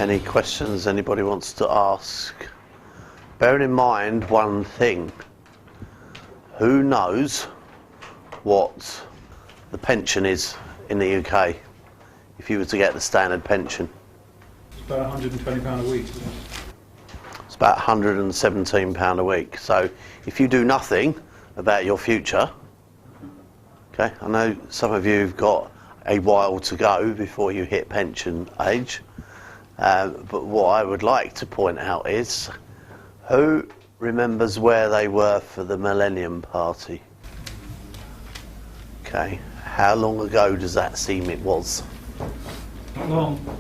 Any questions anybody wants to ask? Bearing in mind one thing. Who knows what the pension is in the UK if you were to get the standard pension? It's about £120 a week, isn't it? It's about £117 a week. So if you do nothing about your future, okay, I know some of you have got a while to go before you hit pension age, but what I would like to point out is, who remembers where they were for the Millennium Party? Okay, how long ago does that seem it was? Not long.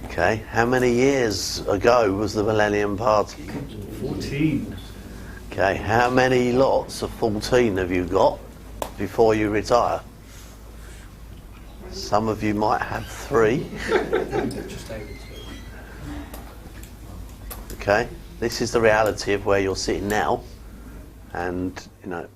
Okay, how many years ago was the Millennium Party? 14. Okay, how many lots of 14 have you got before you retire? Some of you might have 3. Okay, this is the reality of where you're sitting now, and you know,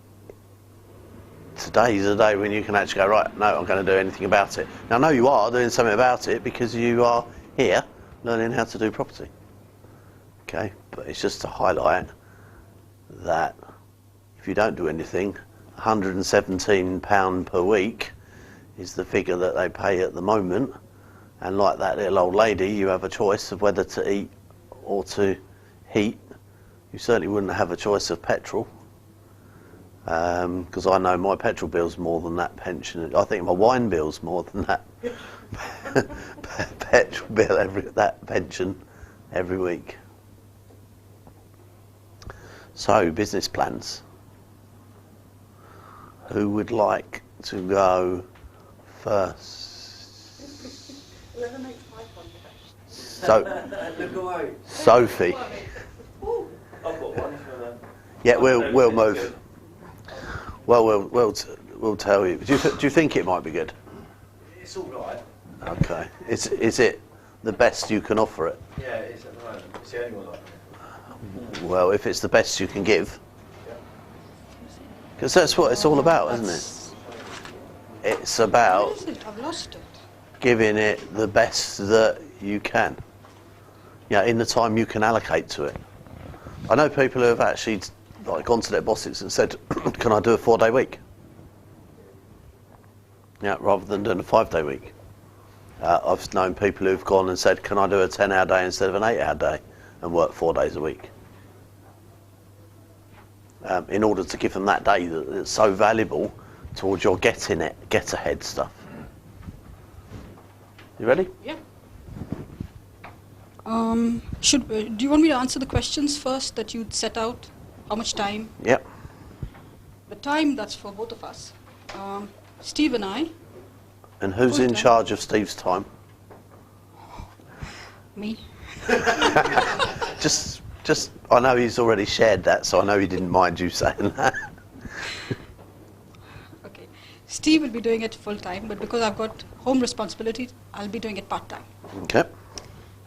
today is a day when you can actually go, right, no, I'm going to do anything about it. Now, I know you are doing something about it because you are here learning how to do property. Okay, but it's just to highlight that if you don't do anything, £117 per week is the figure that they pay at the moment, and like that little old lady, you have a choice of whether to eat or to heat. You certainly wouldn't have a choice of petrol, because I know my petrol bill's more than that pension. I think my wine bill's more than that petrol bill, that pension every week. So, business plans. Who would like to go first? Sophie. I've got one for them. Yeah, we'll move. Well, we'll tell you. Do you think it might be good? It's all right. Okay. Is it the best you can offer it? Yeah, it is at the moment. It's the only one I can. Well, if it's the best you can give, because that's what it's all about, isn't it? It's about I've lost it. giving it the best that you can. Yeah, in the time you can allocate to it. I know people who have actually gone to their bosses and said, "Can I do a 4-day week?" Yeah, rather than doing a 5-day week. I've known people who've gone and said, "Can I do a 10-hour day instead of an 8-hour day?" and work 4 days a week. In order to give them that day that's so valuable towards your get ahead stuff. You ready? Yeah. Do you want me to answer the questions first that you'd set out? How much time? Yep. The time, that's for both of us. Steve and I. And who's Full in time. charge of Steve's time? Me. Just, I know he's already shared that, so I know he didn't mind you saying that. Okay. Steve will be doing it full time, but because I've got home responsibilities, I'll be doing it part time. Okay.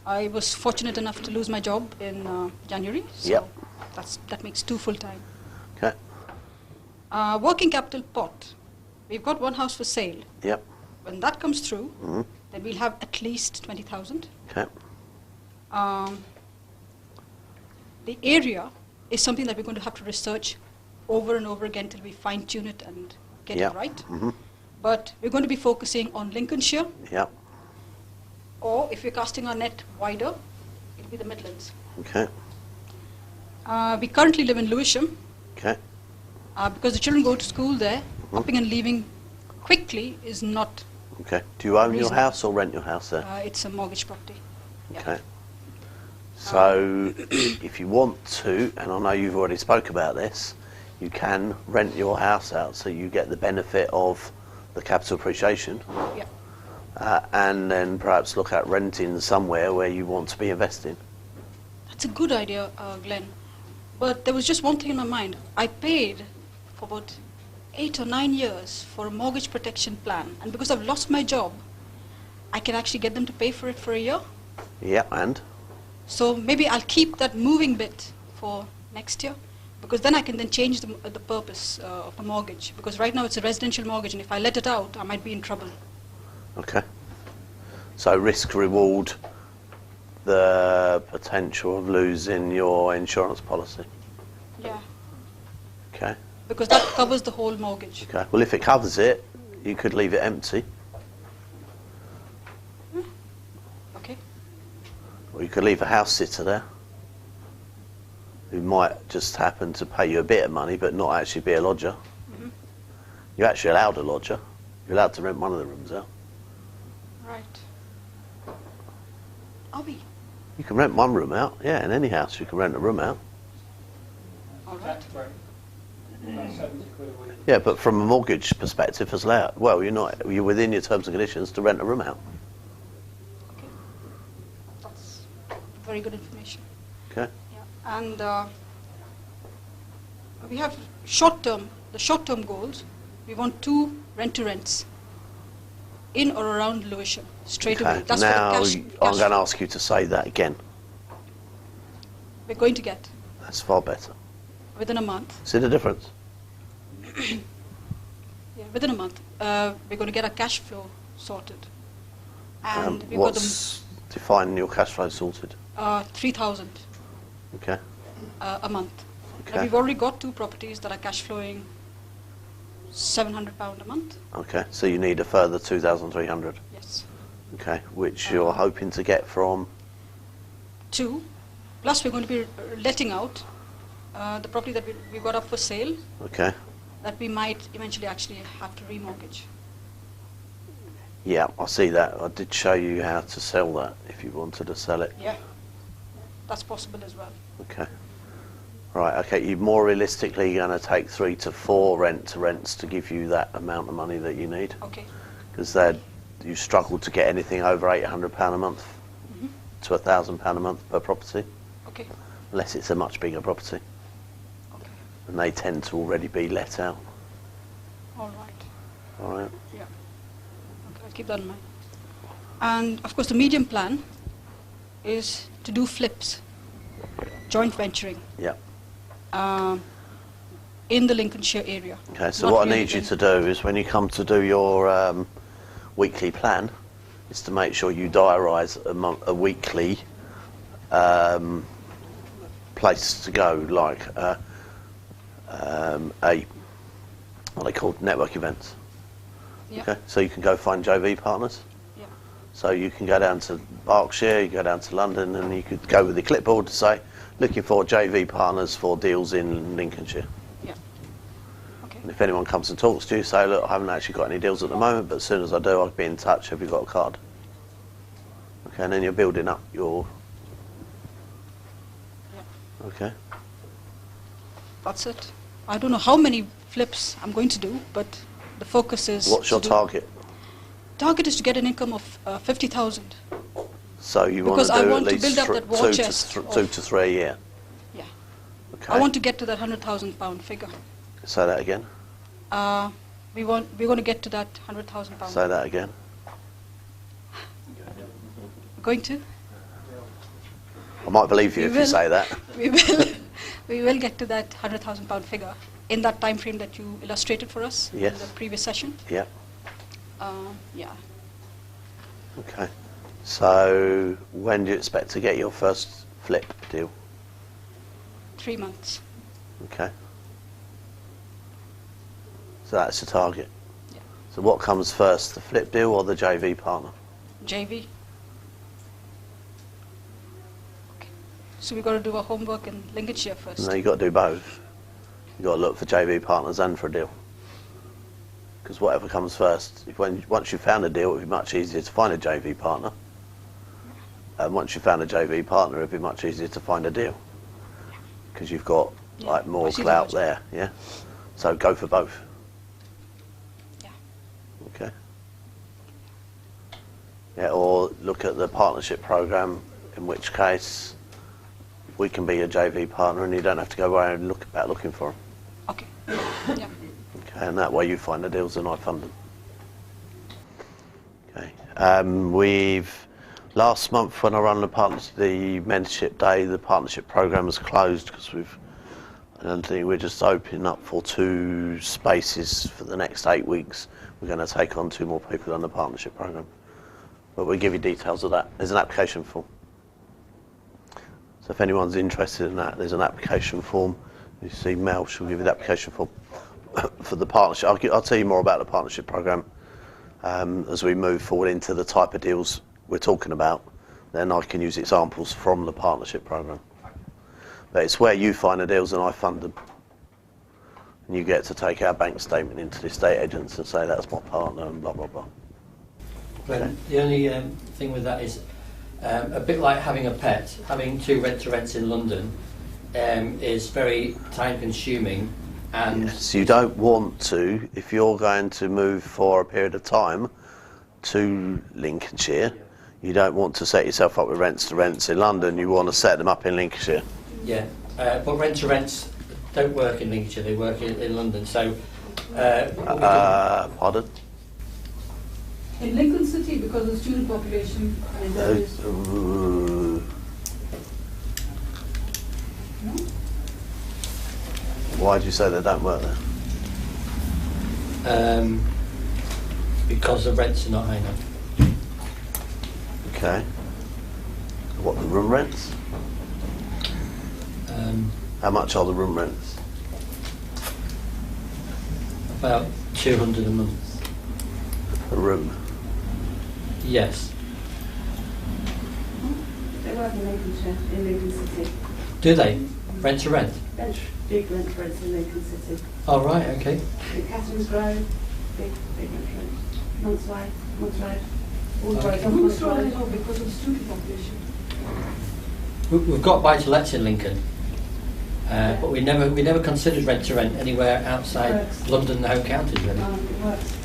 I was fortunate enough to lose my job in January, so Yep. that makes 2 full time. Okay. Working capital pot. We've got one house for sale. Yep. When that comes through, Mhm. then we'll have at least 20,000. Okay. The area is something that we're going to have to research over and over again till we fine-tune it and get Yep. it right. Mhm. But we're going to be focusing on Lincolnshire, Yep. or if we're casting our net wider, it'll be the Midlands. Okay. We currently live in Lewisham. Okay. Because the children go to school there, Mm-hmm. upping and leaving quickly is not, Okay. Do you own your Reason. house or rent your house there? it's a mortgage property. Yeah. Okay. So, if you want to, and I know you've already spoke about this, you can rent your house out so you get the benefit of the capital appreciation, Yeah. and then perhaps look at renting somewhere where you want to be investing. That's a good idea, Glenn. But there was just one thing in my mind. I paid for about 8 or 9 years for a mortgage protection plan, and because I've lost my job, I can actually get them to pay for it for a year. Yeah, and? So maybe I'll keep that moving bit for next year, because then I can then change the purpose of the mortgage. Because right now it's a residential mortgage, and if I let it out, I might be in trouble. Okay. So risk reward the potential of losing your insurance policy? Yeah, Okay. because that covers the whole mortgage. Okay. Well, if it covers it, you could leave it empty, Okay. or you could leave a house sitter there who might just happen to pay you a bit of money but not actually be a lodger. You're actually allowed a lodger. You're allowed to rent one of the rooms out. Right. Are we? You can rent one room out, yeah, in any house you can rent a room out. All right. About 70 quid a week. Yeah, but from a mortgage perspective, it's allowed. Well, you're within your terms and conditions to rent a room out. Okay. That's very good information. Okay. Yeah. And we have the short-term goals. We want 2 rent-to-rents in or around Lewisham, straight away. Okay. That's Now, for the I'm cash going to ask you to say that again. we're going to get That's far better. within a month. See the difference? Yeah, within a month. We're going to get our cash flow sorted. And we've got What's defining your cash flow sorted? 3,000 Okay. a month. Okay. And we've already got 2 properties that are cash flowing £700 a month. Okay. So you need a further 2,300. Yes. Okay. Which you're hoping to get from. 2. Plus we're going to be letting out the property that we got up for sale Okay. that we might eventually actually have to remortgage. Yeah, I see that. I did show you how to sell that if you wanted to sell it. Yeah. That's possible as well. Okay. Right, okay, you're more realistically going to take 3 to 4 rent-to-rents to give you that amount of money that you need. Okay. Because you struggle to get anything over £800 a month to £1,000 a month per property, Okay. unless it's a much bigger property. Okay. And they tend to already be let out. All right. All right. Yeah. Okay, I'll keep that in mind. And of course the medium plan is to do flips, joint venturing. Yeah. In the Lincolnshire area. Okay, so Not what I really need you in- to do is when you come to do your weekly plan, is to make sure you diarise a weekly place to go, like what they call network events. Yeah. Okay, so you can go find JV partners. Yeah. So you can go down to Berkshire, you go down to London, and you could go with the clipboard to say, looking for JV partners for deals in Lincolnshire. Yeah. Okay. And if anyone comes and talks to you, say, look, I haven't actually got any deals at the moment, but as soon as I do, I'll be in touch. Have you got a card? Okay, and then you're building up your... Yeah. Okay. That's it. I don't know how many flips I'm going to do, but the focus is... What's your target? Target is to get an income of 50,000. So you want Because to I do want at to least build up that war chest of- 2 to 3 a year. Yeah. Okay. I want to get to that £100,000 figure. Say that again. We're going to get to that £100,000. Say that again. Going to? I might believe you We if you will. say that. We will. We will get to that £100,000 figure in that time frame that you illustrated for us Yes. in the previous session. Yeah. Yeah. Okay. So when do you expect to get your first flip deal? 3 months. Okay. So that's the target. Yeah. So what comes first, the flip deal or the JV partner? JV. Okay. So we've got to do our homework in Lincolnshire first. No, you've got to do both. You've got to look for JV partners and for a deal. Because whatever comes first, once you've found a deal, it will be much easier to find a JV partner. And once you've found a JV partner, it will be much easier to find a deal. Because you've got Yeah, like I more see the clout logic. there, yeah? So go for both. Yeah. Okay. Yeah, or look at the partnership program, in which case we can be a JV partner and you don't have to go around and looking for them. Okay. Yeah. Okay, and that way you find the deals and I fund them. Okay. We've last month when I ran the mentorship day, the partnership program was closed because we're just opening up for 2 spaces for the next 8 weeks. We're going to take on 2 more people on the partnership program. But we'll give you details of that. There's an application form. So if anyone's interested in that, there's an application form. You see Mel, she'll give you the application form for the partnership. I'll tell you more about the partnership program as we move forward into the type of deals we're talking about. Then I can use examples from the partnership program. But it's where you find the deals and I fund them. And you get to take our bank statement into the estate agents and say that's my partner and blah, blah, blah. Okay. The only thing with that is a bit like having a pet. Having 2 rent-to-rents in London is very time-consuming. And yes, you don't want to, if you're going to move for a period of time to Lincolnshire, you don't want to set yourself up with rents-to-rents in London, you want to set them up in Lincolnshire. Yeah, but rent-to-rents don't work in Lincolnshire, they work in London, so... Pardon? In Lincoln City, because of the student population, and there is... No? Why do you say they don't work there? Because the rents are not high enough. Okay. What, the room rents? How much are the room rents? About 200 a month. A room? Yes. They work in Lincolnshire, in Lincoln City. Do they? Rent to rent? Big rent rents in Lincoln City. Oh, right, okay. In Catherine's Grove, big rent rent. Months Road, all the roads on Monks Monks Road, I Road. know, because of the student population. We've got buy-to-lets in Lincoln, but we never considered rent to rent anywhere outside Works. London and the home counties, really. It works.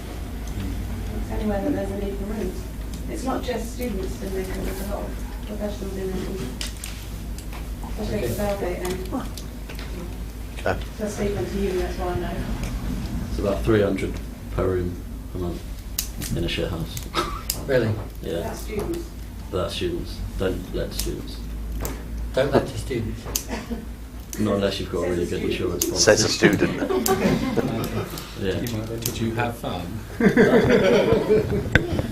It's anywhere that there's a need for rooms. It's not just students in Lincoln, there's a lot of professionals in Lincoln. Especially at the Belgate end. Okay. So Stephen, to you, that's why I know. It's about 300 per room a month in a share house. Really? Yeah, That's students. but that's students. Don't let students. Don't let to students. Not unless you've got a really good insurance policy. Says a student. Yeah. Did you have fun?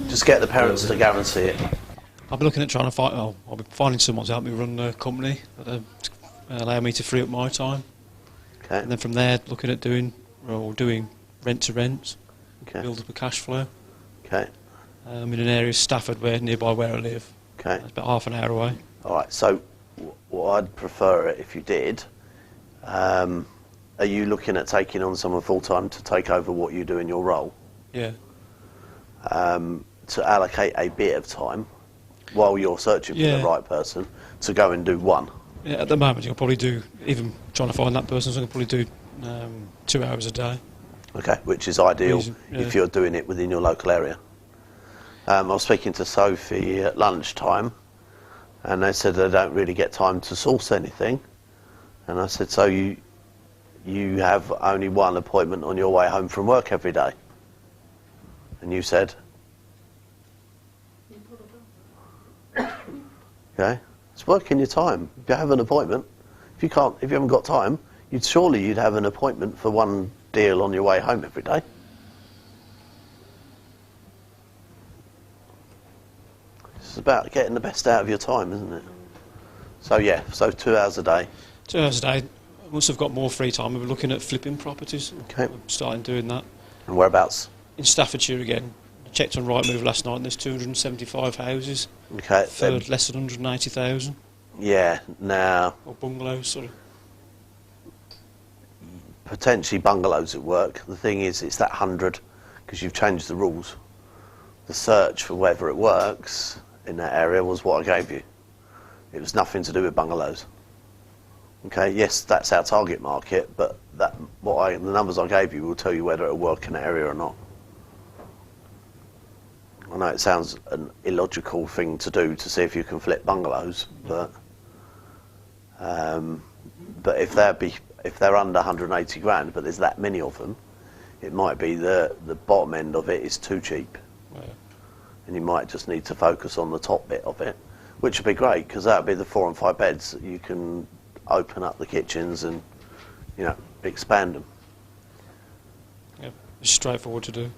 Just get the parents to guarantee it. I've been looking at trying to find. Oh, I'll be finding someone to help me run a company that allow me to free up my time, Okay. and then from there looking at doing rent to rent, Okay. build up a cash flow. Okay. In an area of Stafford, nearby where I live. Okay. It's about half an hour away. All right. So, what I'd prefer it if you did. Are you looking at taking on someone full time to take over what you do in your role? Yeah. To allocate a bit of time while you're searching for Yeah. the right person to go and do one. Yeah. At the moment, you'll probably do, even trying to find that person, so I can probably do 2 hours a day. Okay, which is ideal Easy, yeah. if you're doing it within your local area. I was speaking to Sophie at lunchtime, and they said they don't really get time to source anything. And I said, so you have only one appointment on your way home from work every day? And you said? Okay, it's working your time. If you have an appointment, if you haven't got time, you'd have an appointment for one deal on your way home every day. It's about getting the best out of your time, isn't it? So yeah, so 2 hours a day. 2 hours a day. Once I've got more free time, we'll be looking at flipping properties. Okay. I'm starting doing that. And whereabouts? In Staffordshire again. I checked on Rightmove last night and there's 275 houses Okay. for less than 180,000. Yeah, now Or bungalows, sorry. potentially bungalows at work. The thing is, it's that 100 because you've changed the rules. The search for whether it works in that area was what I gave you. It was nothing to do with bungalows. Okay, yes, that's our target market, but the numbers I gave you will tell you whether it'll work in that area or not. I know it sounds an illogical thing to do to see if you can flip bungalows, but if they're under 180 grand, but there's that many of them, it might be the bottom end of it is too cheap, Yeah. and you might just need to focus on the top bit of it, which would be great because that would be the 4 and 5 beds. You can open up the kitchens and expand them. Yeah. It's straightforward to do.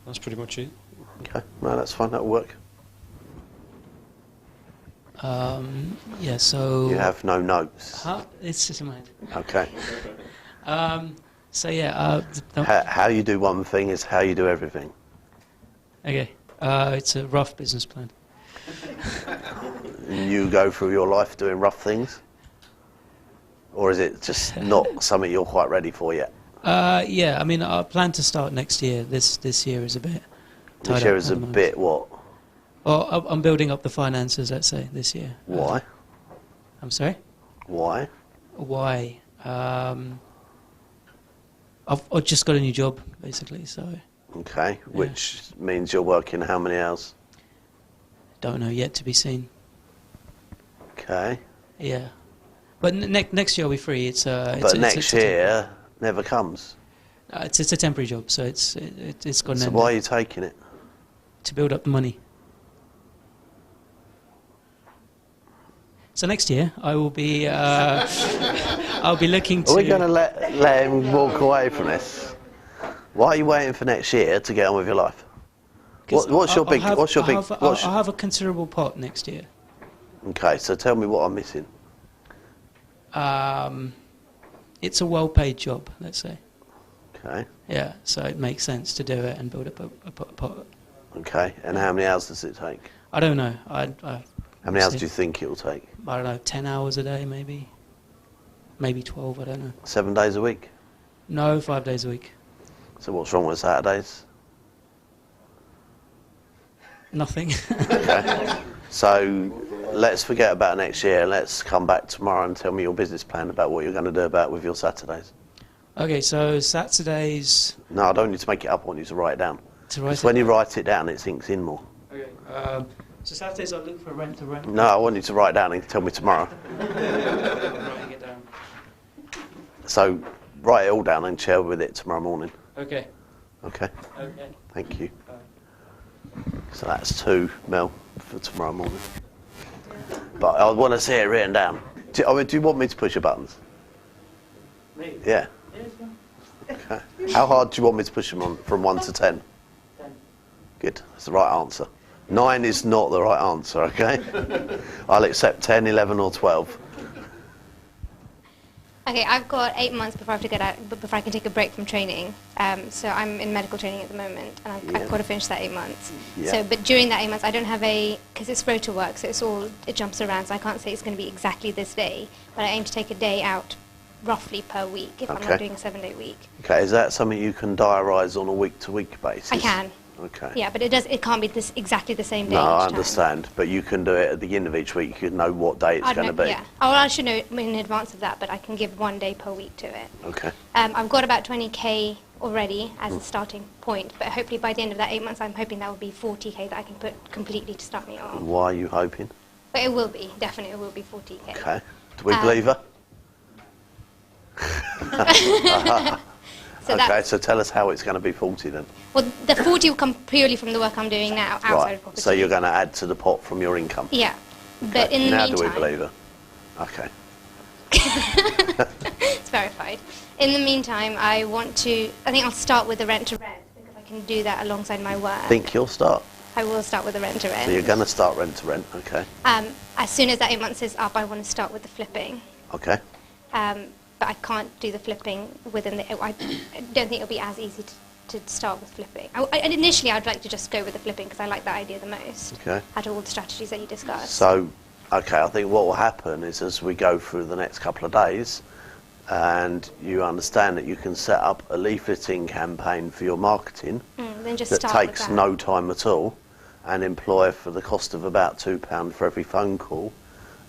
That's pretty much it. Okay, no, that's fine. That'll work. Yeah, so... You have no notes. It's just in my head. Okay. So yeah... How you do one thing is how you do everything. Okay. It's a rough business plan. You go through your life doing rough things? Or is it just not something you're quite ready for yet? Yeah, I mean, I plan to start next year. This year is a bit tied This year up is at a the moment. bit what? Well, I'm building up the finances, let's say, this year. Why? I'm sorry? Why? Why? I've just got a new job, basically, so... Okay, which means you're working how many hours? Don't know, yet to be seen. Okay. Yeah. But next year I'll be free. It's next year never comes. It's a temporary job, so it's got an So end. why are you taking it? To build up the money. So next year I will be I'll be looking to... Are we going to let him walk away from this? Why are you waiting for next year to get on with your life? What's your big? I'll have a considerable pot next year. Okay, so tell me what I'm missing. It's a well-paid job, let's say. Okay. Yeah, so it makes sense to do it and build up a pot. Okay, and how many hours does it take? I don't know. How many hours do you think it will take? I don't know, 10 hours a day maybe. Maybe 12, I don't know. 7 days a week? No, 5 days a week. So what's wrong with Saturdays? Nothing. Okay. So let's forget about next year. Let's come back tomorrow and tell me your business plan about what you're going to do about with your Saturdays. Okay, so Saturdays... No, I don't need to make it up. I want you to write it down. When you write it down, it sinks in more. Okay. So Saturdays I'll look for rent-to-rent. No, I want you to write it down and tell me tomorrow. Writing it down. So write it all down and share with it tomorrow morning. Okay. Okay. Okay. Thank you. So that's 2 mil for tomorrow morning. But I want to see it written down. Do you want me to push your buttons? Me? Yeah. Okay. How hard do you want me to push them on from 1 to 10? 10. Good. That's the right answer. 9 is not the right answer, okay? I'll accept 10, 11 or 12. Okay, I've got 8 months before I have to get out, before I can take a break from training. So I'm in medical training at the moment, and I've got to finish that 8 months. Yeah. So, but during that 8 months, I don't have because it's rota work, so it jumps around. So I can't say it's going to be exactly this day, but I aim to take a day out, roughly per week, if I'm not doing a 7-day week. Okay, is that something you can diarise on a week-to-week basis? I can. Okay. Yeah, but it can't be exactly the same day. No, each I time. understand, but you can do it at the end of each week. You can know what day it's going to be. Yeah. Oh, well, I should know in advance of that, but I can give 1 day per week to it. Okay. I've got about 20k already as a starting point, but hopefully by the end of that 8 months, I'm hoping that will be 40k that I can put completely to start me off. Why are you hoping? But it will be, definitely it will be 40k. Okay. Do we believe her? So okay, so tell us how it's going to be 40 then. Well, the 40 will come purely from the work I'm doing now, outside of property. So you're going to add to the pot from your income? Yeah, but in the now meantime... do we believe her? Okay. It's verified. In the meantime, I think I'll start with the rent-to-rent, because I can do that alongside my work. Think you'll start? I will start with the rent-to-rent. So you're going to start rent-to-rent, okay. As soon as that 8 months is up, I want to start with the flipping. Okay. But I can't do the flipping within the... I don't think it'll be as easy to start with flipping. Initially, I'd like to just go with the flipping because I like that idea the most. Okay. Out of all the strategies that you discussed. So, okay, I think what will happen is as we go through the next couple of days and you understand that you can set up a leafleting campaign for your marketing then just that start takes with that. no time at all and employ for the cost of about £2 for every phone call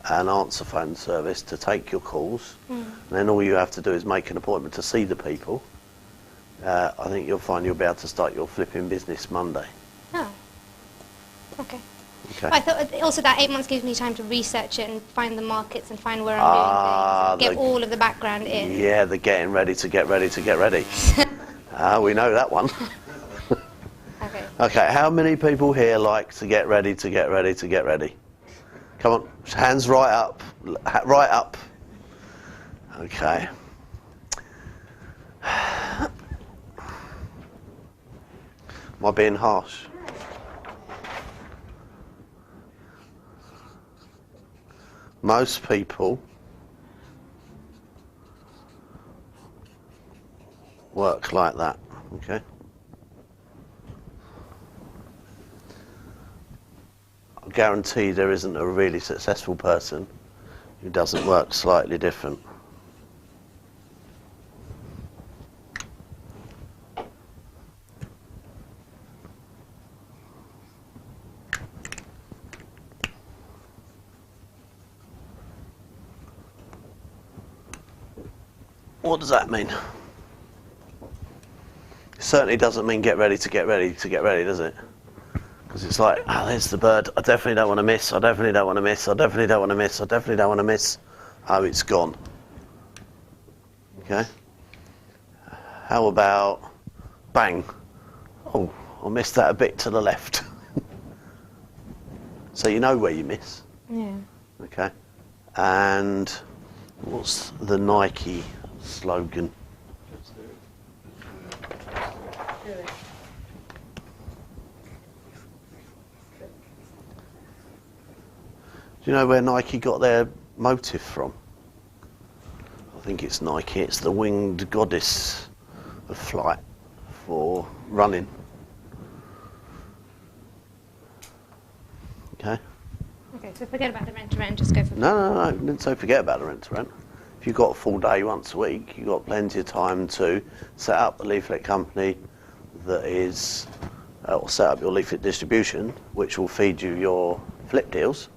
an answer phone service to take your calls, and then all you have to do is make an appointment to see the people. I think you'll find you'll be able to start your flipping business Monday. Oh, okay. Okay. I thought also that 8 months gives me time to research it and find the markets and find where I'm doing things, get all of the background in. Yeah, the getting ready to get ready to get ready. We know that one. Okay. Okay, how many people here like to get ready to get ready to get ready? Come on, hands right up, right up. Okay. Am I being harsh? most people work like that, okay? I guarantee there isn't a really successful person who doesn't work slightly different. What does that mean? It certainly doesn't mean get ready to get ready to get ready, does it? Because it's like, oh, there's the bird. I definitely don't want to miss. I definitely don't want to miss. I definitely don't want to miss. I definitely don't want to miss. Oh, it's gone. Okay. How about bang? Oh, I missed that a bit to the left. So you know where you miss. Yeah. Okay. And what's the Nike slogan? Do you know where Nike got their motive from? I think it's Nike. It's the winged goddess of flight for running. Okay. Okay, so forget about the rent-to-rent, just go for... No, I didn't say forget about the rent-to-rent. If you've got a full day once a week, you've got plenty of time to set up a leaflet company that is, or set up your leaflet distribution, which will feed you your flip deals,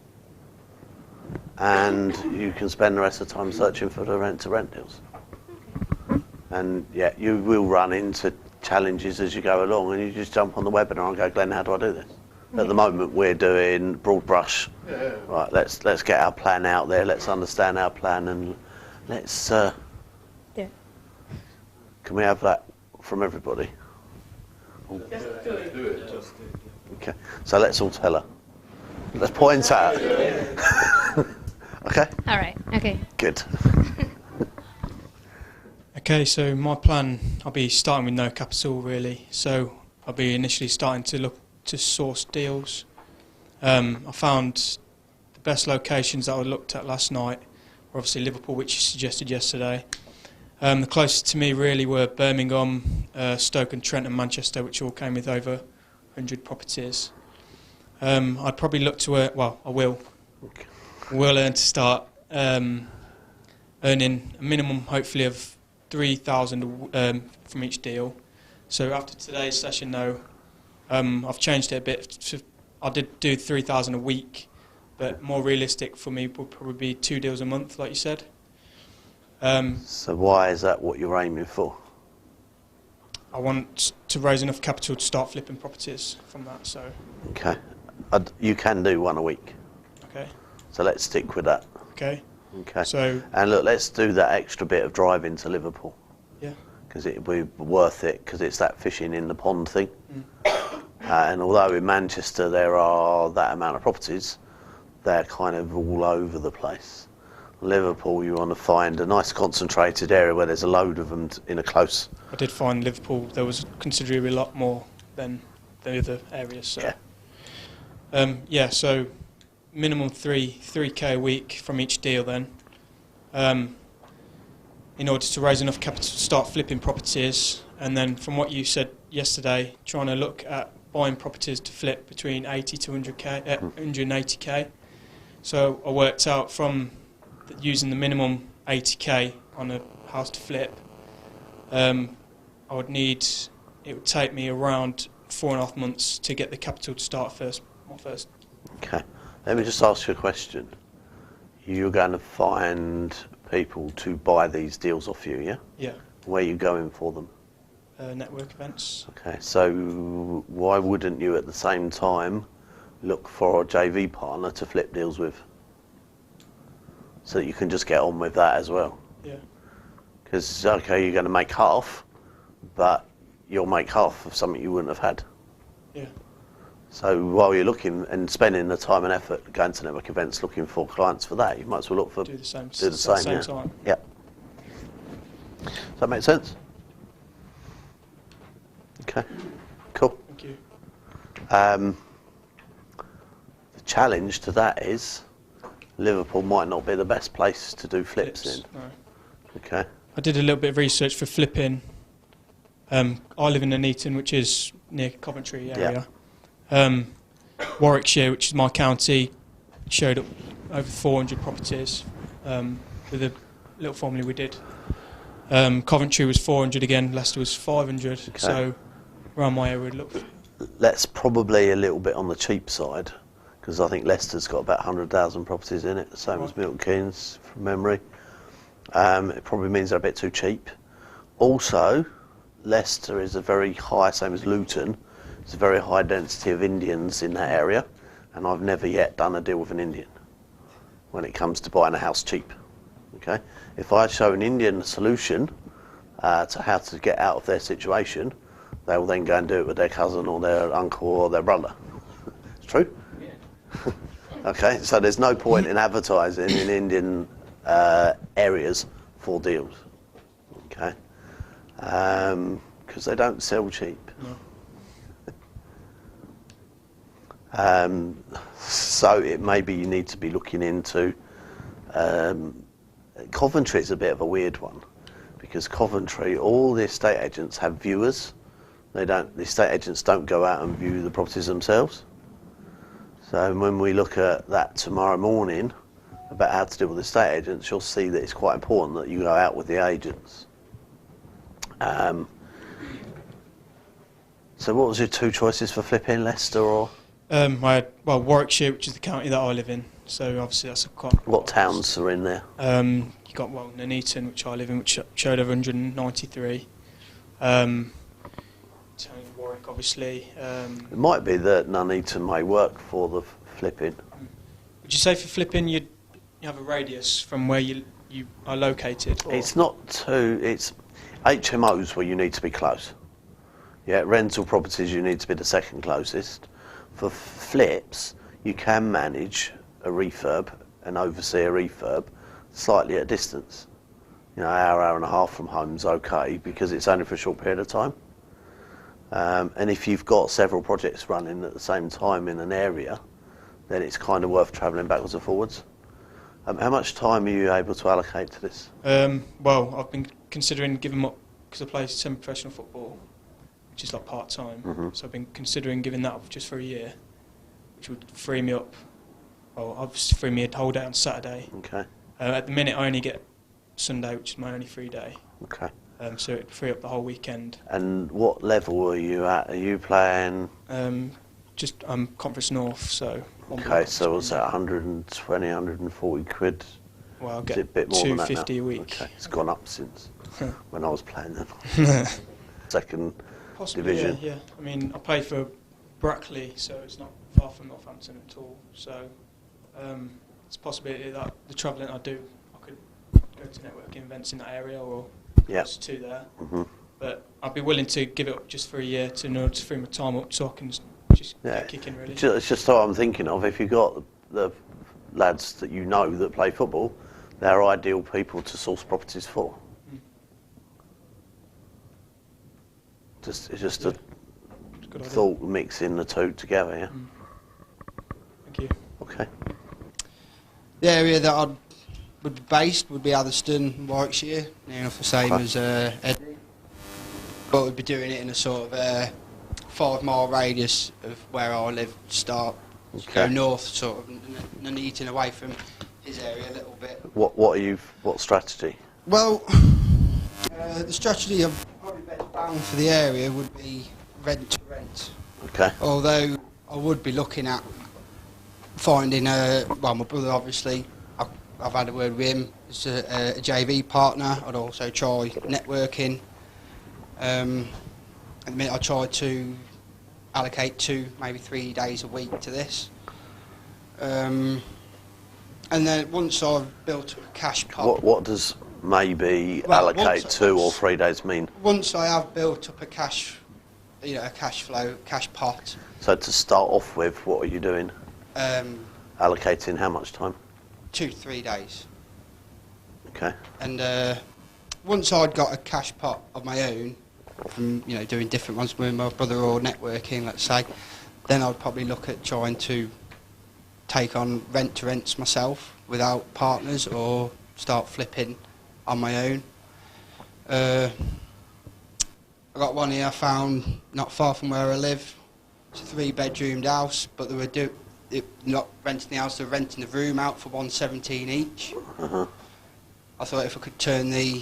and you can spend the rest of the time searching for the rent-to-rent deals. And yeah, you will run into challenges as you go along, and you just jump on the webinar and go, Glenn, how do I do this? At the moment, we're doing broad brush. Yeah. Right, let's get our plan out there. Let's understand our plan, and let's. Yeah. Can we have that from everybody? Just do it. Okay. So let's all tell her. Let's point out. Okay. All right, okay. Good. Okay, so my plan, I'll be starting with no capital really. So I'll be initially starting to look to source deals. I found the best locations that I looked at last night were obviously Liverpool, which you suggested yesterday. The closest to me really were Birmingham, Stoke-on-Trent and Manchester, which all came with over 100 properties. I'd probably look to, I will earn to start earning a minimum, hopefully, of 3,000 from each deal. So after today's session, though, I've changed it a bit. I did do 3,000 a week, but more realistic for me would probably be 2 deals a month, like you said. So why is that what you're aiming for? I want to raise enough capital to start flipping properties from that. So. Okay. You can do one a week. Okay. So let's stick with that. Okay. Okay. So. And look, let's do that extra bit of driving to Liverpool. Yeah. Because it will be worth it, because it's that fishing in the pond thing. And although in Manchester there are that amount of properties, they're kind of all over the place. Liverpool, you want to find a nice concentrated area where there's a load of them in a close. I did find Liverpool, there was considerably a lot more than the other areas. So. Yeah. So minimum 3K a week from each deal then. In order to raise enough capital to start flipping properties, and then from what you said yesterday, trying to look at buying properties to flip between 80 to 180k. So I worked out from using the minimum 80k on a house to flip, it would take me around 4.5 months to get the capital to start first. Okay, let me just ask you a question. You're going to find people to buy these deals off you, yeah? Yeah. Where are you going for them? Network events. Okay, so why wouldn't you at the same time look for a JV partner to flip deals with? So that you can just get on with that as well. Yeah. Because, okay, you're going to make half, but you'll make half of something you wouldn't have had. Yeah. So while you're looking and spending the time and effort going to network events looking for clients for that, you might as well look for Do the same yeah. time. Yeah. Does that make sense? Okay. Cool. Thank you. The challenge to that is Liverpool might not be the best place to do flips in. No. Okay. I did a little bit of research for flipping. I live in Nuneaton, which is near Coventry area. Warwickshire, which is my county, showed up over 400 properties with a little formula we did. Coventry was 400 again, Leicester was 500, Okay. so around my area would look. That's probably a little bit on the cheap side, because I think Leicester's got about 100,000 properties in it, the same as Milton Keynes from memory. It probably means they're a bit too cheap. Also, Leicester is a very high, same as Luton, it's a very high density of Indians in that area, and I've never yet done a deal with an Indian when it comes to buying a house cheap. Okay, if I show an Indian a solution to how to get out of their situation, they will then go and do it with their cousin or their uncle or their brother. It's true? Yeah. Okay, so there's no point in advertising in Indian areas for deals. Okay, because they don't sell cheap. No. So it maybe you need to be looking into. Coventry is a bit of a weird one, because Coventry, all the estate agents have viewers. The estate agents don't go out and view the properties themselves. So when we look at that tomorrow morning about how to deal with estate agents, you'll see that it's quite important that you go out with the agents. So what was your two choices for flipping, Leicester or? I had, Warwickshire, which is the county that I live in, so obviously that's quite. What towns are in there? You got Nuneaton, which I live in, which showed over 193. Town Warwick, obviously. It might be that Nuneaton may work for the flipping. Would you say for flipping you have a radius from where you are located? Or? It's not too. It's HMOs where you need to be close. Yeah, rental properties you need to be the second closest. For flips, you can manage a refurb and oversee a refurb slightly at a distance. You know, hour and a half from home's okay because it's only for a short period of time. And if you've got several projects running at the same time in an area, then it's kind of worth travelling backwards and forwards. How much time are you able to allocate to this? I've been considering giving up, because I play semi-professional football, which is like part-time, so I've been considering giving that up just for a year, which would free me up, obviously free me a whole day on Saturday. Okay. At the minute I only get Sunday, which is my only free day. Okay. So it'd free up the whole weekend. And what level are you at? Are you playing? Just Conference North, so. Okay, so was that 120, 140 quid? Well, I'll Is get it a bit more than that 250 now? a week. Okay, it's gone up since when I was playing then. Second Possibly, division. yeah. I mean, I play for Brackley, so it's not far from Northampton at all. So it's a possibility that the travelling I do, I could go to networking events in that area or close to there. But I'd be willing to give it up just for a year to free my time up so I can just get kicking, really. It's just what I'm thinking of. If you've got the lads that you know that play football, they're ideal people to source properties for. It's just a thought mixing the two together, yeah? Thank you. Okay. The area that I would be based would be Atherstone, Warwickshire, near enough the same as Eddie. But we'd be doing it in a sort of 5-mile radius of where I live to start. Go north, sort of Nuneaton away from his area a little bit. What strategy? Well, the strategy I'm probably better bound for the area would be rent to rent. Okay. Although I would be looking at finding my brother obviously, I've had a word with him as a JV partner. I'd also try networking. At the minute I try to allocate 2, maybe 3 days a week to this. And then once I've built a cash pot... What does maybe allocate 2 or 3 days mean? Once I have built up a cash flow, cash pot... So to start off with, what are you doing? Allocating how much time? 2 to 3 days. Okay. And once I'd got a cash pot of my own, from doing different ones with my brother or networking, let's say, then I'd probably look at trying to take on rent to rents myself without partners or start flipping on my own. I got one here I found not far from where I live. It's a 3-bedroomed house, but they were not renting the house, they were renting the room out for $117 each. I thought if I could turn the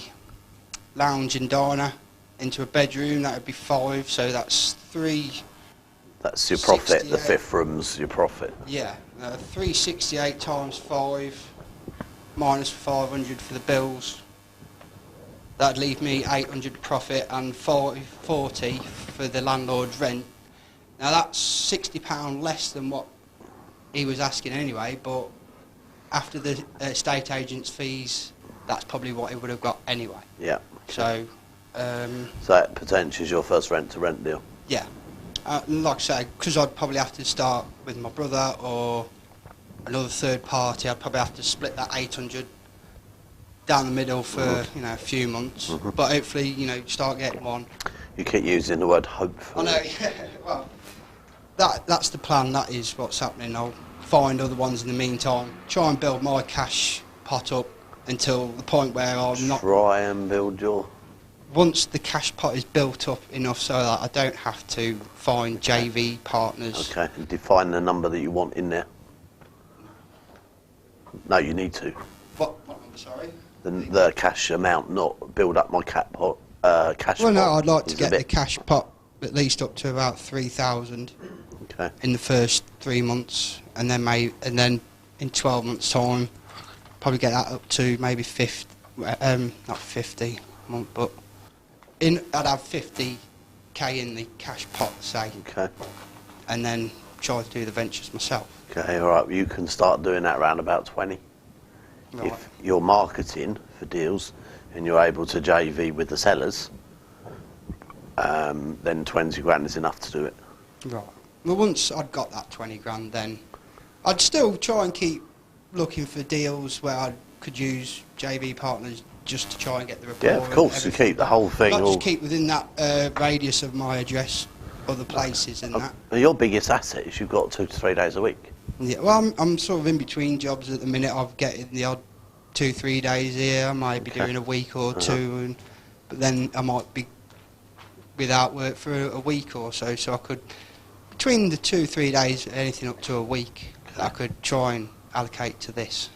lounge and diner into a bedroom, that would be 5, so that's 3. That's your profit. The 5th room's your profit. Yeah, 368 times 5 minus 500 for the bills. That'd leave me 800 profit and 40 for the landlord's rent. Now that's £60 less than what he was asking anyway, but after the estate agent's fees, that's probably what he would have got anyway. Yeah. So. So that potentially is your first rent-to-rent deal. Yeah. Like I say, because I'd probably have to start with my brother or another third party, I'd probably have to split that 800 down the middle for a few months. But hopefully, start getting one. You keep using the word hopefully. I know. Well, that's the plan. That is what's happening. I'll find other ones in the meantime. Try and build my cash pot up until the point where I'm not. Try and build your. Once the cash pot is built up enough so that I don't have to find JV partners. Okay, and define the number that you want in there. No, you need to. What number, sorry? The cash amount, not build up my cash pot. Well, no, I'd like to get the cash pot at least up to about 3,000. Okay. In the first 3 months, and then in 12 months' time, probably get that up to maybe 50. Not 50 a month, but I'd have 50k in the cash pot, say. Okay. And then try to do the ventures myself. Okay, all right. You can start doing that around about 20. Right. If you're marketing for deals and you're able to JV with the sellers, then 20 grand is enough to do it. Right. Well, once I'd got that 20 grand, then I'd still try and keep looking for deals where I could use JV partners just to try and get the rapport. Yeah, of course, you keep the whole thing. Not just keep within that radius of my address, other places and that. Your biggest asset is you've got 2 to 3 days a week. Yeah, well, I'm sort of in between jobs at the minute. I'm getting the odd 2-3 days here. I might be doing a week or two, but then I might be without work for a week or so. So I could, between the 2-3 days, anything up to a week, I could try and allocate to this.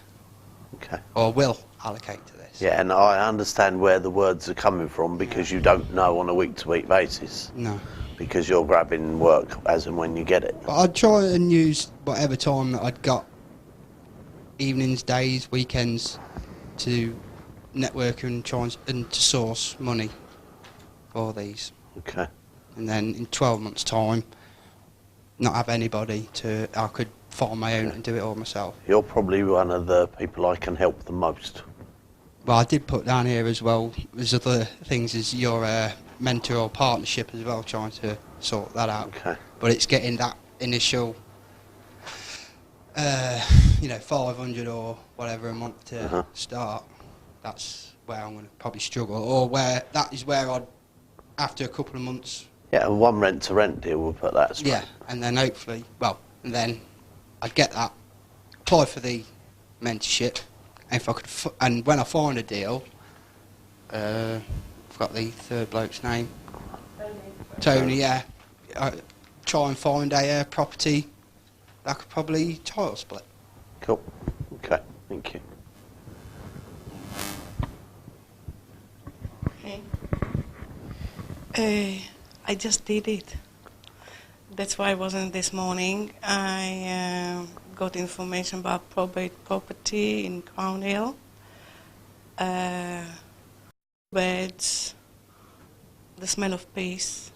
Okay. Or will allocate to this. Yeah, and I understand where the words are coming from because you don't know on a week-to-week basis. No. Because you're grabbing work as and when you get it. But I'd try and use whatever time that I'd got, evenings, days, weekends, to network and try and to source money for these. Okay. And then in 12 months' time, not have anybody I could find my own and do it all myself. You're probably one of the people I can help the most. Well, I did put down here as well, there's other things as your mentor or partnership as well, trying to sort that out. Okay. But it's getting that initial, 500 or whatever a month to start. That's where I'm going to probably struggle, or that is where I'd, after a couple of months. Yeah, and one rent-to-rent deal will put that straight. Yeah, and then hopefully, and then I'd get that, apply for the mentorship, and if I could, and when I find a deal, I've got the third bloke's name. Tony, yeah. Try and find a property that could probably title split. Cool. Okay, thank you. I just did it. That's why I wasn't this morning. I got information about probate property in Crown Hill. Beds, the smell of peace.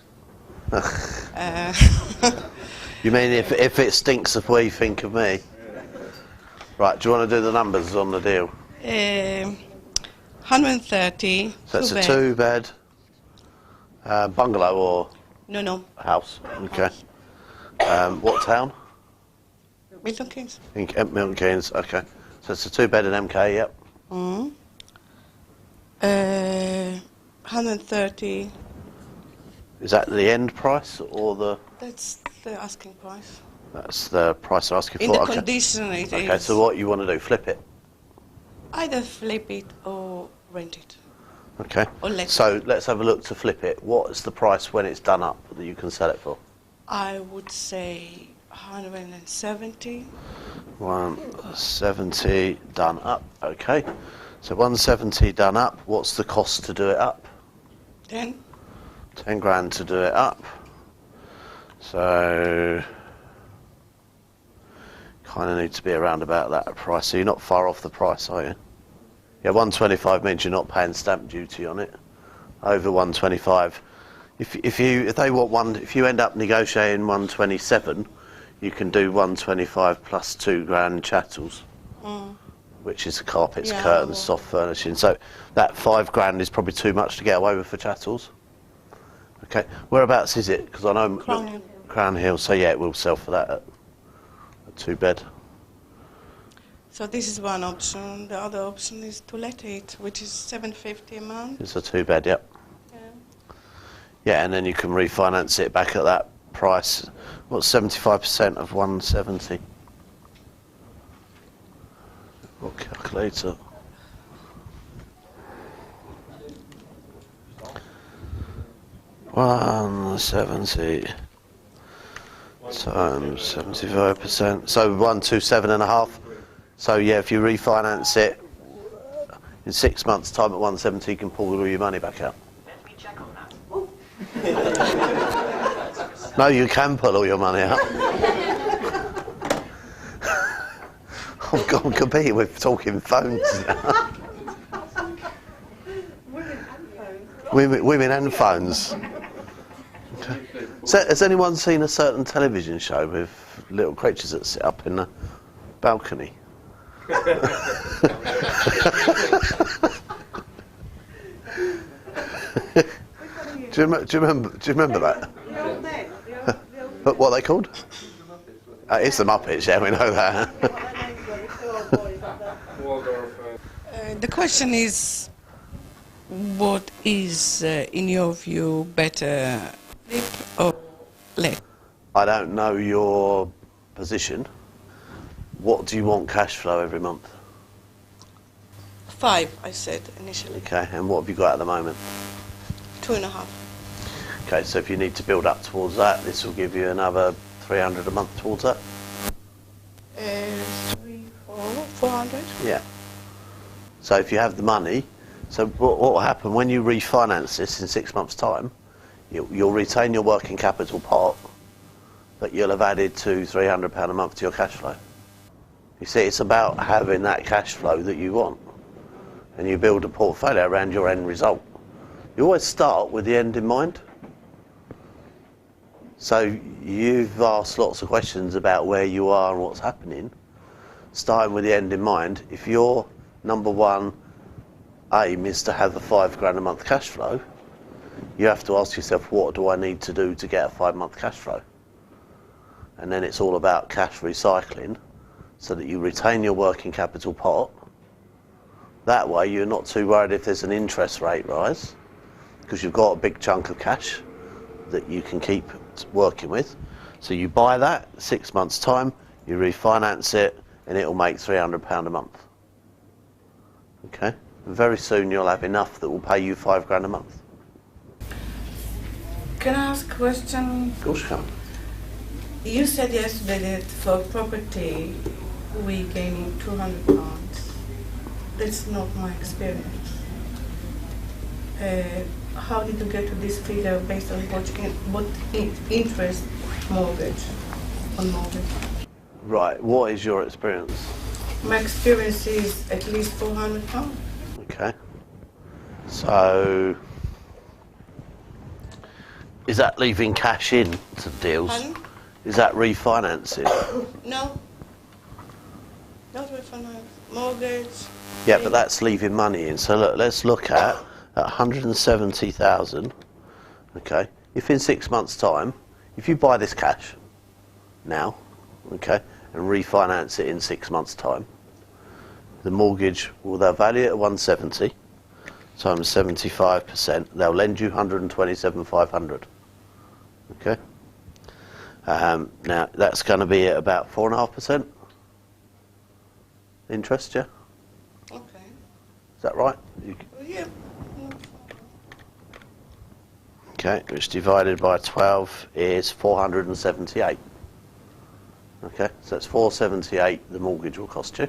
You mean if it stinks of what you think of me? Right, do you want to do the numbers on the deal? 130. So it's a 2-bed bungalow or No. house? Okay. What town? Milton Keynes. In Milton Keynes, okay. So it's a 2-bed in MK, yep. 130. Is that the end price or the... That's the asking price. That's the price they're asking In for? the condition it is. Okay, so what you want to do, flip it? Either flip it or rent it. Okay. Or let So let's have a look to flip it. What is the price when it's done up that you can sell it for? I would say 170. 170 done up. Okay. So 170 done up. What's the cost to do it up? 10. 10 grand to do it up. So kind of need to be around about that price. So you're not far off the price, are you? Yeah, 125 means you're not paying stamp duty on it. Over 125, if you end up negotiating 127, you can do 125 plus 2 grand chattels, which is carpets, curtains, soft furnishing. So that 5 grand is probably too much to get away with for chattels. Okay, whereabouts is it? Because I know Crown Hill. So yeah, it will sell for that at 2 bed. So this is one option. The other option is to let it, which is 750 a month. It's a 2 bed, yep. Yeah. Yeah, and then you can refinance it back at that price. What's 75% of 170? What calculator? $170 times 75%. So 127.5. So yeah, if you refinance it in 6 months' time at 170, you can pull all your money back out. Let me check on that. No, you can pull all your money out. I'm competing with talking phones now. Women and phones. Okay. So, has anyone seen a certain television show with little creatures that sit up in the balcony? Do you remember that? But what are they called? It's the Muppets, yeah, we know that. The question is, what is, in your view, better, flip or let? I don't know your position. What do you want cash flow every month? 5, I said initially. Okay, and what have you got at the moment? 2.5. Okay, so if you need to build up towards that, this will give you another 300 a month towards that? 400? Yeah. So if you have the money, so what will happen when you refinance this in 6 months' time, you'll retain your working capital part, but you'll have added £200-300 a month to your cash flow. You see, it's about having that cash flow that you want, and you build a portfolio around your end result. You always start with the end in mind. So you've asked lots of questions about where you are and what's happening, starting with the end in mind. If your number one aim is to have a 5 grand a month cash flow, you have to ask yourself, what do I need to do to get a 5-month cash flow? And then it's all about cash recycling so that you retain your working capital pot. That way you're not too worried if there's an interest rate rise, because you've got a big chunk of cash that you can keep working with. So you buy that, 6 months' time, you refinance it, and it'll make £300 a month. Okay? And very soon you'll have enough that will pay you 5 grand a month. Can I ask a question? Of course you can. You said yesterday that for property we gain £200. That's not my experience. How did you get to this figure based on what interest mortgage on mortgage? Right, what is your experience? My experience is at least £400. Okay. So, is that leaving cash in to deals? Pardon? Is that refinancing? No. Not refinance. Mortgage. Yeah, but that's leaving money in. So look, let's look at 170,000. Okay. If in 6 months' time, if you buy this cash now, okay, and refinance it in 6 months' time, the mortgage they'll value it at 170 times 75%. They'll lend you 127,500. Okay. Now that's going to be at about 4.5% interest, yeah. Okay. Is that right? Yeah. Okay, which divided by 12 is 478. Okay, so that's 478 the mortgage will cost you.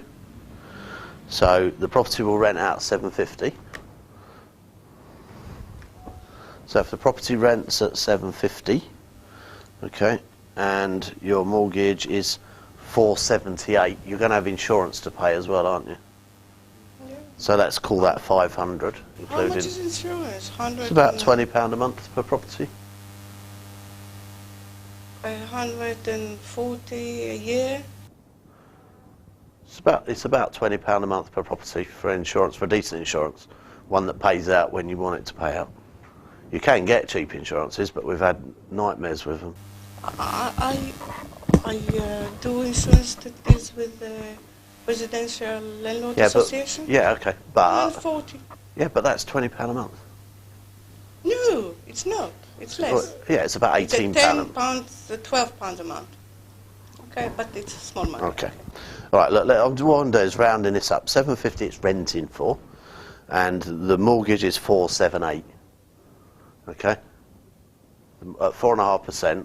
So the property will rent out 750. So if the property rents at 750, okay, and your mortgage is 478, you're going to have insurance to pay as well, aren't you? Yeah. So let's call that 500, including. How much is insurance? 100. It's about £20 a month per property. 140 a year. It's about £20 a month per property for insurance, for decent insurance, one that pays out when you want it to pay out. You can get cheap insurances, but we've had nightmares with them. I do insurance that deals with the residential landlord association. Yeah, okay, but 140. yeah, but that's £20 a month. No, it's not. It's less. Yeah, it's about £18. It's £10, £12 a month. Okay, but it's a small money. Okay. All right, look, what I'm doing is rounding this up. 750 it's renting for, and the mortgage is 478. Okay? At 4.5%,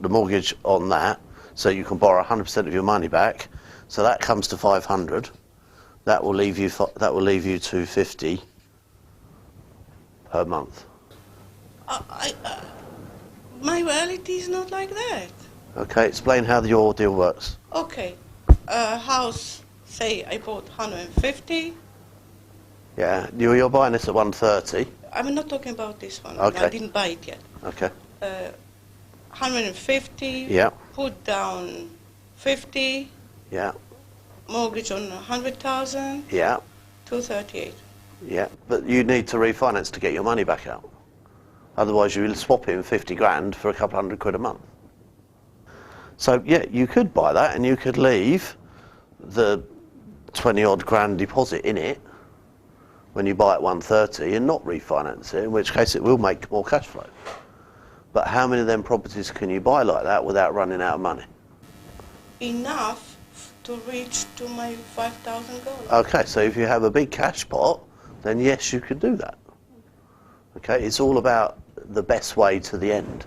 the mortgage on that, so you can borrow 100% of your money back. So that comes to 500. That will leave you 250 per month. My reality is not like that. Okay, explain how your deal works. Okay, a house, say I bought 150. Yeah, you're buying this at 130. I'm not talking about this one. Okay. I didn't buy it yet. Okay. 150. Yeah. Put down 50. Yeah. Mortgage on 100,000. Yeah. 238. Yeah, but you need to refinance to get your money back out. Otherwise, you'll swap in 50 grand for a couple £100 a month. So yeah, you could buy that, and you could leave the 20 odd grand deposit in it when you buy at 130 and not refinance it, in which case it will make more cash flow. But how many of them properties can you buy like that without running out of money? Enough to reach to my 5,000 goal. Okay, so if you have a big cash pot, then yes, you could do that. Okay, it's all about the best way to the end.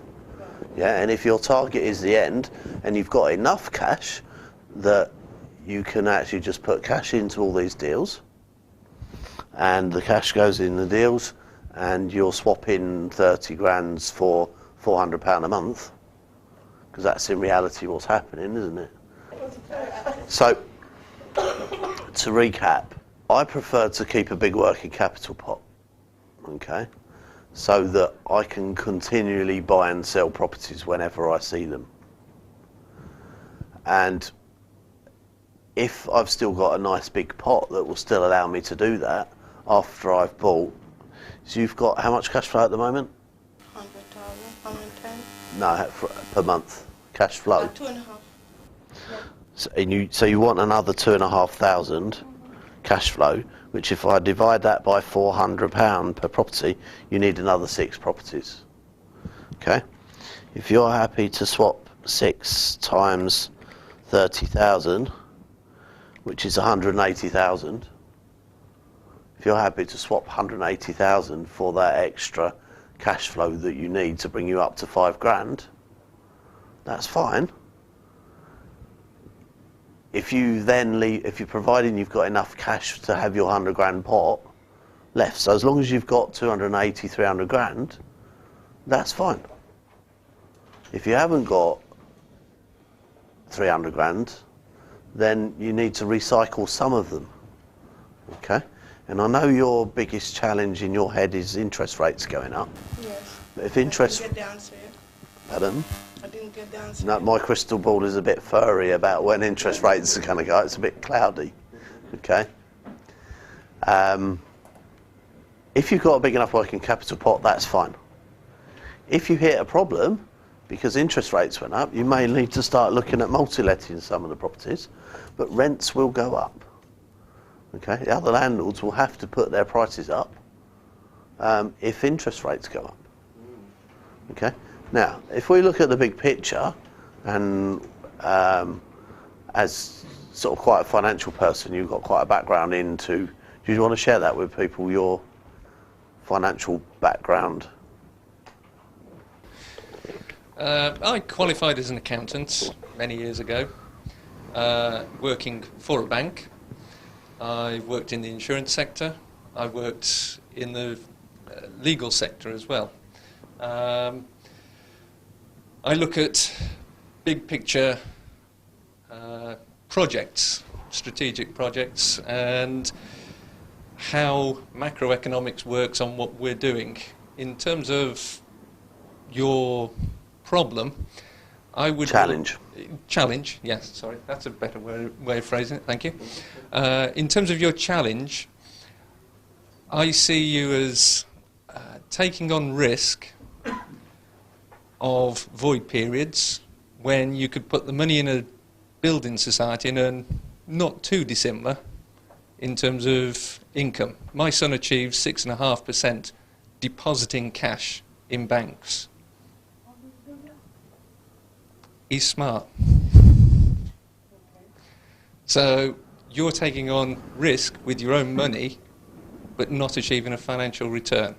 Yeah, and if your target is the end and you've got enough cash that you can actually just put cash into all these deals, and the cash goes in the deals, and you'll swap in 30 grands for £400 a month, because that's in reality what's happening, isn't it? So, to recap, I prefer to keep a big working capital pot, okay, so that I can continually buy and sell properties whenever I see them. And if I've still got a nice big pot that will still allow me to do that after I've bought, so you've got how much cash flow at the moment? 100,000, 110. No, per month, cash flow. 2.5. So you want another 2,500 cash flow, which if I divide that by £400 per property, you need another 6 properties. Okay? If you're happy to swap 6 times 30,000, which is 180,000, if you're happy to swap 180,000 for that extra cash flow that you need to bring you up to 5 grand, that's fine. If you then leave, if you're providing you've got enough cash to have your 100 grand pot left, so as long as you've got 280, 300 grand, that's fine. If you haven't got 300 grand, then you need to recycle some of them. Okay? And I know your biggest challenge in your head is interest rates going up. Yes. But if interest... I didn't get the answer yet. Pardon? I didn't get the answer. No, my crystal ball is a bit furry about when interest rates are going to go. It's a bit cloudy. Okay? If you've got a big enough working capital pot, that's fine. If you hit a problem, because interest rates went up, you may need to start looking at multi-letting some of the properties, but rents will go up. Okay? The other landlords will have to put their prices up if interest rates go up. Okay? Now, if we look at the big picture, and as sort of quite a financial person, you've got quite a background into Do you want to share that with people, your financial background? I qualified as an accountant many years ago, working for a bank. I worked in the insurance sector. I worked in the legal sector as well. I look at big picture projects, strategic projects, and how macroeconomics works on what we're doing. In terms of your problem, I would... Challenge. Challenge, yes, sorry, that's a better way of phrasing it, thank you. In terms of your challenge, I see you as taking on risk of void periods when you could put the money in a building society and earn not too dissimilar in terms of income. My son achieves 6.5% depositing cash in banks. He's smart. So you're taking on risk with your own money but not achieving a financial return,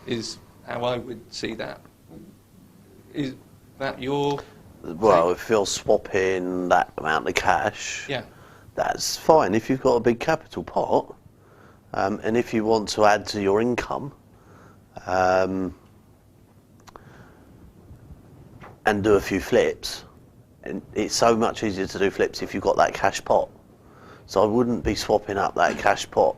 is how I would see that. Is that your... Well, if you're swapping that amount of cash, yeah, that's fine if you've got a big capital pot, and if you want to add to your income and do a few flips, and it's so much easier to do flips if you've got that cash pot. So I wouldn't be swapping up that cash pot.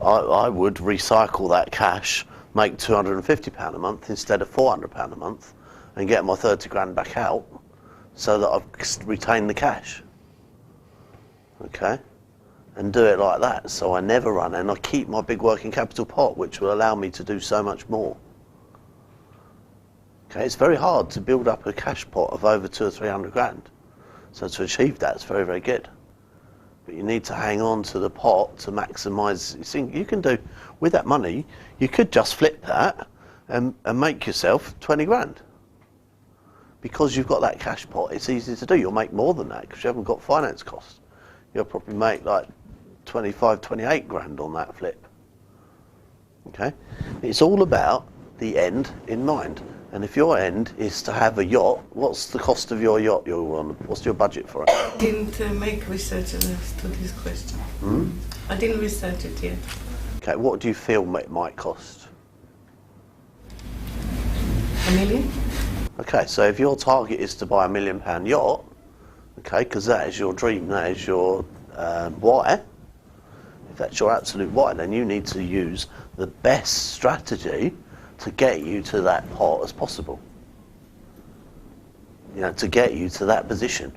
I would recycle that cash, make £250 a month instead of £400 a month, and get my 30 grand back out so that I've retained the cash. Okay? And do it like that, so I never run, and I keep my big working capital pot, which will allow me to do so much more. Okay, it's very hard to build up a cash pot of over 200 or 300 grand. So to achieve that, it's very, very good. But you need to hang on to the pot to maximise. You see, you can do, with that money, you could just flip that and make yourself 20 grand. Because you've got that cash pot, it's easy to do. You'll make more than that because you haven't got finance costs. You'll probably make like 25, 28 grand on that flip. Okay? It's all about the end in mind. And if your end is to have a yacht, what's the cost of your yacht you're on? What's your budget for it? I didn't make research to this question. I didn't research it yet. Okay, what do you feel it might cost? $1 million? Okay, so if your target is to buy £1 million yacht, okay, because that is your dream, that is your why, if that's your absolute why, then you need to use the best strategy to get you to that pot as possible. You know, to get you to that position.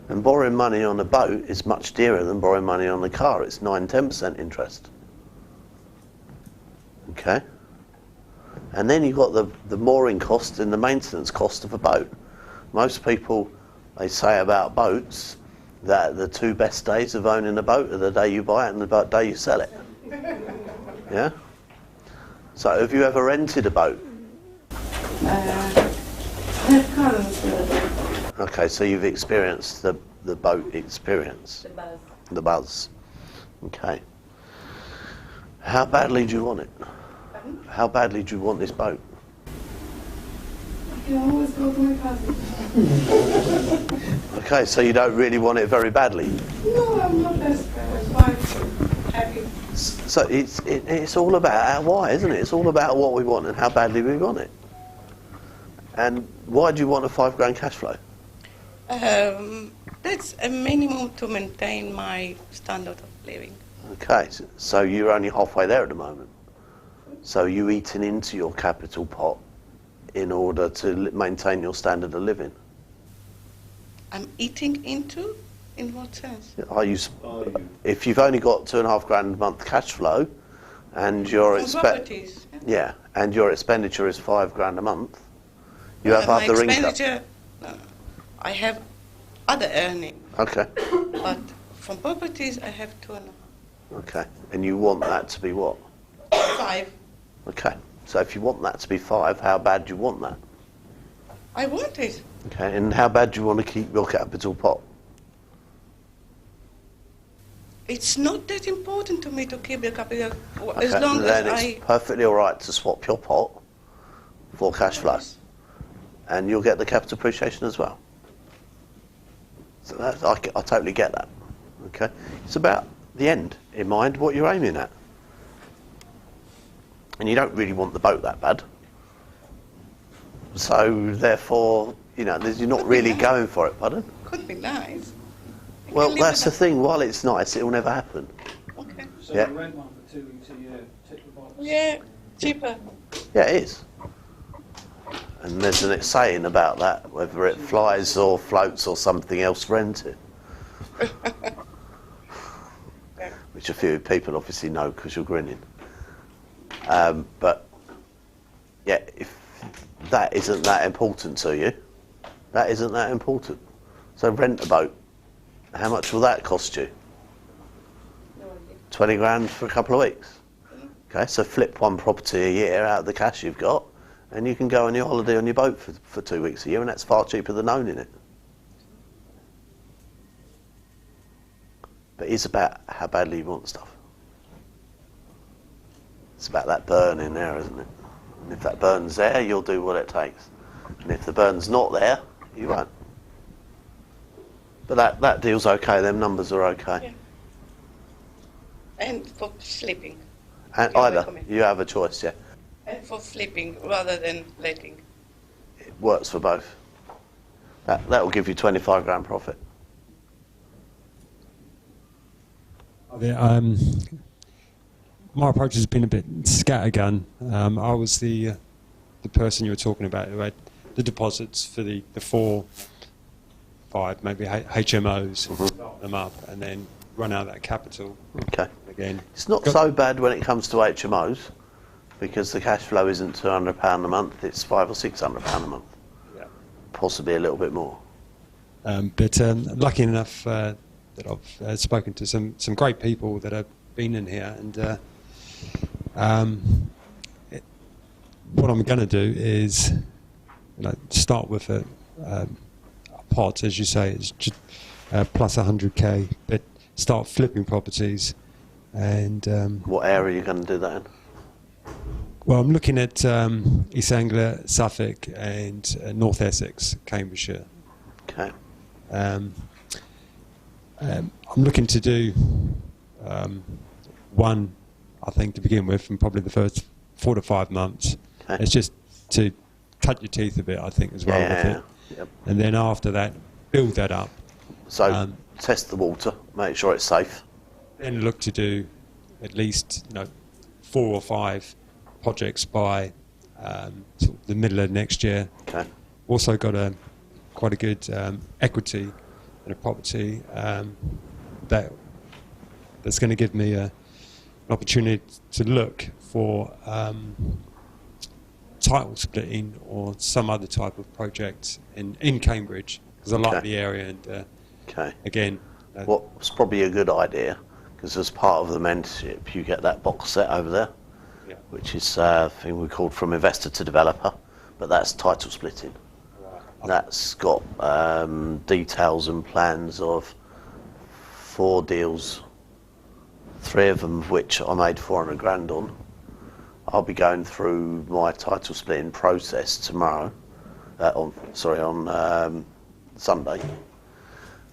And borrowing money on a boat is much dearer than borrowing money on a car. It's 9-10% interest. Okay? And then you've got the mooring cost and the maintenance cost of a boat. Most people, they say about boats that the two best days of owning a boat are the day you buy it and the day you sell it. Yeah? So have you ever rented a boat? I have cousins with a boat. Okay, so you've experienced the boat experience. The buzz. The buzz. Okay. How badly do you want it? Pardon? How badly do you want this boat? I can always go to my cousins. Okay, so you don't really want it very badly. No, I'm not desperate. I'm quite happy. So it's all about our why, isn't it? It's all about what we want and how badly we want it. And why do you want a £5 grand cash flow? That's a minimum to maintain my standard of living. Okay, so you're only halfway there at the moment. So you're eating into your capital pot in order to maintain your standard of living. I'm eating into? In what sense? If you've only got 2.5 grand a month cash flow, and your properties, yeah, and your expenditure is 5 grand a month, you have other income. I have other earning. Okay. But from properties, I have 2.5. Okay, and you want that to be what? 5. Okay, so if you want that to be 5, how bad do you want that? I want it. Okay, and how bad do you want to keep your capital pot? It's not that important to me to keep the capital as Okay, long then as it's perfectly all right to swap your pot for cash flow, and you'll get the capital appreciation as well. So that's, I totally get that. Okay, it's about the end in mind, what you're aiming at, and you don't really want the boat that bad. So therefore, you know, you're not really going for it. Pardon? Could be nice. Well, that's the thing. While it's nice, it will never happen. Okay. So Yeah. you rent one for 2 weeks a year, tick the box. Yeah, cheaper. Yeah, it is. And there's an saying about that, whether it flies or floats or something else, rent it. Which a few people obviously know because you're grinning. But yeah, if that isn't that important to you, that isn't that important. So rent a boat. How much will that cost you? 20 grand for a couple of weeks. Okay, so flip one property a year out of the cash you've got, and you can go on your holiday on your boat for 2 weeks a year, and that's far cheaper than owning it. But it's about how badly you want stuff. It's about that burn in there, isn't it? And if that burn's there, you'll do what it takes. And if the burn's not there, you won't. But that deal's okay, them numbers are okay. Yeah. And for sleeping. And You either, recommend. you have a choice, yeah. And for sleeping rather than letting. It works for both. That will give you 25 grand profit. My approach has been a bit scattergun. I was the person you were talking about who had the deposits for the 4, 5, maybe HMOs, start them up, and then run out that capital. Okay. Again, it's not so bad when it comes to HMOs, because the cash flow isn't £200 a month; it's £500 or £600 a month. Yeah. Possibly a little bit more. But lucky enough that I've spoken to some great people that have been in here, and what I'm going to do is start with a pot, as you say, is plus 100k, but start flipping properties. And what area are you going to do that in? Well, I'm looking at East Anglia, Suffolk, and North Essex, Cambridgeshire. Okay. I'm looking to do one, I think, to begin with, and probably the first 4 to 5 months. Okay. It's just to cut your teeth a bit, I think, as well with it. Yep. And then after that, build that up. So test the water, make sure it's safe. Then look to do at least 4 or 5 projects by sort of the middle of next year. Okay. Also got quite a good equity in a property that's going to give me an opportunity to look for title splitting or some other type of project in Cambridge, because I like the area, and again, what's probably a good idea, because as part of the mentorship you get that box set over there, which is a thing we called From Investor to Developer, but that's title splitting. That's got details and plans of 4 deals, 3 of them of which I made 400 grand on. I'll be going through my title splitting process tomorrow, on Sunday.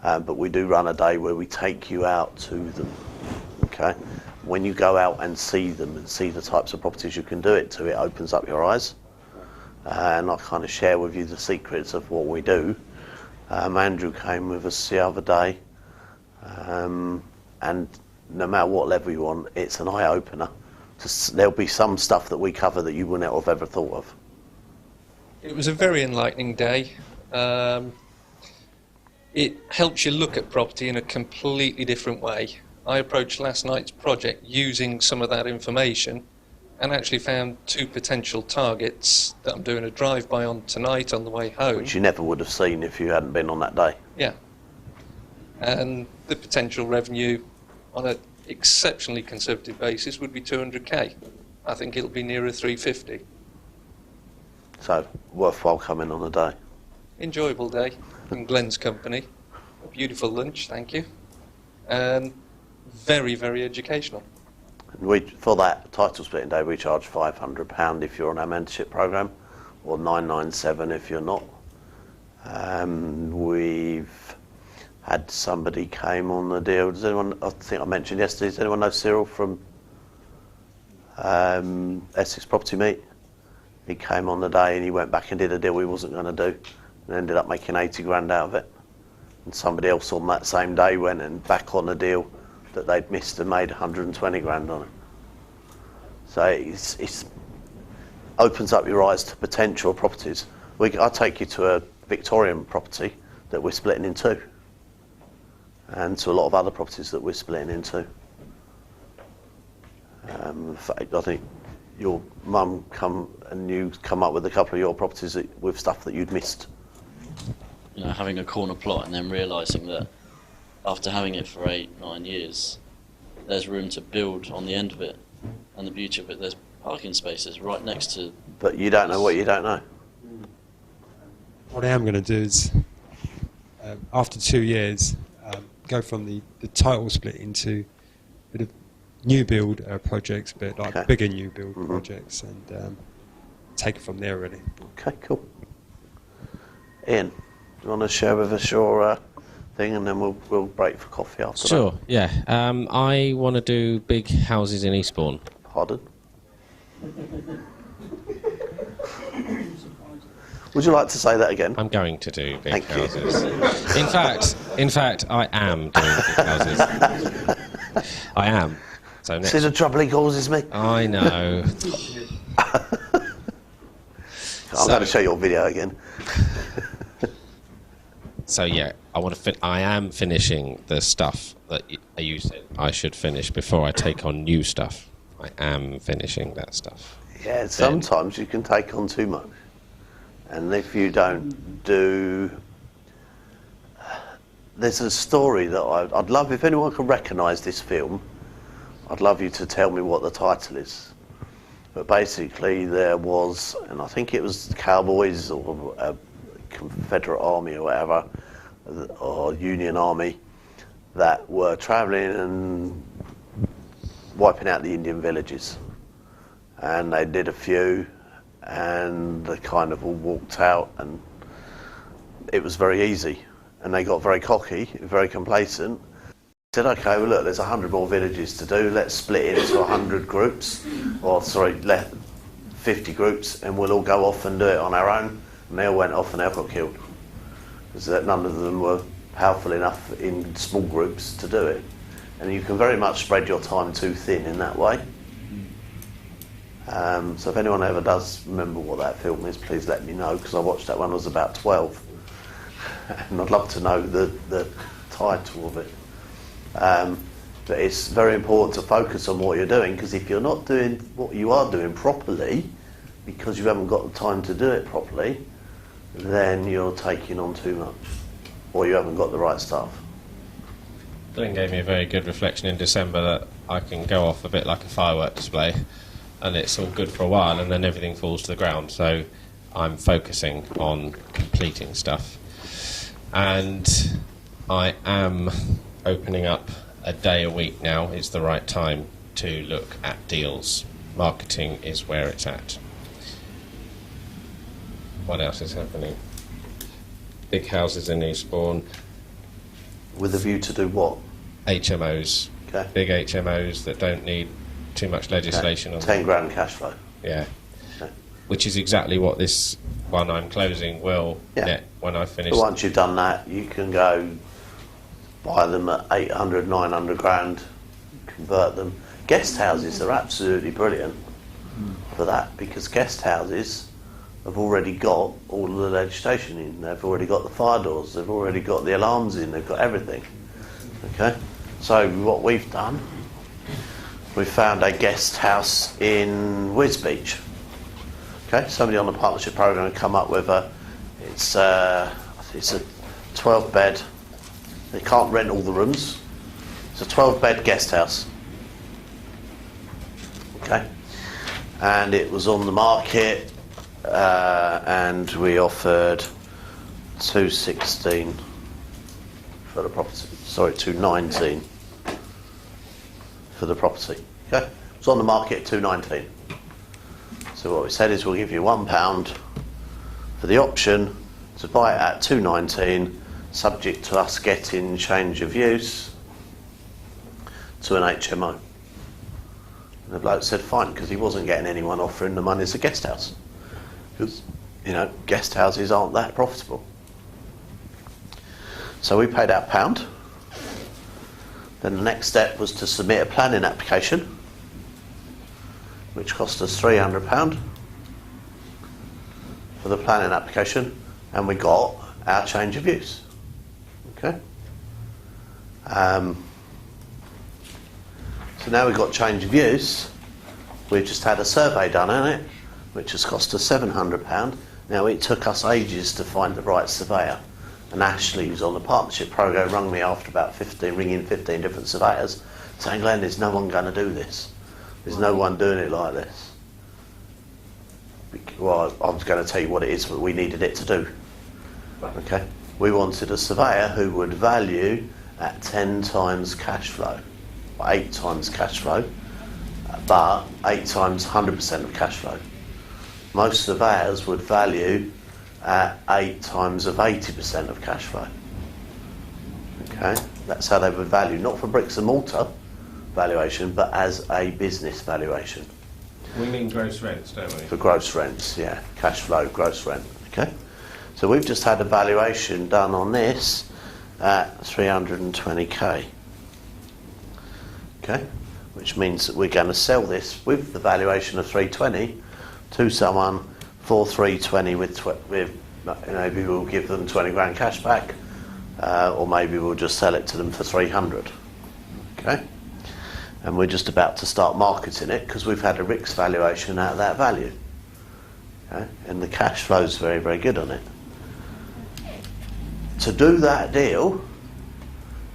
But we do run a day where we take you out to them. Okay, when you go out and see them and see the types of properties you can do it to, it opens up your eyes. And I kind of share with you the secrets of what we do. Andrew came with us the other day, and no matter what level you're on, it's an eye opener. There'll be some stuff that we cover that you wouldn't have ever thought of. It was a very enlightening day. It helps you look at property in a completely different way. I approached last night's project using some of that information and actually found 2 potential targets that I'm doing a drive-by on tonight on the way home. Which you never would have seen if you hadn't been on that day. Yeah. And the potential revenue on an exceptionally conservative basis would be 200k. I think it'll be nearer 350. So, worthwhile coming on a day. Enjoyable day in Glenn's company. A beautiful lunch, thank you. And very, very educational. For that title splitting day, we charge £500 if you're on our mentorship programme, or £997 if you're not. We've had somebody came on the deal. Does anyone? I think I mentioned yesterday. Does anyone know Cyril from Essex Property Meet? He came on the day and he went back and did a deal we wasn't going to do, and ended up making 80 grand out of it. And somebody else on that same day went and back on a deal that they'd missed and made 120 grand on it. So it's opens up your eyes to potential properties. I'll take you to a Victorian property that we're splitting in two, and to a lot of other properties that we're splitting in two. In fact, I think your mum you come up with a couple of your properties with stuff that you'd missed. You know, having a corner plot and then realising that after having it for 8-9 years, there's room to build on the end of it, and the beauty of it, there's parking spaces right next to. But you don't know what you don't know. What I am going to do is, after 2 years, go from the title split into a bit of new build projects, but like bigger new build projects, and take it from there really. Okay, cool. Ian, do you want to share with us your thing, and then we'll break for coffee after that? Sure, yeah. I want to do big houses in Eastbourne. Pardon? Would you like to say that again? I'm going to do big Thank houses. you. In fact, I am doing big houses. I am. So next. See the trouble he causes me? I know. I'm going to show your video again. So yeah, I am finishing the stuff that you said I should finish before I take on new stuff. I am finishing that stuff. Yeah, sometimes you can take on too much, and if you don't do, there's a story that I'd love if anyone can recognise this film. I'd love you to tell me what the title is. But basically, there was, and I think it was Cowboys or Confederate Army or whatever, or Union Army, that were travelling and wiping out the Indian villages. And they did a few, and they kind of all walked out, and it was very easy. And they got very cocky, very complacent. Said, okay, well look, there's 100 more villages to do, let's split it into 100 groups, or sorry, 50 groups, and we'll all go off and do it on our own. And they all went off and they all got killed, because none of them were powerful enough in small groups to do it. And you can very much spread your time too thin in that way. So if anyone ever does remember what that film is, please let me know, because I watched that when I was about 12. And I'd love to know the title of it. But it's very important to focus on what you're doing, because if you're not doing what you are doing properly, because you haven't got the time to do it properly, then you're taking on too much, or you haven't got the right staff. Glenn gave me a very good reflection in December that I can go off a bit like a firework display, and it's all good for a while, and then everything falls to the ground. So I'm focusing on completing stuff. And I am opening up a day a week now. Is the right time to look at deals. Marketing is where it's at. What else is happening? Big houses in Eastbourne. With a view to do what? HMOs. Okay. Big HMOs that don't need too much legislation on 10 grand cash flow. Yeah. Okay. Which is exactly what this one I'm closing will net when I finish. But once you've done that, you can go buy them at 800, 900 grand, convert them. Guest houses are absolutely brilliant for that, because guest houses have already got all of the legislation in. They've already got the fire doors, they've already got the alarms in, they've got everything. Okay? So what we've done, we found a guest house in Wisbeach. Okay? Somebody on the partnership program come up with it's a 12 bed. They can't rent all the rooms. It's a 12 bed guest house. Okay? And it was on the market, and we offered 216 for the property. Sorry, 219. for the property. Okay, it's on the market at 219. So what we said is we'll give you £1 for the option to buy it at 219, subject to us getting change of use to an HMO. And the bloke said fine, because he wasn't getting anyone offering the money as a guest house, because guest houses aren't that profitable. So we paid out £1. Then the next step was to submit a planning application, which cost us £300 for the planning application, and we got our change of use. Okay. So now we've got change of use. We've just had a survey done on it, which has cost us £700. Now it took us ages to find the right surveyor. And Ashley, who's on the partnership program, rang me after about 15 different surveyors, saying, Glenn, there's no one going to do this. There's no one doing it like this. Well, I was going to tell you what it is, but we needed it to do. Okay. We wanted a surveyor who would value at 10 times cash flow, or 8 times cash flow, but 8 times 100% of cash flow. Most surveyors would value at 8 times of 80% of cash flow. Okay, that's how they would value, not for bricks and mortar valuation, but as a business valuation. We mean gross rents, don't we? For gross rents, yeah, cash flow, gross rent. Okay, so we've just had a valuation done on this at 320k. Okay, which means that we're going to sell this with the valuation of 320 to someone for 320 with maybe we'll give them 20 grand cash back, or maybe we'll just sell it to them for 300. Okay, and we're just about to start marketing it because we've had a RICS valuation at that value. Okay, and the cash flow is very, very good on it. To do that deal,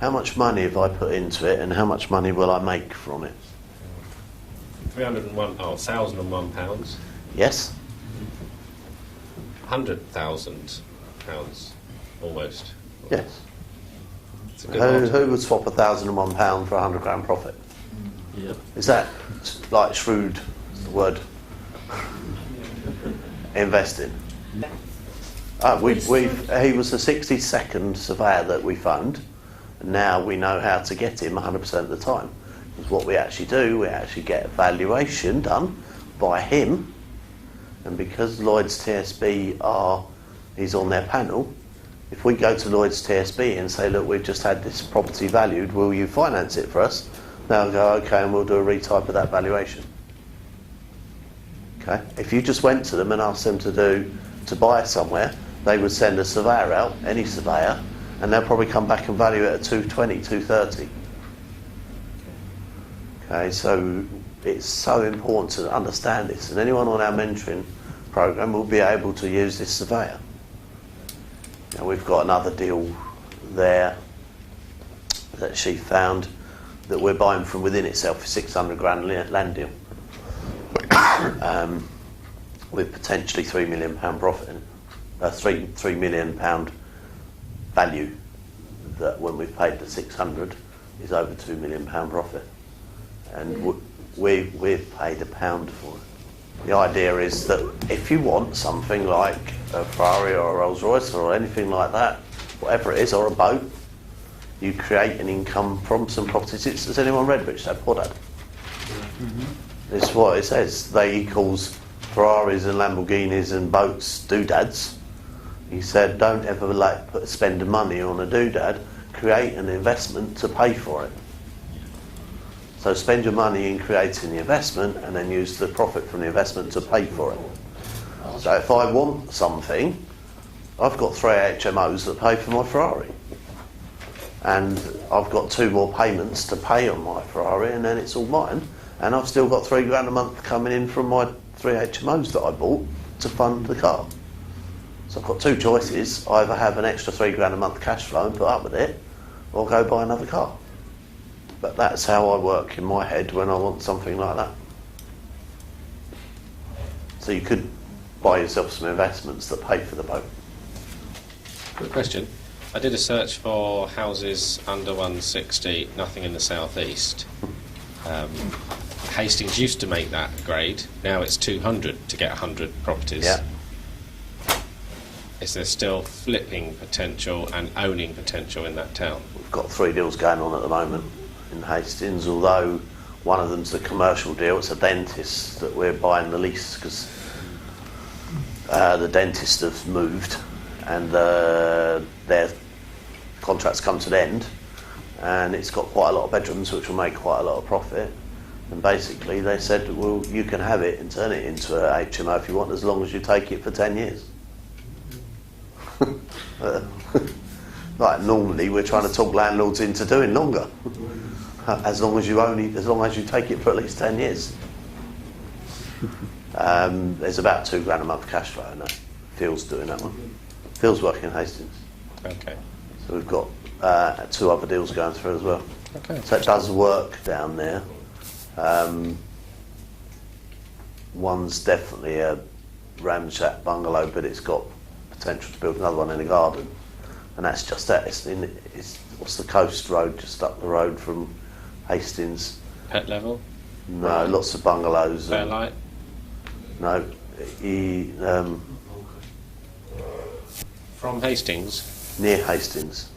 how much money have I put into it, and how much money will I make from it? £1,001. Yes. £100,000, almost. Yes. It's a good Who would swap £1,001 for £100 grand profit? Yeah. Is that like shrewd? Is the word? Investing. He was the 62nd surveyor that we phoned, and now we know how to get him 100% of the time. Because what we actually do, we actually get a valuation done by him, and because Lloyd's TSB he's on their panel, if we go to Lloyd's TSB and say, look, we've just had this property valued, will you finance it for us? They'll go, okay, and we'll do a retype of that valuation. Okay. If you just went to them and asked them to buy somewhere, they would send a surveyor out, any surveyor, and they'll probably come back and value it at 220, 230. Okay, so it's so important to understand this, and anyone on our mentoring program will be able to use this surveyor. Now we've got another deal there that she found that we're buying from within itself for 600 grand land deal. With potentially £3 million profit in it. £3 million value, that when we've paid the 600 is over £2 million profit, and we've paid £1 for it. The idea is that if you want something like a Ferrari or a Rolls Royce or anything like that, whatever it is, or a boat, you create an income from some properties. Has anyone read Rich Dad Poor Dad? It's what it says. He calls Ferraris and Lamborghinis and boats doodads. He said, don't ever spend money on a doodad, create an investment to pay for it. So spend your money in creating the investment and then use the profit from the investment to pay for it. So if I want something, I've got 3 HMOs that pay for my Ferrari. And I've got 2 more payments to pay on my Ferrari, and then it's all mine. And I've still got £3 grand a month coming in from my 3 HMOs that I bought to fund the car. So I've got 2 choices. I either have an extra £3 grand a month cash flow and put up with it, or go buy another car. But that's how I work in my head when I want something like that. So you could buy yourself some investments that pay for the boat. Good question. I did a search for houses under 160, nothing in the southeast. Hastings used to make that grade. Now it's 200 to get 100 properties. Yeah. Is there still flipping potential and owning potential in that town? We've got 3 deals going on at the moment in Hastings, although one of them's a commercial deal. It's a dentist that we're buying the lease because the dentist have moved and their contract's come to the end, and it's got quite a lot of bedrooms which will make quite a lot of profit. And basically they said, well, you can have it and turn it into a HMO if you want, as long as you take it for 10 years. Like normally we're trying to talk landlords into doing longer, as long as you take it for at least 10 years. There's about £2,000 a month cash flow in that. Phil's doing that one. Phil's working in Hastings. Okay. So we've got 2 other deals going through as well. Okay. So it does work down there. One's definitely a ramshack bungalow, but it's got potential to build another one in the garden, and that's just that. It's what's the coast road just up the road from Hastings? Pet level? No, Right. lots of bungalows. Fairlight? No, From Hastings? near Hastings.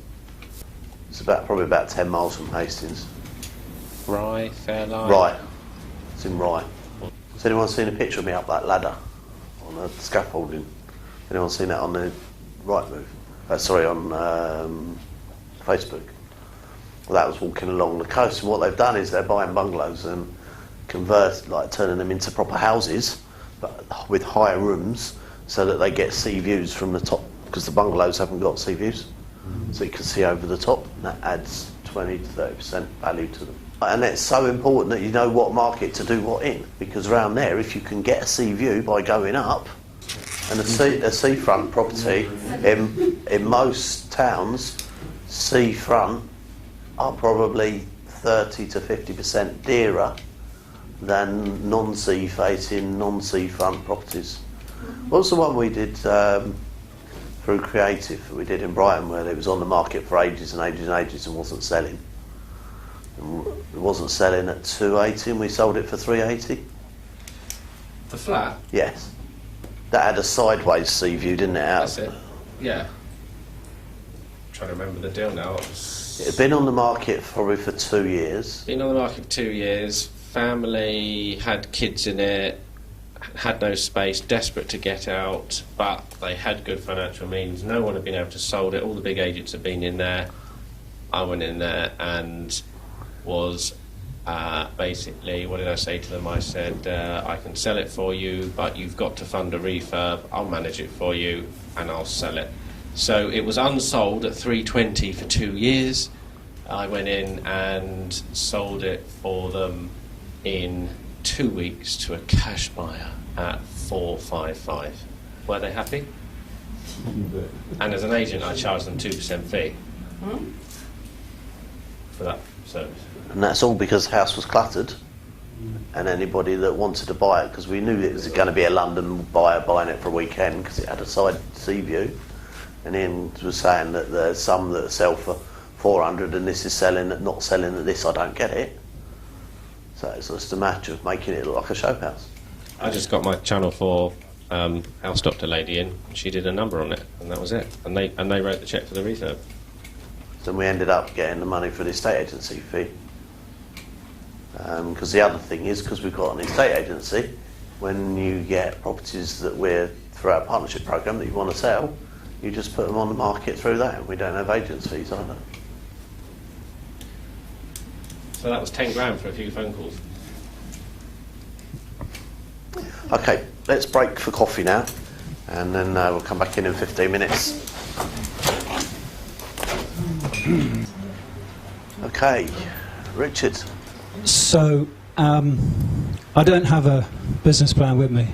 It's probably about 10 miles from Hastings. Rye, Fairlight? Right, it's in Rye. Has anyone seen a picture of me up that ladder on the scaffolding? Anyone seen that on the Rightmove? On Facebook. Well, that was walking along the coast, and what they've done is they're buying bungalows and turning them into proper houses, but with higher rooms, so that they get sea views from the top, because the bungalows haven't got sea views, so you can see over the top, and that adds 20 to 30% value to them. And it's so important that you know what market to do what in, because around there, if you can get a sea view by going up, and a seafront property in most towns, seafront are probably 30 to 50% dearer than non-sea facing, non-seafront properties. What's the one we did through Creative? We did in Brighton, where it was on the market for ages and ages and ages and wasn't selling. It wasn't selling at 280, and we sold it for 380. The flat? Yes. That had a sideways sea view, didn't it? That's it. Yeah. I'm trying to remember the deal now. It had been on the market probably for 2 years. Been on the market for 2 years. Family had kids in it, had no space, desperate to get out, but they had good financial means. No one had been able to sold it. All the big agents had been in there. I went in there and was basically, what did I say to them? I said, I can sell it for you, but you've got to fund a refurb. I'll manage it for you and I'll sell it. So it was unsold at 320 for 2 years. I went in and sold it for them in 2 weeks to a cash buyer at 455. Were they happy? And as an agent, I charged them 2% fee for that service. And that's all because the house was cluttered, and anybody that wanted to buy it, because we knew it was going to be a London buyer buying it for a weekend because it had a side sea view, and Ian was saying that there's some that sell for 400 and this is not selling at this. I don't get it. So it's just a matter of making it look like a show house. I just got my Channel 4 house doctor lady in, and she did a number on it, and that was it. And they wrote the cheque for the refurb. So we ended up getting the money for the estate agency fee. Because the other thing is, because we've got an estate agency, when you get properties that we're through our partnership program that you want to sell, you just put them on the market through that, and we don't have agents fees either. So that was 10 grand for a few phone calls. Okay, let's break for coffee now, and then we'll come back in 15 minutes. Okay, Richard. So, I don't have a business plan with me,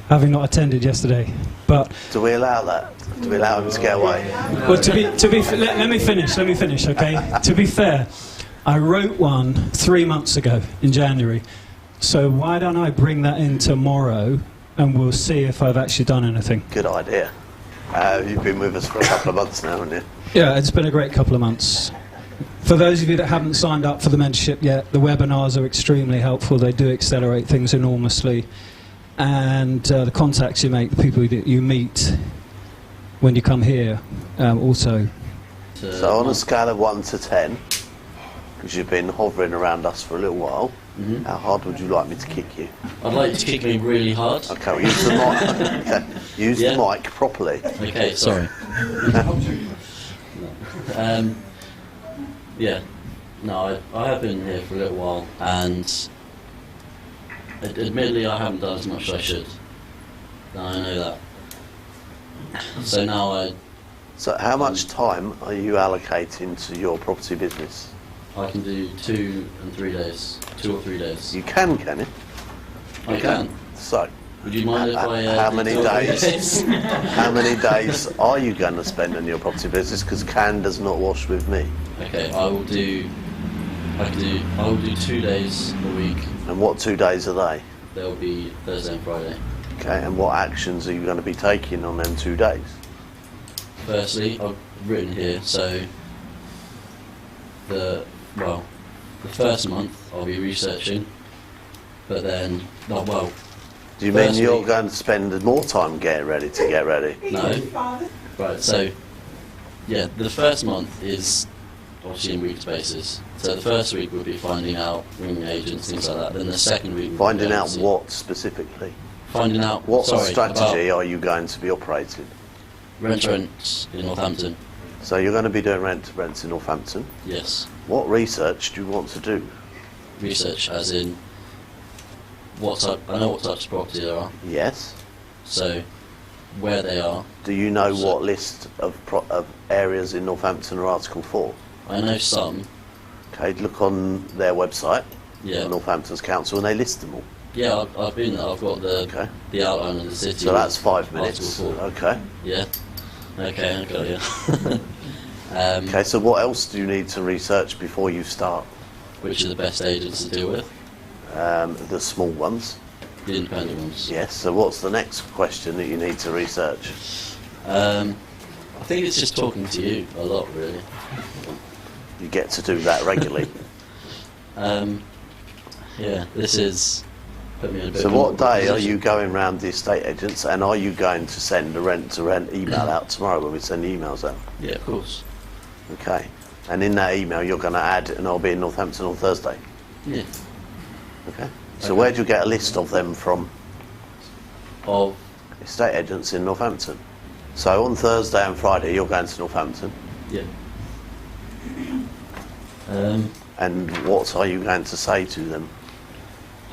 having not attended yesterday. But do we allow that? Do we allow him to get away? Well, let me finish. Okay. To be fair, I wrote one 3 months ago in January. So why don't I bring that in tomorrow, and we'll see if I've actually done anything. Good idea. You've been with us for a couple of months now, haven't you? Yeah, it's been a great couple of months. For those of you that haven't signed up for the mentorship yet, the webinars are extremely helpful. They do accelerate things enormously. And the contacts you make, the people that you meet when you come here, also. So on a scale of 1 to 10, because you've been hovering around us for a little while, how hard would you like me to kick you? I'd like you to kick me really hard. Okay, well, use the mic. Okay, use the mic properly. Okay, sorry. Yeah, no, I have been here for a little while, and admittedly I haven't done as much as I should. No, I know that. So now So how much time are you allocating to your property business? I can do 2 and 3 days. 2 or 3 days. You can you? I can. So, would you mind if I... how many do 2 or 3 days? How many days are you going to spend on your property business? Because can does not wash with me. Okay, I will do 2 days a week. And what 2 days are they? They'll be Thursday and Friday. Okay, and what actions are you going to be taking on them 2 days? Firstly, I've written here, so the first month I'll be researching, but then, do you mean you're going to spend more time getting ready to get ready? No. Right, so, yeah, the first month is obviously in weeks basis. So the first week would be finding out, ringing agents, things like that. Then the second week... Finding out what specifically? Finding out... What strategy are you going to be operating? Rents in Northampton. So you're going to be doing rents in Northampton? Yes. What research do you want to do? Research as in what type... I know what types of property there are. Yes. So where they are. Do you know what list of areas in Northampton are Article 4? I know some. Okay, look on their website, Yeah. Northampton's Council, and they list them all. Yeah, I've been there. I've got the outline of the city. So that's 5 minutes. Article 4. Okay. Yeah. Okay, I got you. Okay, so what else do you need to research before you start? Which are the best agents to deal with? The small ones. The independent ones. Yes, so what's the next question that you need to research? I think it's just talking to you a lot, really. You get to do that regularly. Yeah, this is... Put me in a bit So more what day are position. you going round the estate agents, and are you going to send a rent-to-rent email out tomorrow when we send the emails out? Yeah, of course. Okay. And in that email you're going to add, and I'll be in Northampton on Thursday? Yeah. Okay. So where do you get a list of them from? Of? Estate agents in Northampton. So on Thursday and Friday you're going to Northampton? Yeah. And what are you going to say to them?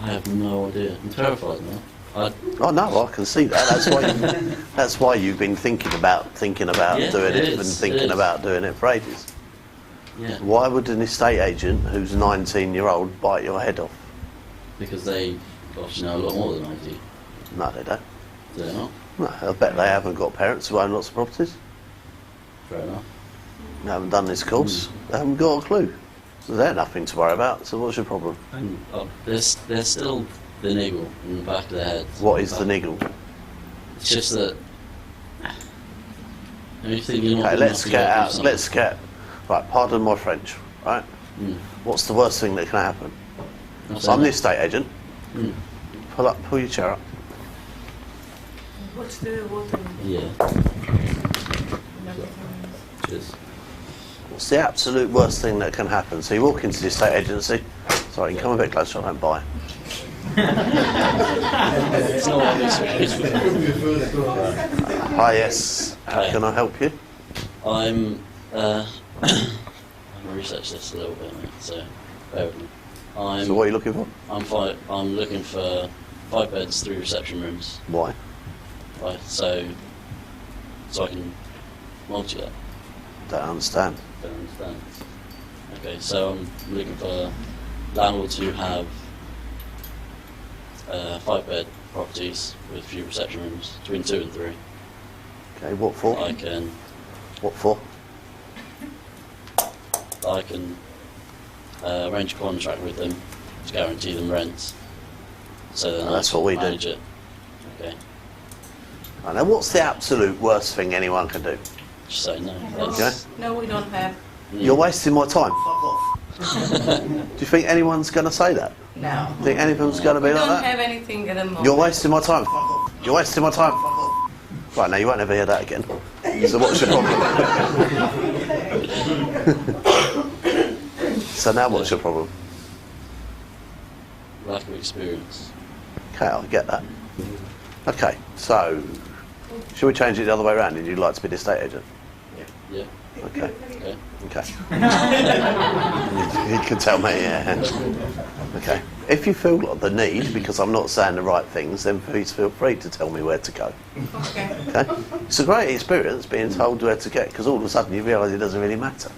I have no idea. I'm terrified now. Oh no, I can see that. That's why you've been thinking about Yeah, doing it it, and is, thinking it is. about doing it for ages. Yeah. Why would an estate agent who's 19-year-old bite your head off? Because they obviously know a lot more than I do. No, they don't. Do they not? No, I bet they haven't got parents who own lots of properties. Fair enough. They haven't done this course. They haven't got a clue. So they're nothing to worry about. So what's your problem? There's still the niggle in the back of their head. What is the niggle? It's just that... You think you're not Okay, good let's enough to get go do out. something. Let's get. Right, pardon my French. Right. What's the worst thing that can happen? I'm the estate agent. Pull your chair up. What's the water? Yeah. Cheers. What's the absolute worst thing that can happen? So you walk into the estate agency. Sorry, you can come a bit closer. I don't buy. It's not obvious. Hi, yes. How can I help you? I'm going to research this a little bit, mate, so bear with me. So what are you looking for? I'm looking for 5 beds, 3 reception rooms. Why? Right, so I can multi that. Don't understand. Don't understand. Okay, so I'm looking for landlords who have 5-bed properties with a few reception rooms, between 2 and 3. Okay, what for? I can. What for? I can arrange a contract with them to guarantee them rent. So then that's I can what we do. manage it. Okay. I know. What's the absolute worst thing anyone can do? Just say no. Okay. No, we don't have. You're wasting my time. Fuck off. Do you think anyone's going to say that? No. Do you think anyone's going to be We like don't that? have anything at the moment. You're wasting my time. Fuck off. You're wasting my time. Fuck off. Right, now you won't ever hear that again. So what's your problem? So now what's your problem? Lack of experience. Okay, I get that. Okay, so should we change it the other way around? Would you like to be the estate agent? Yeah. Okay. Okay. You can tell me, yeah. Okay. If you feel like the need, because I'm not saying the right things, then please feel free to tell me where to go. Okay. Okay? It's a great experience being told where to go, because all of a sudden you realise it doesn't really matter.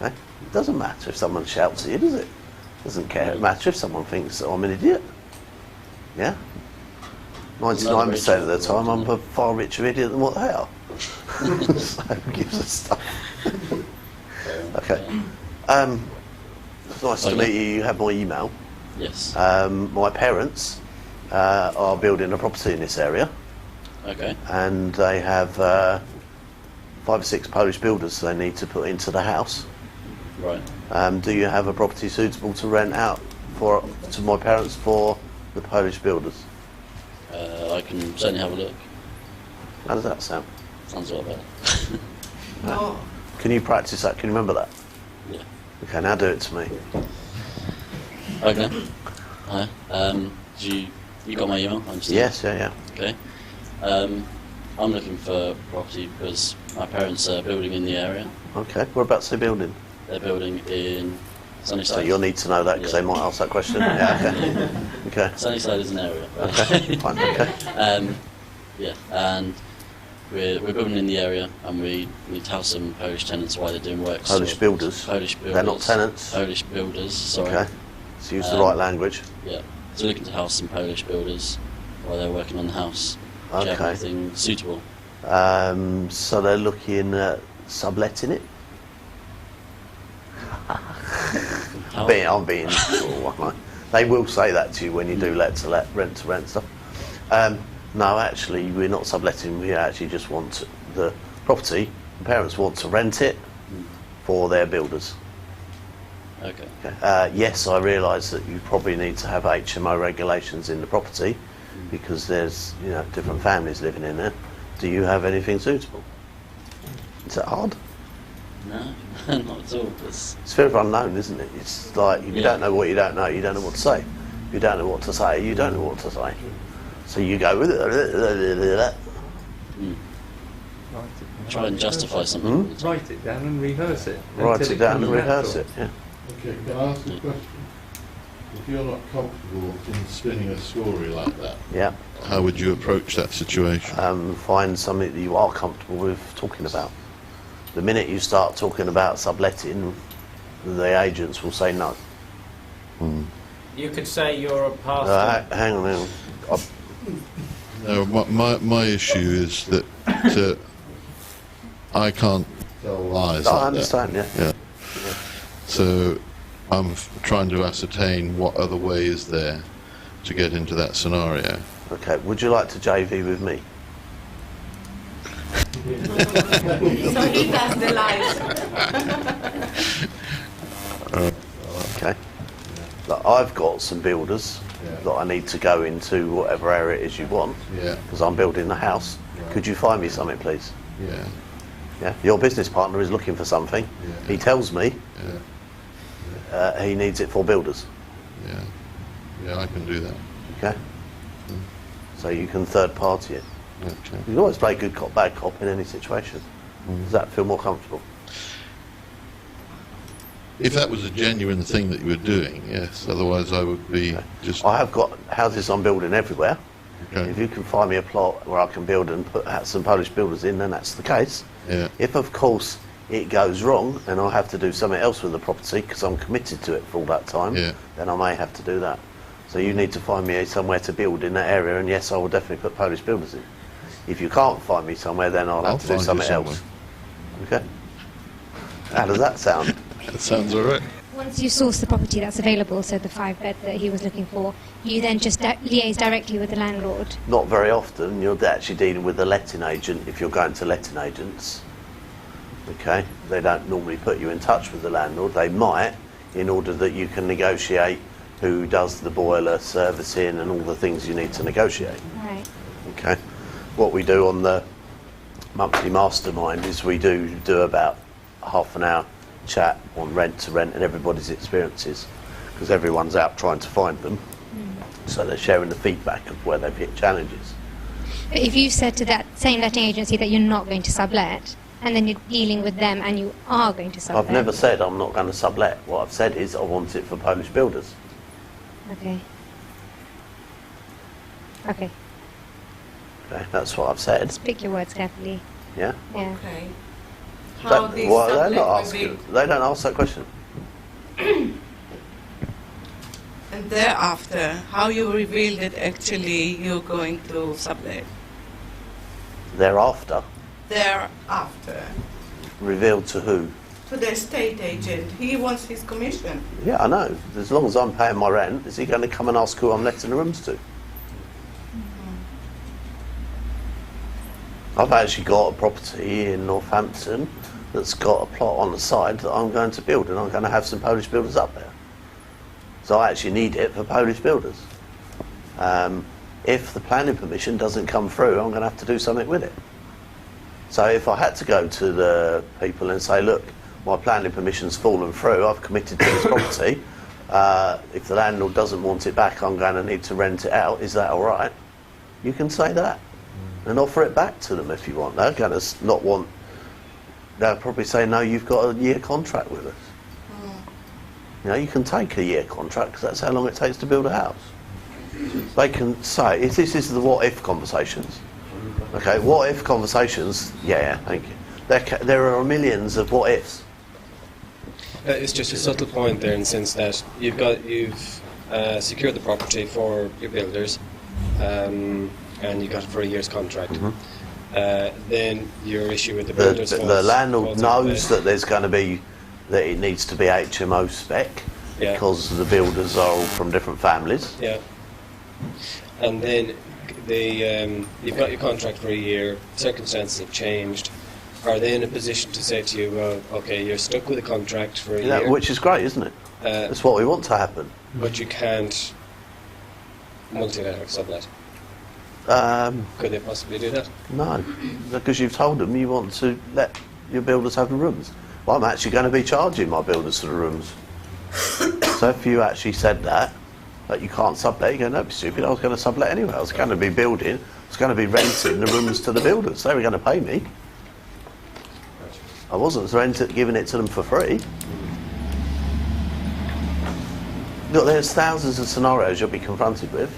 Okay? It doesn't matter if someone shouts at you, does it? It doesn't matter if someone thinks that I'm an idiot. Yeah? 99% of the time I'm a far richer idiot than what they are. So who gives a stuff? Okay. It's nice to meet you. You have my email. Yes. My parents are building a property in this area. Okay. And they have 5 or 6 Polish builders they need to put into the house. Right. Do you have a property suitable to rent out to my parents for the Polish builders? I can certainly have a look. How does that sound? Sounds a lot better. Oh. Can you practice that? Can you remember that? Yeah. Okay, now do it to me. Okay. Hi. You got my email? Yes, yeah. Okay. I'm looking for property because my parents are building in the area. Okay. Whereabouts are they building? They're building in Sunnyside. So you'll need to know that because they might ask that question. Yeah. Okay. Okay. Sunnyside is an area. Okay. Fine. Okay. Yeah, and we're building in the area, and we need to have some Polish tenants while they're doing work. Polish builders. Polish builders. They're not tenants. Polish builders. Sorry. Okay. So use the right language. Yeah. So looking to house some Polish builders while they're working on the house. Do you have Okay. anything suitable? So they're looking at subletting it. I'm being sort of, they will say that to you when you do let to let, rent to rent stuff. No, actually, we're not subletting. We actually just want the property. The parents want to rent it for their builders. Okay. Yes, I realise that you probably need to have HMO regulations in the property because there's different families living in there. Do you have anything suitable? Is that hard? No, not at all. It's very unknown, isn't it? It's like if you don't know what you don't know, you don't know what to say. If you don't know what to say, you don't know what to say. So you go with it. Try and justify something. Write it down and rehearse it. Write it down and rehearse it, yeah. Okay, can I ask a question? If you're not comfortable in spinning a story like that, yeah, how would you approach that situation? Find something that you are comfortable with talking about. The minute you start talking about subletting, the agents will say no. You could say you're a pastor. Hang on. No, my issue is that I can't tell lies. I understand, yeah. So I'm trying to ascertain what other way is there to get into that scenario. Okay, would you like to JV with me? So he does the lies. Okay. Look, I've got some builders that I need to go into whatever area it is you want. Yeah. Because I'm building the house. Right. Could you find me something, please? Yeah. Yeah. Your business partner is looking for something. Yeah. He tells me he needs it for builders. Yeah. Yeah, I can do that. Okay. So you can third party it. Okay. You can always play good cop, bad cop in any situation. Does that feel more comfortable? If that was a genuine thing that you were doing, yes. Otherwise, I would be just. I have got houses I'm building everywhere. Okay. If you can find me a plot where I can build and put some Polish builders in, then that's the case. Yeah. If, of course, it goes wrong and I have to do something else with the property because I'm committed to it for all that time, then I may have to do that. So you need to find me somewhere to build in that area, and yes, I will definitely put Polish builders in. If you can't find me somewhere, then I'll have to do something else. Okay? How does that sound? That sounds all right. Once you source the property that's available, so the 5-bed that he was looking for, you then just liaise directly with the landlord? Not very often. You're actually dealing with the letting agent if you're going to letting agents. Okay, they don't normally put you in touch with the landlord. They might, in order that you can negotiate who does the boiler servicing and all the things you need to negotiate. Right. Okay, what we do on the monthly mastermind is we do about half an hour chat on rent to rent and everybody's experiences, because everyone's out trying to find them. So they're sharing the feedback of where they've hit challenges. But if you said to that same letting agency that you're not going to sublet, and then you're dealing with them and you are going to sublet. I've never said I'm not going to sublet. What I've said is I want it for Polish builders. Okay. Okay. Okay, that's what I've said. Just pick your words carefully. Yeah? Yeah. Okay. Well, they're not asking. They don't ask that question. And thereafter, how you reveal that actually you're going to sublet? Thereafter. Thereafter. Revealed to who? To the estate agent. He wants his commission. Yeah, I know. As long as I'm paying my rent, is he going to come and ask who I'm letting the rooms to? I've actually got a property in Northampton that's got a plot on the side that I'm going to build, and I'm going to have some Polish builders up there. So I actually need it for Polish builders. If the planning permission doesn't come through, I'm going to have to do something with it. So if I had to go to the people and say, look, my planning permission's fallen through, I've committed to this property, if the landlord doesn't want it back, I'm going to need to rent it out, is that all right? You can say that and offer it back to them if you want. They're going to not want, they'll probably say, no, you've got a year contract with us. You know, you can take a year contract because that's how long it takes to build a house. They can say, if this is the what-if conversations. Okay, what-if conversations, yeah, thank you. There are millions of what-ifs. It's just a subtle point there in the sense that you've secured the property for your builders, and you got it for a year's contract. Then your issue with the builders the landlord knows that there's going to be, that it needs to be HMO spec, because the builders are all from different families. Yeah. And then you've got your contract for a year, circumstances have changed. Are they in a position to say to you, well, okay, you're stuck with a contract for a year? Which is great, isn't it? That's what we want to happen. But you can't multi-let or sublet. Could they possibly do that? No, because you've told them you want to let your builders have the rooms. Well, I'm actually going to be charging my builders for the rooms. So if you actually said that you can't sublet, you go, no, stupid, I was going to sublet anyway. I was going to be building, I was going to be renting the rooms to the builders. They were going to pay me. I wasn't giving it to them for free. Look, there's thousands of scenarios you'll be confronted with,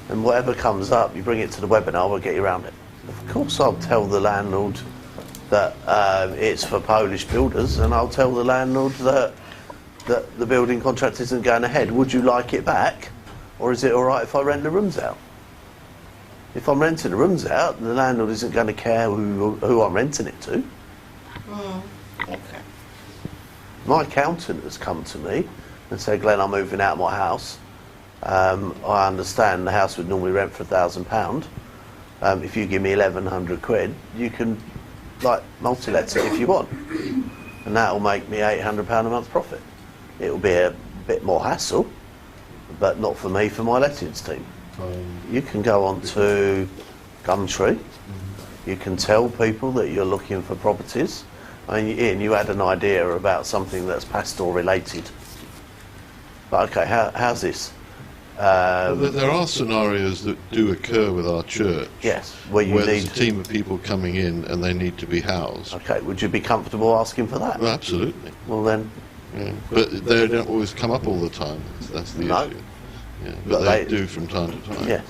and whatever comes up, you bring it to the webinar, we'll get you around it. Of course I'll tell the landlord that it's for Polish builders, and I'll tell the landlord that the building contract isn't going ahead. Would you like it back, or is it all right if I rent the rooms out? If I'm renting the rooms out, the landlord isn't going to care who I'm renting it to. Okay. My accountant has come to me and said, Glenn, I'm moving out of my house. I understand the house would normally rent for £1,000. If you give me 1,100 quid, you can multi-let it if you want, and that will make me £800 a month profit. It will be a bit more hassle, but not for me, for my lettings team. You can go on to Gumtree. You can tell people that you're looking for properties. I mean, Ian, you had an idea about something that's pastor related. But okay, how's this? There are scenarios that do occur with our church. Yes, where there's a team of people coming in and they need to be housed. Okay, would you be comfortable asking for that? Well, absolutely. Well then. Yeah. But they don't always come up all the time. That's the issue. Yeah, but they do from time to time. Yes.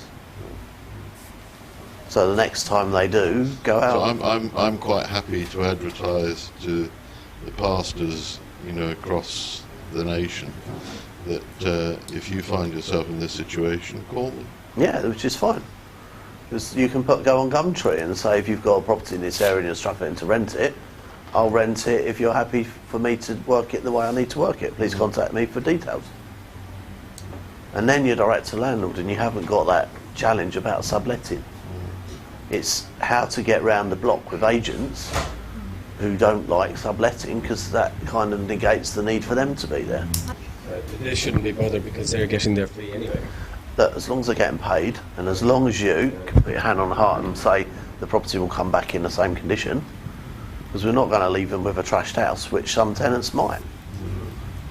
So the next time they do, go out. So I'm quite happy to advertise to the pastors, across the nation, that if you find yourself in this situation, call them. Yeah, which is fine. Because you can go on Gumtree and say, if you've got a property in this area and you're struggling to rent it, I'll rent it if you're happy for me to work it the way I need to work it. Please contact me for details. And then you're direct to landlord and you haven't got that challenge about subletting. It's how to get round the block with agents who don't like subletting, because that kind of negates the need for them to be there. They shouldn't be bothered because they're getting their fee anyway. That as long as they're getting paid, and as long as you can put your hand on the heart and say the property will come back in the same condition, because we're not going to leave them with a trashed house, which some tenants might.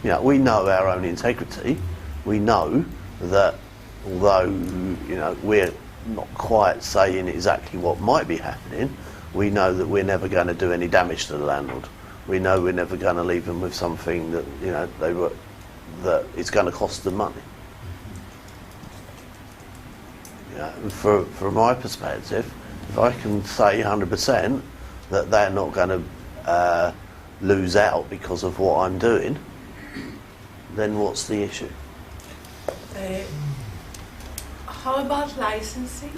You know, we know our own integrity. We know that although, you know, we're not quite saying exactly what might be happening, we know that we're never going to do any damage to the landlord. We know we're never going to leave them with something that, you know, that is going to cost them money. Yeah, from my perspective, if I can say 100% that they're not going to lose out because of what I'm doing, then what's the issue? How about licensing?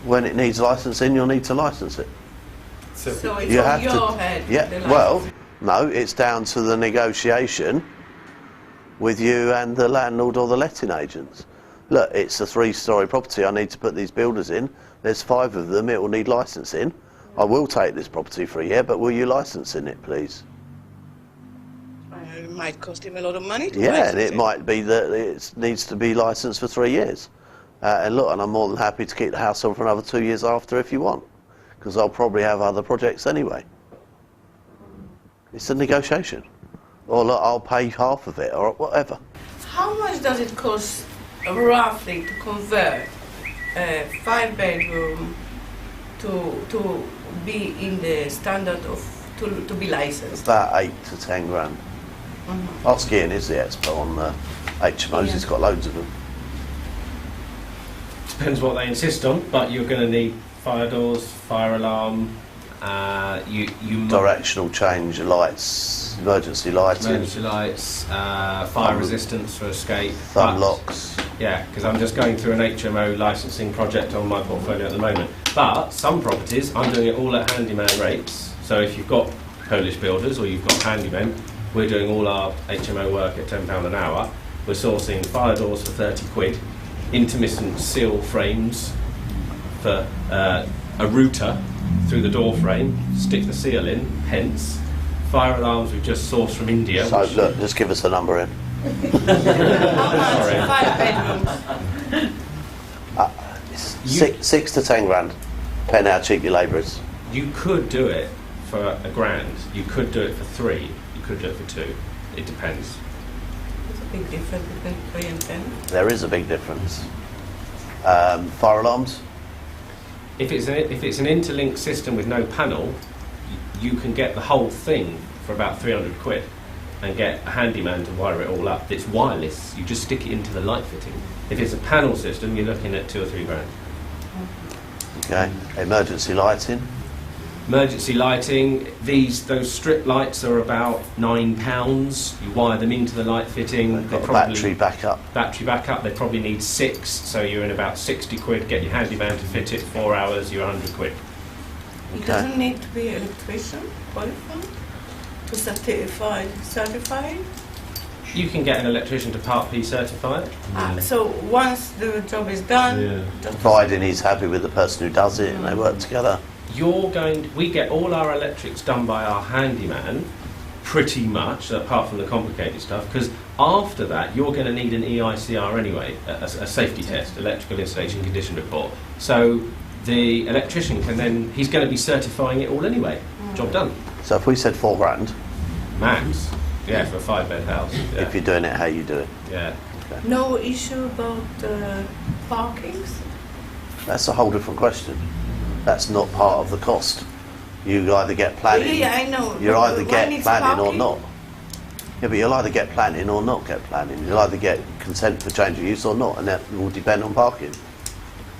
When it needs licensing, you'll need to license it. So it's on your head. Yeah, well, no, it's down to the negotiation with you and the landlord or the letting agents. Look, it's a 3-storey property, I need to put these builders in. There's 5 of them, it will need licensing. I will take this property for a year, but will you licensing it, please? It might cost him a lot of money to Yeah, license and it might be that it needs to be licensed for 3 years. And look, and I'm more than happy to keep the house on for another 2 years after if you want, because I'll probably have other projects anyway. It's a negotiation. Or look, I'll pay half of it, or whatever. How much does it cost roughly to convert a 5-bedroom to be in the standard of to be licensed? About 8 to 10 grand. Ask Ian, is the expert on the HMOs, he's got loads of them. Depends what they insist on, but you're going to need fire doors, fire alarm, directional change, lights, emergency lighting, fire resistance for escape, thumb locks. Yeah, because I'm just going through an HMO licensing project on my portfolio at the moment. But some properties, I'm doing it all at handyman rates. So if you've got Polish builders or you've got handymen, we're doing all our HMO work at £10 an hour. We're sourcing fire doors for 30 quid, intermittent seal frames for a router through the door frame, stick the seal in, hence. Fire alarms we've just sourced from India. So look, just give us the number in. How much? 5 bedrooms? 6 to 10 grand, depending how cheap your labour is. You could do it for £1 grand, you could do it for 3, you could do it for 2. It depends. There's a big difference between 3 and 10. There is a big difference. Fire alarms? If it's an interlinked system with no panel, you can get the whole thing for about 300 quid and get a handyman to wire it all up. It's wireless, you just stick it into the light fitting. If it's a panel system, you're looking at 2 or 3 grand. Okay, emergency lighting? Emergency lighting, those strip lights are about £9. You wire them into the light fitting. They've got battery backup. Battery backup, they probably need 6, so you're in about 60 quid. Get your handyman to fit it, 4 hours, you're 100 quid. It doesn't need to be an electrician qualified to certified. You can get an electrician to Part P certify it. So once the job is done, Providing he's happy with the person who does it and they work together. We get all our electrics done by our handyman, pretty much, apart from the complicated stuff, because after that you're going to need an EICR anyway, a safety test, electrical installation condition report. So the electrician he's going to be certifying it all anyway. Job done. So if we said 4 grand? Max. Yeah, for a 5-bed house. Yeah. If you're doing it how you do it. Yeah. Okay. No issue about parkings? That's a whole different question. That's not part of the cost. You either get planning. Yeah, I know. You either get planning or parking? not. Yeah, but you'll either get planning or not get planning. You'll either get consent for change of use or not, and that will depend on parking.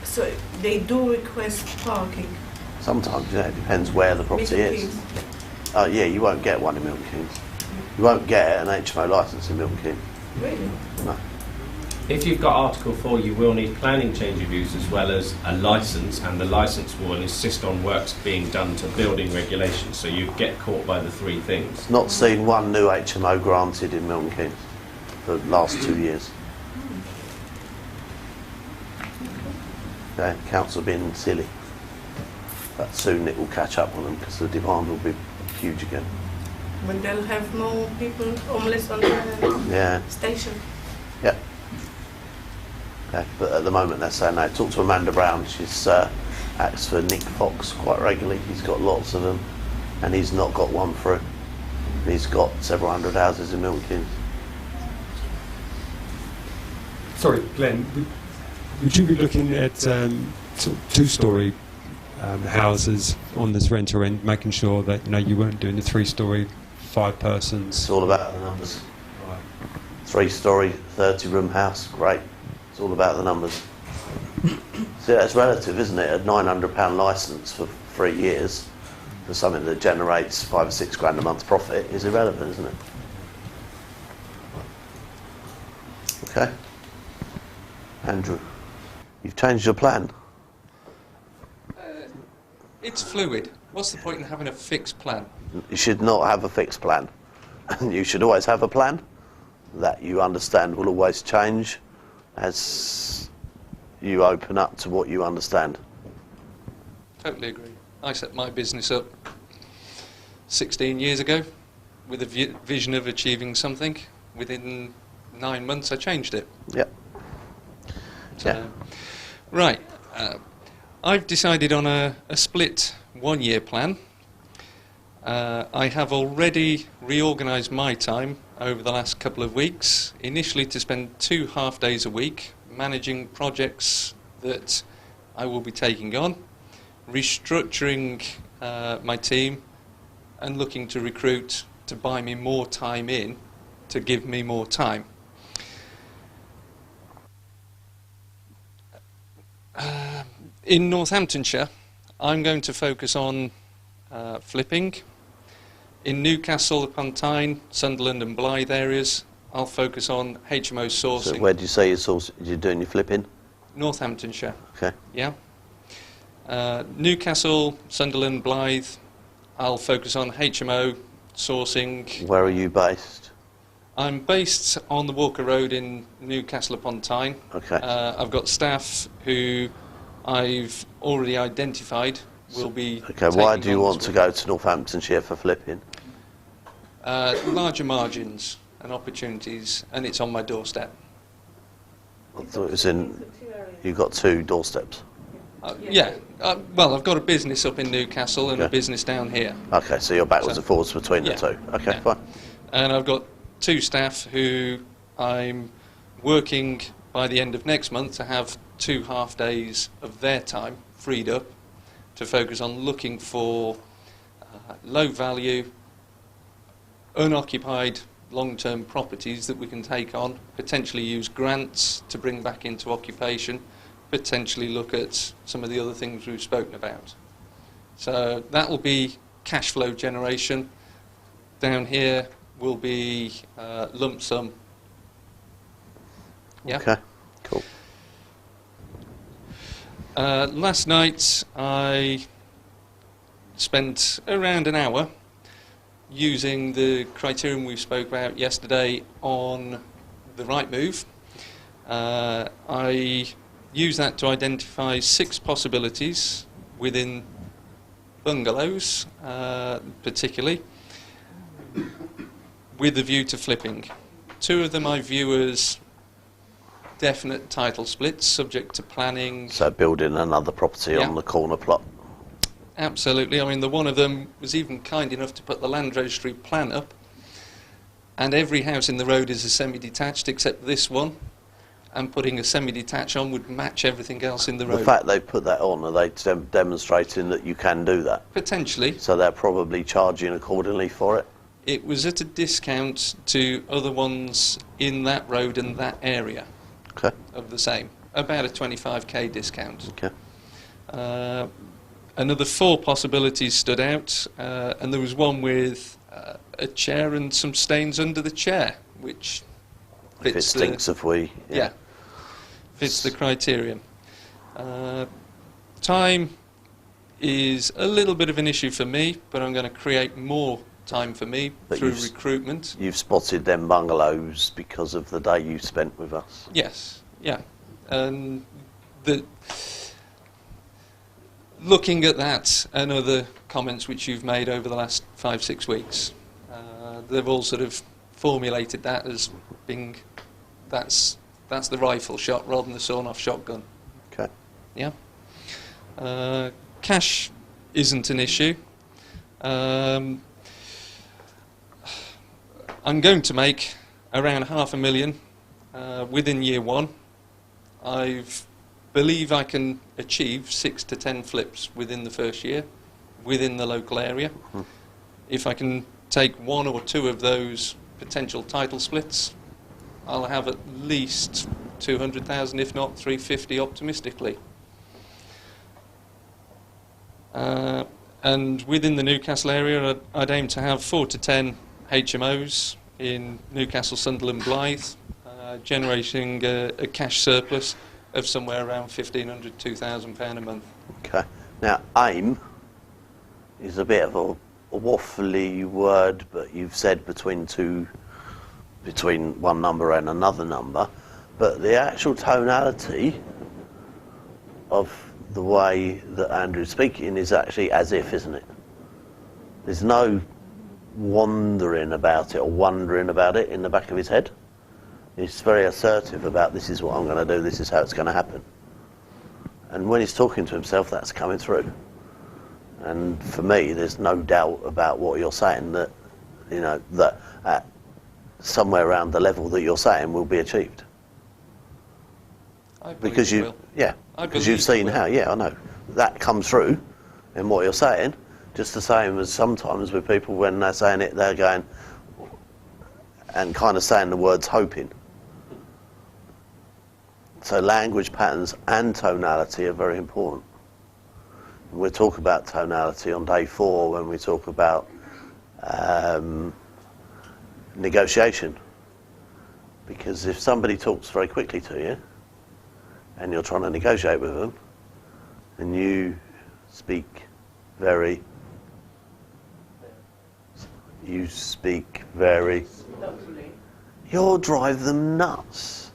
So they do request parking? Sometimes, yeah, it depends where the property Milton is. Keynes. Oh, yeah, you won't get one in Milton Keynes. You won't get an HMO licence in Milton Keynes. Really? No. If you've got Article 4, you will need planning change of use as well as a licence, and the licence will insist on works being done to building regulations, so you get caught by the 3 things. Not seen one new HMO granted in Milton Keynes for the last 2 years. Council being silly. But soon it will catch up on them because the demand will be huge again. When they'll have more people homeless on the station. Yeah. Okay, but at the moment they're saying no. Talk to Amanda Brown. She's acts for Nick Fox quite regularly. He's got lots of them, and he's not got one through. He's got several hundred houses in Milton Keynes. Sorry, Glenn. Would you be looking at sort of two-storey houses on this rental end, making sure that you weren't doing the three-storey, 5 persons? It's all about the numbers. Right. 3-storey, 30-room house, great. It's all about the numbers. See, that's relative, isn't it? A £900 licence for 3 years for something that generates 5 or 6 grand a month profit is irrelevant, isn't it? Okay. Andrew, you've changed your plan. It's fluid. What's the point in having a fixed plan? You should not have a fixed plan. You should always have a plan that you understand will always change as you open up to what you understand. Totally agree. I set my business up 16 years ago with a vision of achieving something. Within 9 months I changed it. Yep. So, right. I've decided on a split 1-year plan. I have already reorganised my time over the last couple of weeks, initially to spend 2 half-days a week managing projects that I will be taking on, restructuring my team and looking to recruit to buy me more time in, to give me more time. In Northamptonshire, I'm going to focus on flipping. In Newcastle upon Tyne, Sunderland and Blythe areas, I'll focus on HMO sourcing. So where do you say you're doing your flipping? Northamptonshire. Okay. Yeah. Newcastle, Sunderland, Blythe, I'll focus on HMO sourcing. Where are you based? I'm based on the Walker Road in Newcastle upon Tyne. Okay. I've got staff who I've already identified will be. Okay, why do you want to go to Northamptonshire for flipping? Larger margins and opportunities, and it's on my doorstep. I thought it was in. You've got 2 doorsteps. Yeah. Well, I've got a business up in Newcastle and a business down here. Okay, so you're backwards and forwards between the 2. Okay, fine. And I've got 2 staff who I'm working by the end of next month to have 2 half-days of their time freed up to focus on looking for low-value, unoccupied long-term properties that we can take on, potentially use grants to bring back into occupation, potentially look at some of the other things we've spoken about. So that will be cash flow generation. Down here will be lump sum. Yeah. Okay, cool. Last night I spent around an hour using the criterion we spoke about yesterday on the right move. I used that to identify 6 possibilities within bungalows, particularly, with a view to flipping. 2 of them I view as definite title splits, subject to planning. So building another property on the corner plot. Absolutely. I mean, the one of them was even kind enough to put the land registry plan up, and every house in the road is a semi-detached except this one, and putting a semi-detached on would match everything else in the road. The fact they put that on, are they demonstrating that you can do that? Potentially. So they're probably charging accordingly for it? It was at a discount to other ones in that road and that area. Okay. Of the same. About a 25k discount. Okay. Another 4 possibilities stood out, and there was one with a chair and some stains under the chair, which fits if it stinks of wee. Yeah. Fits the criterion. Time is a little bit of an issue for me, but I'm going to create more time for me through recruitment. You've spotted them bungalows because of the day you spent with us? Yes, yeah. And the looking at that and other comments which you've made over the last 5-6 weeks, they've all sort of formulated that as being that's the rifle shot rather than the sawn-off shotgun. Okay. Yeah. Cash isn't an issue. I'm going to make around $500,000 within year one. I believe I can achieve 6 to 10 flips within the first year, within the local area. If I can take 1 or 2 of those potential title splits, I'll have at least 200,000, if not 350 optimistically. And within the Newcastle area, I'd aim to have 4 to 10 HMOs in Newcastle, Sunderland, Blyth, generating a cash surplus of somewhere around £1,500, £2,000 a month. Okay. Now, aim is a bit of a waffly word, but you've said between one number and another number, but the actual tonality of the way that Andrew's speaking is actually as if, isn't it? There's no wandering about it or wondering about it in the back of his head. He's very assertive about, this is what I'm going to do, this is how it's going to happen. And when he's talking to himself, that's coming through. And for me, there's no doubt about what you're saying, that, you know, that at somewhere around the level that you're saying will be achieved. Because you've seen how, I know, that comes through in what you're saying, just the same as sometimes with people when they're saying it, they're going and kind of saying the words hoping. So language patterns and tonality are very important. And we'll talk about tonality on day 4 when we talk about negotiation. Because if somebody talks very quickly to you and you're trying to negotiate with them and you speak very you'll drive them nuts.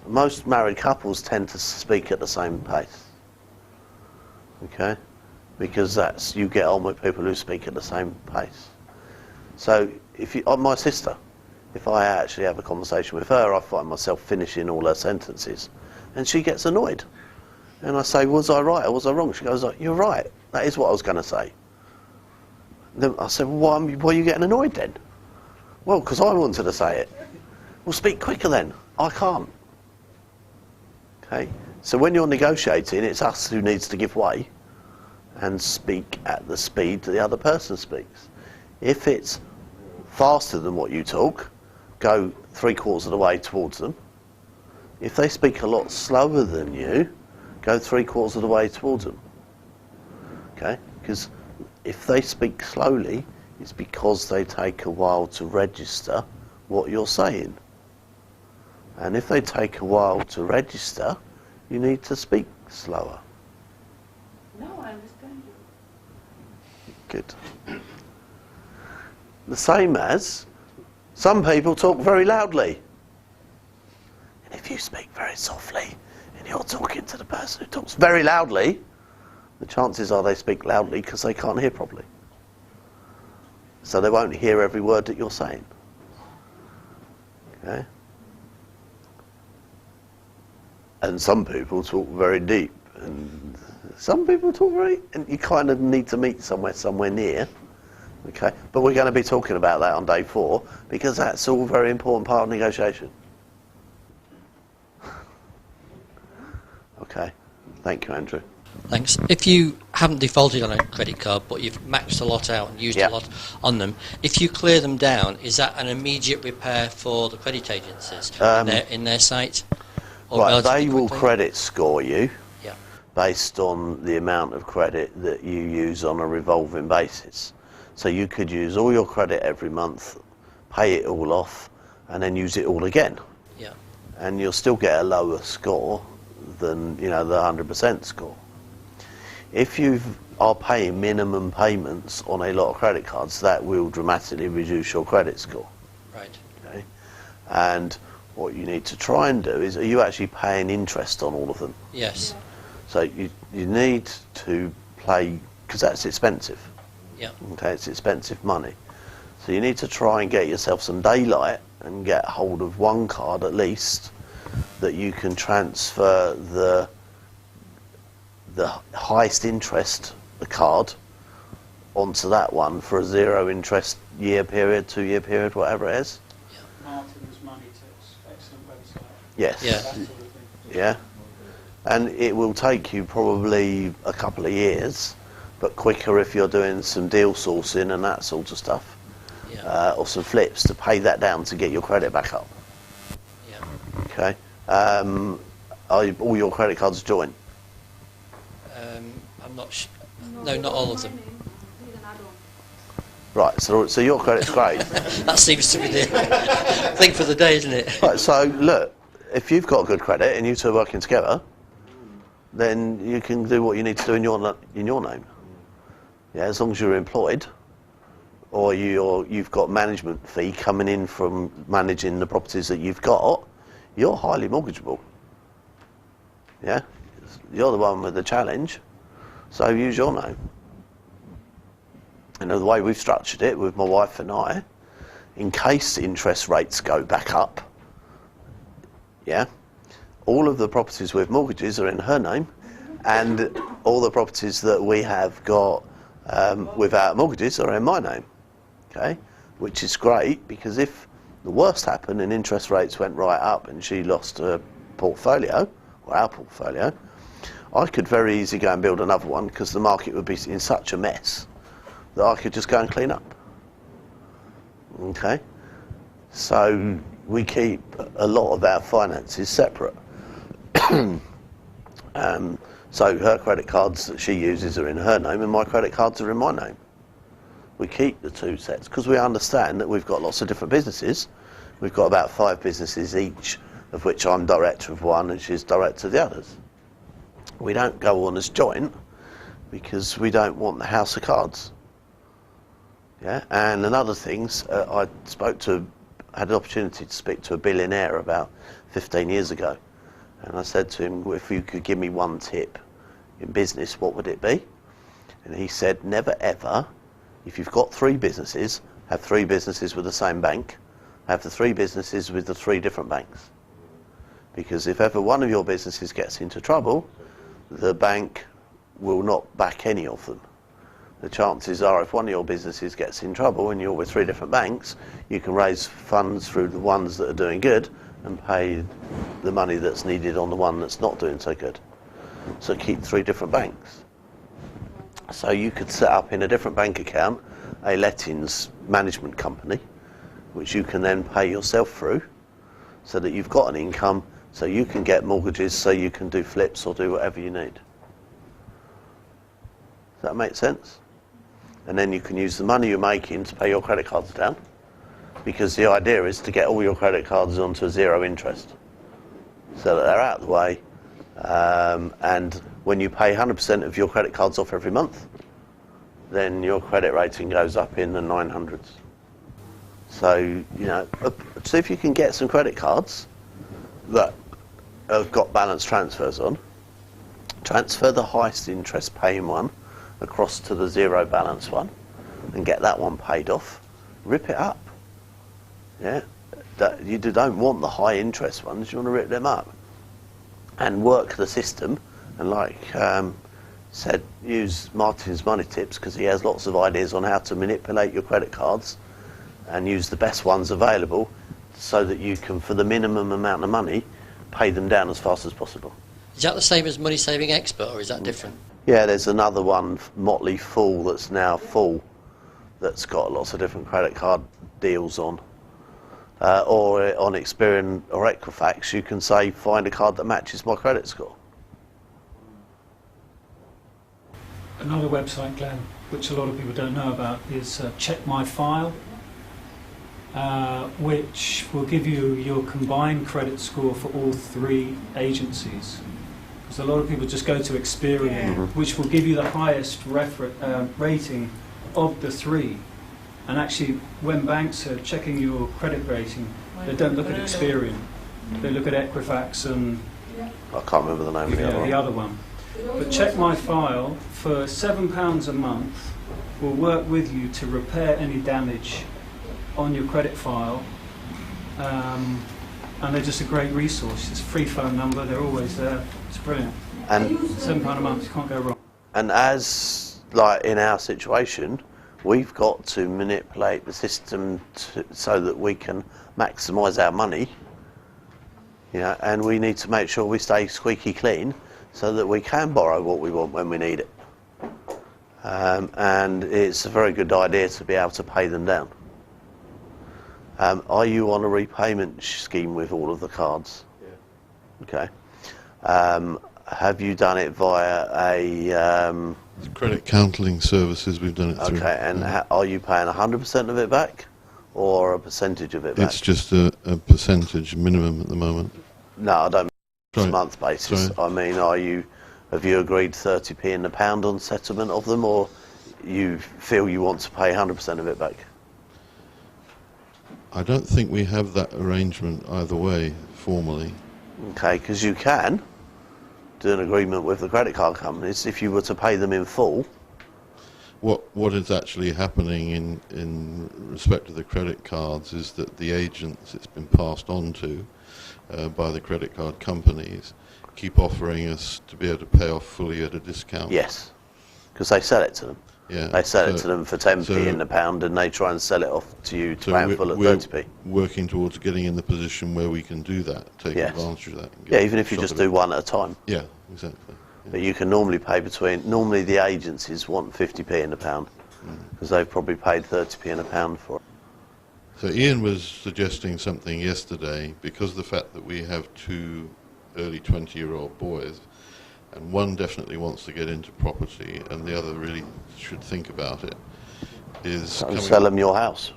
Most married couples tend to speak at the same pace, okay? Because you get on with people who speak at the same pace. So my sister, if I actually have a conversation with her, I find myself finishing all her sentences, and she gets annoyed. And I say, was I right or was I wrong? She goes, you're right, that is what I was going to say. Then I said, why are you getting annoyed then? Well, because I wanted to say it. Well, speak quicker then. I can't. Okay? So when you're negotiating, it's us who needs to give way and speak at the speed that the other person speaks. If it's faster than what you talk, go 3/4 of the way towards them. If they speak a lot slower than you, go 3/4 of the way towards them. Okay? Because if they speak slowly, it's because they take a while to register what you're saying. And if they take a while to register, you need to speak slower. No, I understand you. Good. The same as some people talk very loudly. And if you speak very softly and you're talking to the person who talks very loudly, the chances are they speak loudly because they can't hear properly. So they won't hear every word that you're saying. Okay? And some people talk very deep, and some people talk and you kind of need to meet somewhere near. Okay? But we're going to be talking about that on day 4, because that's all a very important part of negotiation. Okay. Thank you, Andrew. Thanks. If you haven't defaulted on a credit card, but you've maxed a lot out and used a lot on them, if you clear them down, is that an immediate repair for the credit agencies in their site? Right, they will credit score you based on the amount of credit that you use on a revolving basis. So you could use all your credit every month, pay it all off, and then use it all again. Yeah. And you'll still get a lower score than, the 100% score. If you are paying minimum payments on a lot of credit cards, that will dramatically reduce your credit score. Right. Okay? And what you need to try and do is, are you actually paying interest on all of them? Yes. So you need to play, because that's expensive. Yeah. Okay, it's expensive money. So you need to try and get yourself some daylight and get hold of one card at least that you can transfer the highest interest card onto that one for a 0 interest year period, 2 year period, whatever it is. Martin's Money Tips, excellent website. Yes. Yeah. That sort of thing. Yeah. And it will take you probably a couple of years, but quicker if you're doing some deal sourcing and that sort of stuff. Yeah. Or some flips to pay that down to get your credit back up. Yeah. Okay. Are all your credit cards joint? I'm not no, not all of them. Right, so your credit's great. That seems to be the thing for the day, isn't it? Right, so look, if you've got good credit and you two are working together, then you can do what you need to do in your name. Yeah, as long as you're employed, or you've got management fee coming in from managing the properties that you've got, you're highly mortgageable. Yeah, you're the one with the challenge, so use your name. And the way we've structured it with my wife and I, in case interest rates go back up, yeah, all of the properties with mortgages are in her name, and all the properties that we have got without mortgages are in my name. Okay, which is great, because if the worst happened and interest rates went right up and she lost her portfolio, or our portfolio, I could very easily go and build another one, because the market would be in such a mess that I could just go and clean up. Okay, so we keep a lot of our finances separate. So her credit cards that she uses are in her name and my credit cards are in my name. We keep the two sets because we understand that we've got lots of different businesses. We've got about 5 businesses each, of which I'm director of one and she's director of the others. We don't go on as joint because we don't want the house of cards. Yeah, and another things, I had an opportunity to speak to a billionaire about 15 years ago, and I said to him, if you could give me one tip in business, what would it be? And he said, never ever, if you've got 3 businesses, have 3 businesses with the same bank, have the 3 businesses with the 3 different banks. Because if ever one of your businesses gets into trouble, the bank will not back any of them. The chances are if one of your businesses gets in trouble and you're with 3 different banks, you can raise funds through the ones that are doing good and pay the money that's needed on the one that's not doing so good. So keep 3 different banks. So you could set up in a different bank account a lettings management company, which you can then pay yourself through, so that you've got an income, so you can get mortgages, so you can do flips or do whatever you need. Does that make sense? And then you can use the money you're making to pay your credit cards down, because the idea is to get all your credit cards onto a 0 interest, so that they're out of the way. And when you pay 100% of your credit cards off every month, then your credit rating goes up in the 900s. So, you know, see if you can get some credit cards that have got balance transfers on. Transfer the highest interest paying one across to the 0 balance one and get that one paid off. Rip it up. Yeah, you don't want the high interest ones, you want to rip them up and work the system. And like said, use Martin's Money Tips, because he has lots of ideas on how to manipulate your credit cards and use the best ones available, so that you can, for the minimum amount of money, pay them down as fast as possible. Is that the same as Money Saving Expert, or is that different? Yeah, there's another one, Motley Fool, that's now full, that's got lots of different credit card deals on. Or on Experian or Equifax, you can say, find a card that matches my credit score. Another website, Glenn, which a lot of people don't know about, is Check My File, which will give you your combined credit score for all 3 agencies. Because a lot of people just go to Experian, which will give you the highest rating of the 3. And actually, when banks are checking your credit rating, they don't look at Experian. They look at Equifax and I can't remember the name of the other one. But check my file. For £7 a month, we'll work with you to repair any damage on your credit file. And they're just a great resource. It's a free phone number. They're always there. It's brilliant. And £7 a month, you can't go wrong. And as, like in our situation, we've got to manipulate the system so that we can maximise our money, you know, and we need to make sure we stay squeaky clean so that we can borrow what we want when we need it. And it's a very good idea to be able to pay them down. Are you on a repayment scheme with all of the cards? Yeah. Okay. Have you done it via a... credit counselling services we've done it through. Okay, and are you paying 100% of it back or a percentage of it back? It's just a percentage minimum at the moment. No, I don't mean on a Sorry. month basis. Sorry. I mean, have you agreed 30p in the pound on settlement of them, or you feel you want to pay 100% of it back? I don't think we have that arrangement either way, formally. Okay, because you can do an agreement with the credit card companies if you were to pay them in full. What is actually happening in respect to the credit cards is that the agents it's been passed on to by the credit card companies keep offering us to be able to pay off fully at a discount. Yes, because they sell it to them. Yeah. They sell it to them for 10p in the pound, and they try and sell it off to you to pay in full at 30p. Working towards getting in the position where we can do that, take advantage of that. Yeah, even if you just do one at a time. Yeah, exactly. But you can normally pay normally the agencies want 50p in the pound, because they've probably paid 30p in a pound for it. So Ian was suggesting something yesterday, because of the fact that we have two early 20-year-old boys, and one definitely wants to get into property and the other really should think about it, is sell them your house.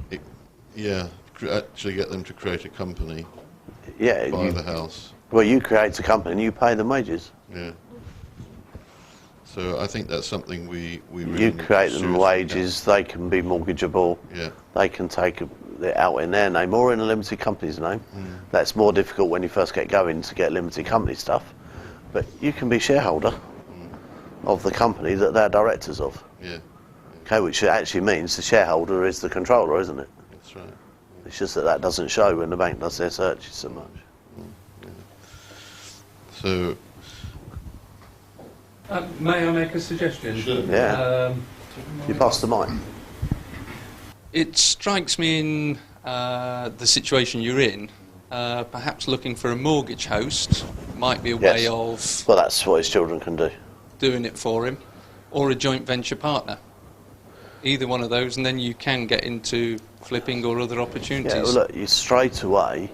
Actually get them to create a company. Yeah, buy the house. Well, you create a company and you pay them wages. Yeah. So I think that's something we really you create them wages. They can be mortgageable. Yeah. They can take it out in their name or in a limited company's name. That's more difficult when you first get going to get limited company stuff. But you can be shareholder of the company that they're directors of. Yeah. Okay, which actually means the shareholder is the controller, isn't it? That's right. It's just that doesn't show when the bank does their searches so much. Yeah. So. May I make a suggestion? Sure. Yeah. You pass the mic. It strikes me in the situation you're in, perhaps looking for a mortgage host might be a way of... Well, that's what his children can do. Doing it for him, or a joint venture partner. Either one of those, and then you can get into flipping or other opportunities. Yeah, well, look, you straight away,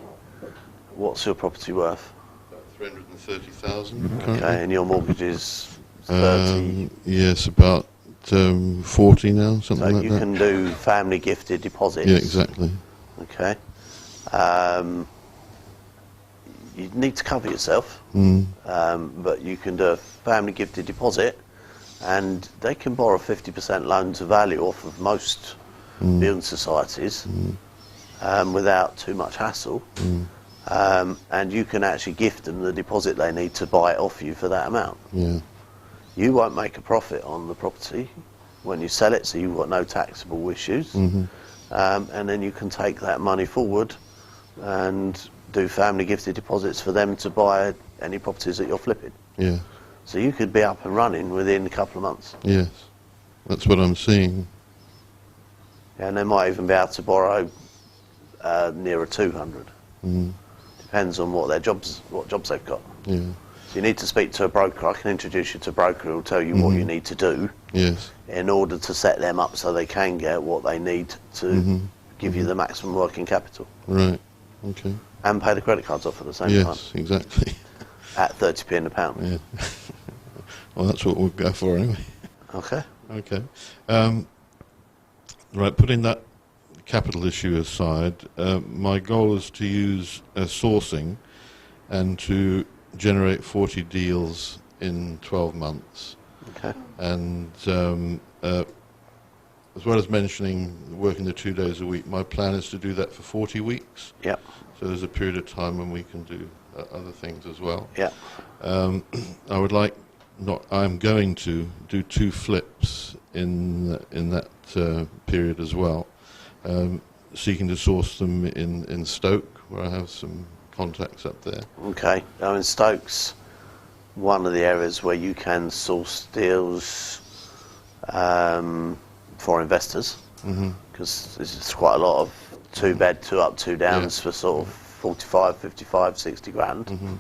what's your property worth? About 330,000. Okay, and your mortgage is 30? Yes, about 40 now, something like that. So you can do family gifted deposits. Yeah, exactly. Okay. You need to cover yourself, but you can do a family gifted deposit, and they can borrow 50% loan to value off of most building societies without too much hassle, and you can actually gift them the deposit they need to buy it off you for that amount. Yeah. You won't make a profit on the property when you sell it, so you've got no taxable issues, and then you can take that money forward and do family gifted deposits for them to buy any properties that you're flipping. Yeah. So you could be up and running within a couple of months. Yes, that's what I'm seeing. And they might even be able to borrow nearer 200. Depends on what jobs they've got. Yeah. So you need to speak to a broker. I can introduce you to a broker who will tell you what you need to do. Yes. In order to set them up so they can get what they need to give you the maximum working capital. Right. Okay. And pay the credit cards off at the same time. Yes, exactly. At 30p in the pound. Yeah. Well, that's what we'll go for anyway. Okay. Okay. Right, putting that capital issue aside, my goal is to use sourcing and to generate 40 deals in 12 months. Okay. And as well as mentioning working the 2 days a week, my plan is to do that for 40 weeks. Yep. So there's a period of time when we can do other things as well. Yeah. I would like I'm going to do 2 flips in that period as well, seeking to source them in Stoke, where I have some contacts up there. Okay, now in Stoke's one of the areas where you can source deals for investors, because there's quite a lot of 2-bed, 2 up, 2 downs for sort of 45, 55, 60 grand.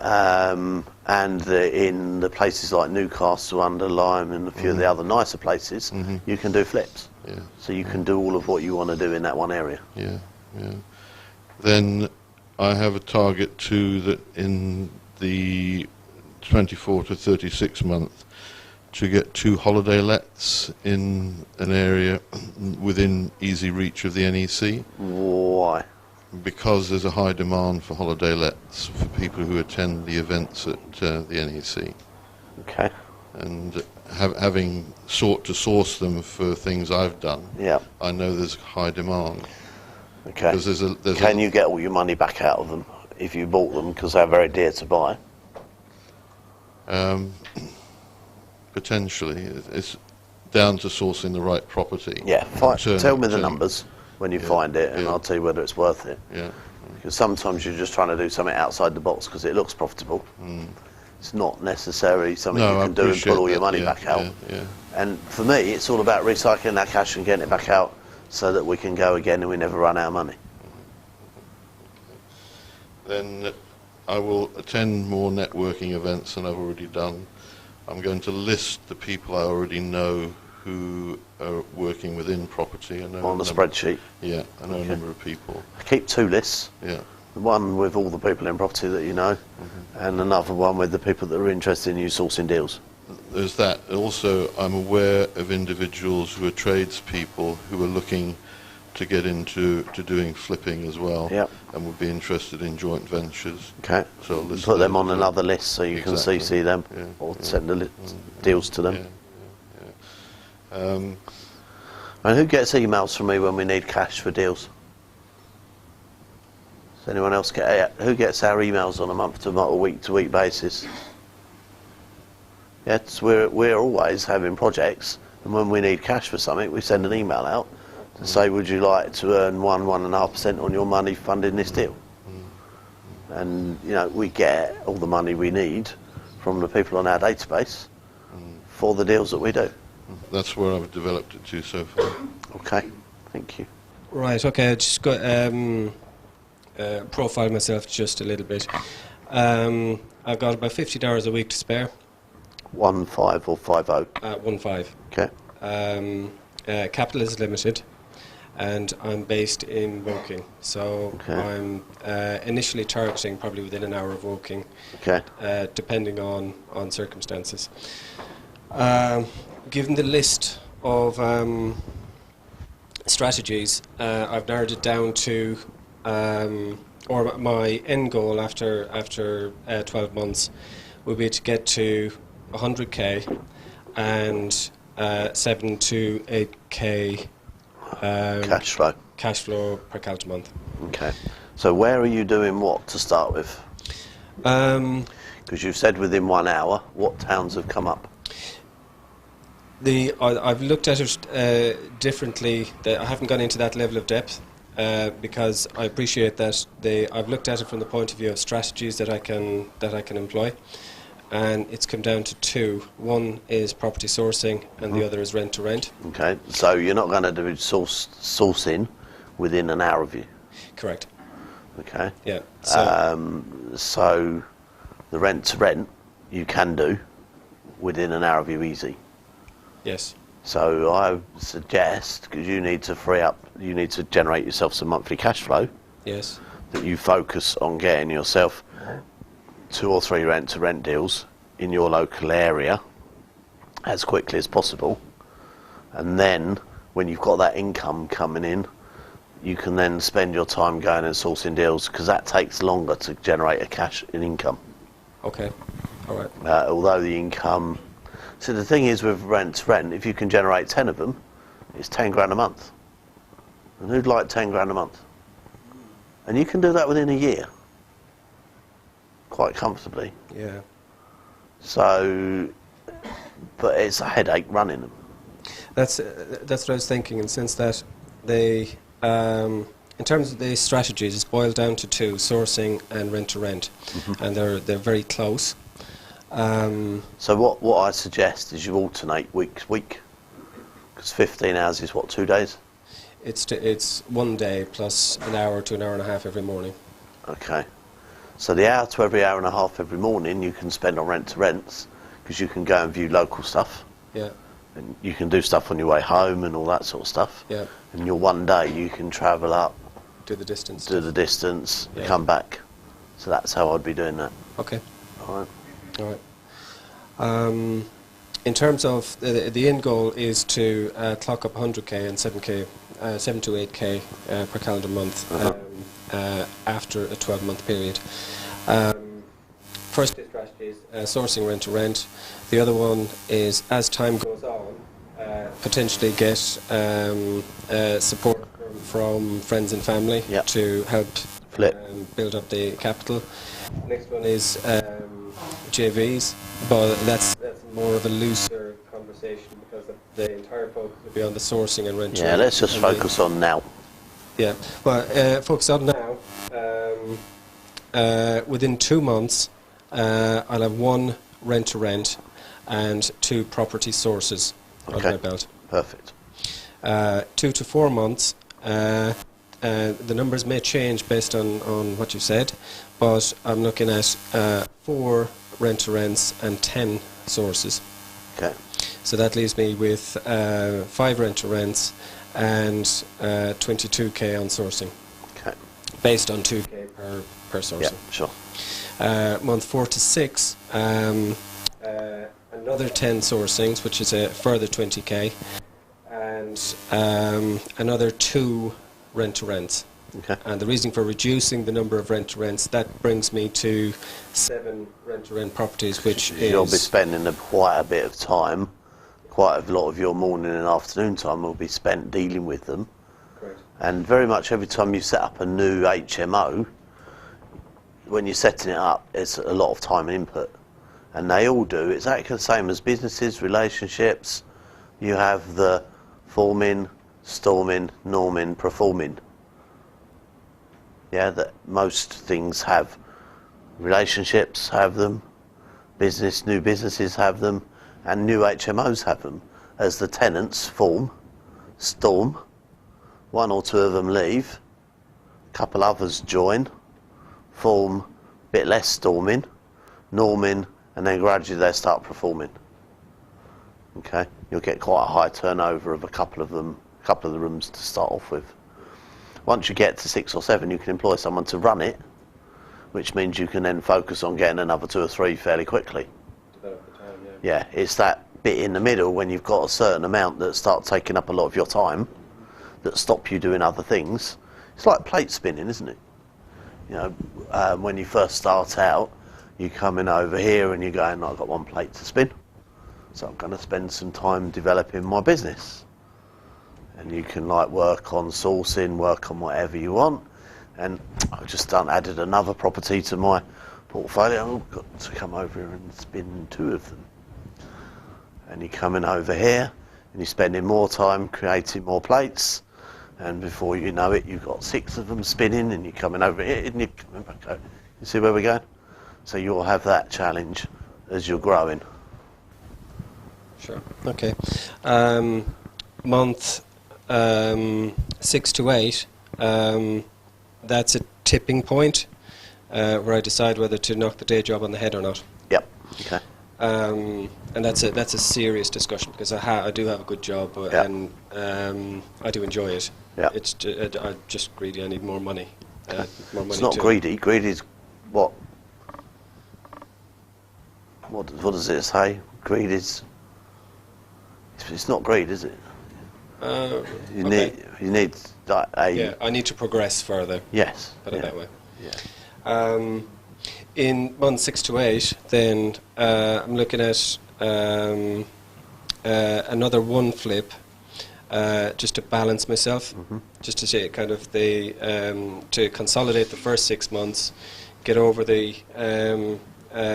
And in the places like Newcastle, under Lyme, and a few of the other nicer places, you can do flips. Yeah. So you can do all of what you want to do in that one area. Yeah, yeah. Then I have a target too, that in the 24 to 36 month, to get 2 holiday lets in an area within easy reach of the NEC. Why? Because there's a high demand for holiday lets for people who attend the events at the NEC. Okay. And having sought to source them for things I've done, I know there's high demand. Okay. Can you get all your money back out of them if you bought them, because they're very dear to buy? Potentially. It's down to sourcing the right property. Yeah, tell me the numbers when you find it, and I'll tell you whether it's worth it. Yeah. Because sometimes you're just trying to do something outside the box because it looks profitable. It's not necessarily something you can do and pull all your money back out. And for me, it's all about recycling that cash and getting it back out so that we can go again and we never run out of money. Then I will attend more networking events than I've already done. I'm going to list the people I already know who are working within property. On the spreadsheet? Yeah, I know a number of people. I keep 2 lists. Yeah. One with all the people in property that you know, and another one with the people that are interested in you sourcing deals. There's that. Also, I'm aware of individuals who are tradespeople who are looking to get into doing flipping as well, and would be interested in joint ventures. Okay. So I'll put them on another list so you can CC them or send the deals to them. And who gets emails from me when we need cash for deals? Does anyone else who gets our emails on a month-to-month or week-to-week basis? Yes, we're always having projects, and when we need cash for something, we send an email out to say, would you like to earn 1.5% on your money funding this deal? And we get all the money we need from the people on our database for the deals that we do. That's where I've developed it to so far. Okay, thank you. Right, okay, I just got profile myself just a little bit. I've got about 50 hours a week to spare. 15 or 50? 15. Okay. Capital is limited, and I'm based in Woking, so I'm initially targeting probably within an hour of Woking, depending on circumstances. Given the list of strategies, I've narrowed it down to, or my end goal after 12 months will be to get to 100k and 7 to 8k cash flow per calendar month. Okay. So where are you doing what to start with? Because you've said within 1 hour. What towns have come up? I've looked at it differently. I haven't gone into that level of depth because I appreciate that I've looked at it from the point of view of strategies that I can employ, and it's come down to 2. One is property sourcing, and the other is rent to rent. Okay, so you're not going to do sourcing within an hour of you. Correct. Okay. Yeah. So the rent to rent you can do within an hour of you easy. Yes. So I suggest, because you need to generate yourself some monthly cash flow. Yes. That you focus on getting yourself 2 or 3 rent to rent deals in your local area as quickly as possible, and then when you've got that income coming in, you can then spend your time going and sourcing deals, because that takes longer to generate a cash in income. Okay. All right. Although the income. So the thing is with rent to rent, if you can generate 10 of them, it's 10 grand a month. And who'd like 10 grand a month? And you can do that within a year, quite comfortably. Yeah. So, but it's a headache running them. That's what I was thinking, in the sense that they, in terms of the strategies, it's boiled down to two: sourcing and rent-to-rent, and they're very close. So what I suggest is you alternate week, because 15 hours is what, 2 days? It's 1 day plus an hour to an hour and a half every morning. Okay. So the hour to every hour and a half every morning you can spend on rent-to-rents, because you can go and view local stuff. Yeah. And you can do stuff on your way home and all that sort of stuff. Yeah. And your 1 day you can travel up, do the distance, and come back. So that's how I'd be doing that. Okay. All right. All right. In terms of the end goal is to clock up 100k and 7 to 8k per calendar month after a 12-month period. First strategy is sourcing rent-to-rent. The other one is, as time goes on, potentially get support from friends and family to help build up the capital. Next one is JVs, but that's more of a looser conversation, because the entire focus will be on the sourcing and rent. Yeah, let's just focus on now. Yeah, well, focus on now. Within 2 months, I'll have 1 rent-to-rent and 2 property sources under my belt. Perfect. 2 to 4 months, the numbers may change based on what you said, but I'm looking at 4 rent-to-rents and 10 sources. Okay. So that leaves me with 5 rent-to-rents and 22k on sourcing. Okay. Based on 2k per sourcing. Yeah, sure. Month 4 to 6, another 10 sourcings, which is a further 20k, and another 2 rent-to-rents. Okay. And the reason for reducing the number of rent-to-rents, that brings me to 7 rent-to-rent properties, which is... You'll be spending quite a bit of time, quite a lot of your morning and afternoon time will be spent dealing with them. Correct. And very much every time you set up a new HMO, when you're setting it up, it's a lot of time and input. And they all do. It's exactly the same as businesses, relationships. You have the forming, storming, norming, performing. Yeah, that most things have. Relationships have them, new businesses have them, and new HMOs have them. As the tenants form, storm, 1 or 2 of them leave, a couple others join, form, a bit less storming, norming, and then gradually they start performing. Okay, you'll get quite a high turnover of a couple of the rooms to start off with. Once you get to 6 or 7, you can employ someone to run it, which means you can then focus on getting another 2 or 3 fairly quickly. Develop the time, Yeah, it's that bit in the middle when you've got a certain amount that start taking up a lot of your time, that stop you doing other things. It's like plate spinning, isn't it? You know, when you first start out, you're coming over here and you're going, I've got 1 plate to spin, so I'm going to spend some time developing my business. And you can work on sourcing, work on whatever you want. And I've just added another property to my portfolio. I've got to come over here and spin 2 of them. And you're coming over here and you're spending more time creating more plates. And before you know it, you've got 6 of them spinning, and you're coming over here and you're coming back over. You see where we're going? So you'll have that challenge as you're growing. Sure. Okay. Month 6 to 8, that's a tipping point where I decide whether to knock the day job on the head or not. Yep. Okay. And that's a serious discussion, because I do have a good job, and I do enjoy it. Yep. It's I'm just greedy. I need more money. It's not greedy. Greedy is what? What does it say? Greed is. It's not greed, is it? You need yeah, I need to progress further. Yes. Put it that way. Yeah. In month 6 to 8, then I'm looking at another 1 flip, just to balance myself, just to say kind of to consolidate the first 6 months, get over the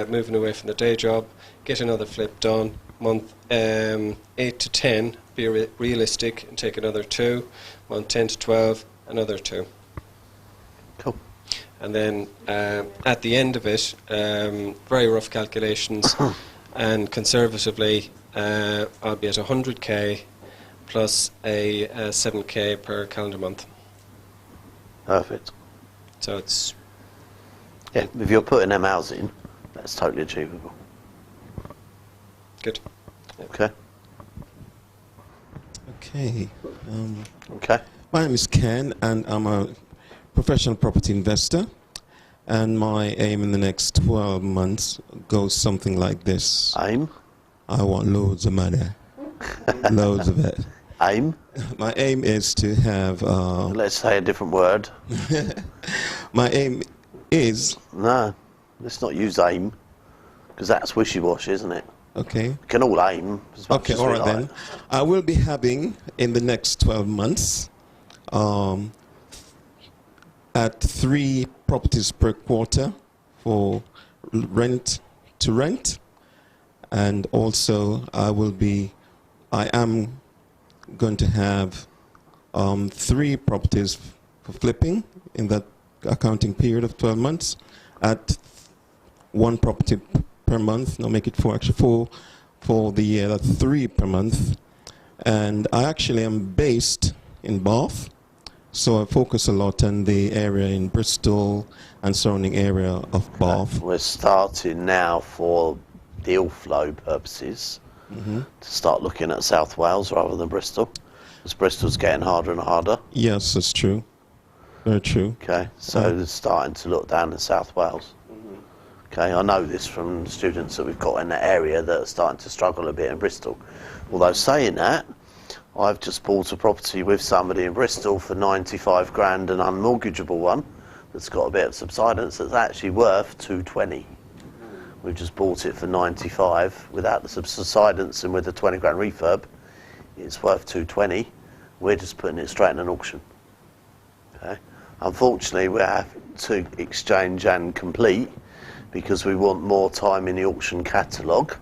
moving away from the day job, get another flip done. Month 8 to 10, be realistic and take another 2. Month 10 to 12, another 2. Cool. And then at the end of it, very rough calculations, and conservatively, I'll be at 100k plus a 7k per calendar month. Perfect. So it's... Yeah, if you're putting them hours in, that's totally achievable. Good. Okay. Okay. Okay. My name is Ken, and I'm a professional property investor. And my aim in the next 12 months goes something like this. Aim? I want loads of money. Loads of it. Aim? My aim is to have... Let's say a different word. My aim is... No, let's not use aim, because that's wishy-washy, isn't it? Okay. We can all aim as much Okay, as all we right like. then. I will be having, in the next 12 months, at 3 properties per quarter for rent to rent. And also I am going to have 3 properties for flipping in that accounting period of 12 months at 1 property per month. No, make it 4, actually 4 for the year. That's 3 per month. And I actually am based in Bath, so I focus a lot on the area in Bristol and surrounding area of Bath. We're starting now for deal flow purposes to start looking at South Wales rather than Bristol, because Bristol's getting harder and harder. Yes, that's true. Very true. Okay, so they're starting to look down in South Wales. Okay, I know this from students that we've got in that area that are starting to struggle a bit in Bristol. Although saying that, I've just bought a property with somebody in Bristol for 95 grand, an unmortgageable one that's got a bit of subsidence that's actually worth 220. We've just bought it for 95 without the subsidence and with the 20 grand refurb. It's worth 220. We're just putting it straight in an auction. Okay. Unfortunately, we have to exchange and complete because we want more time in the auction catalogue.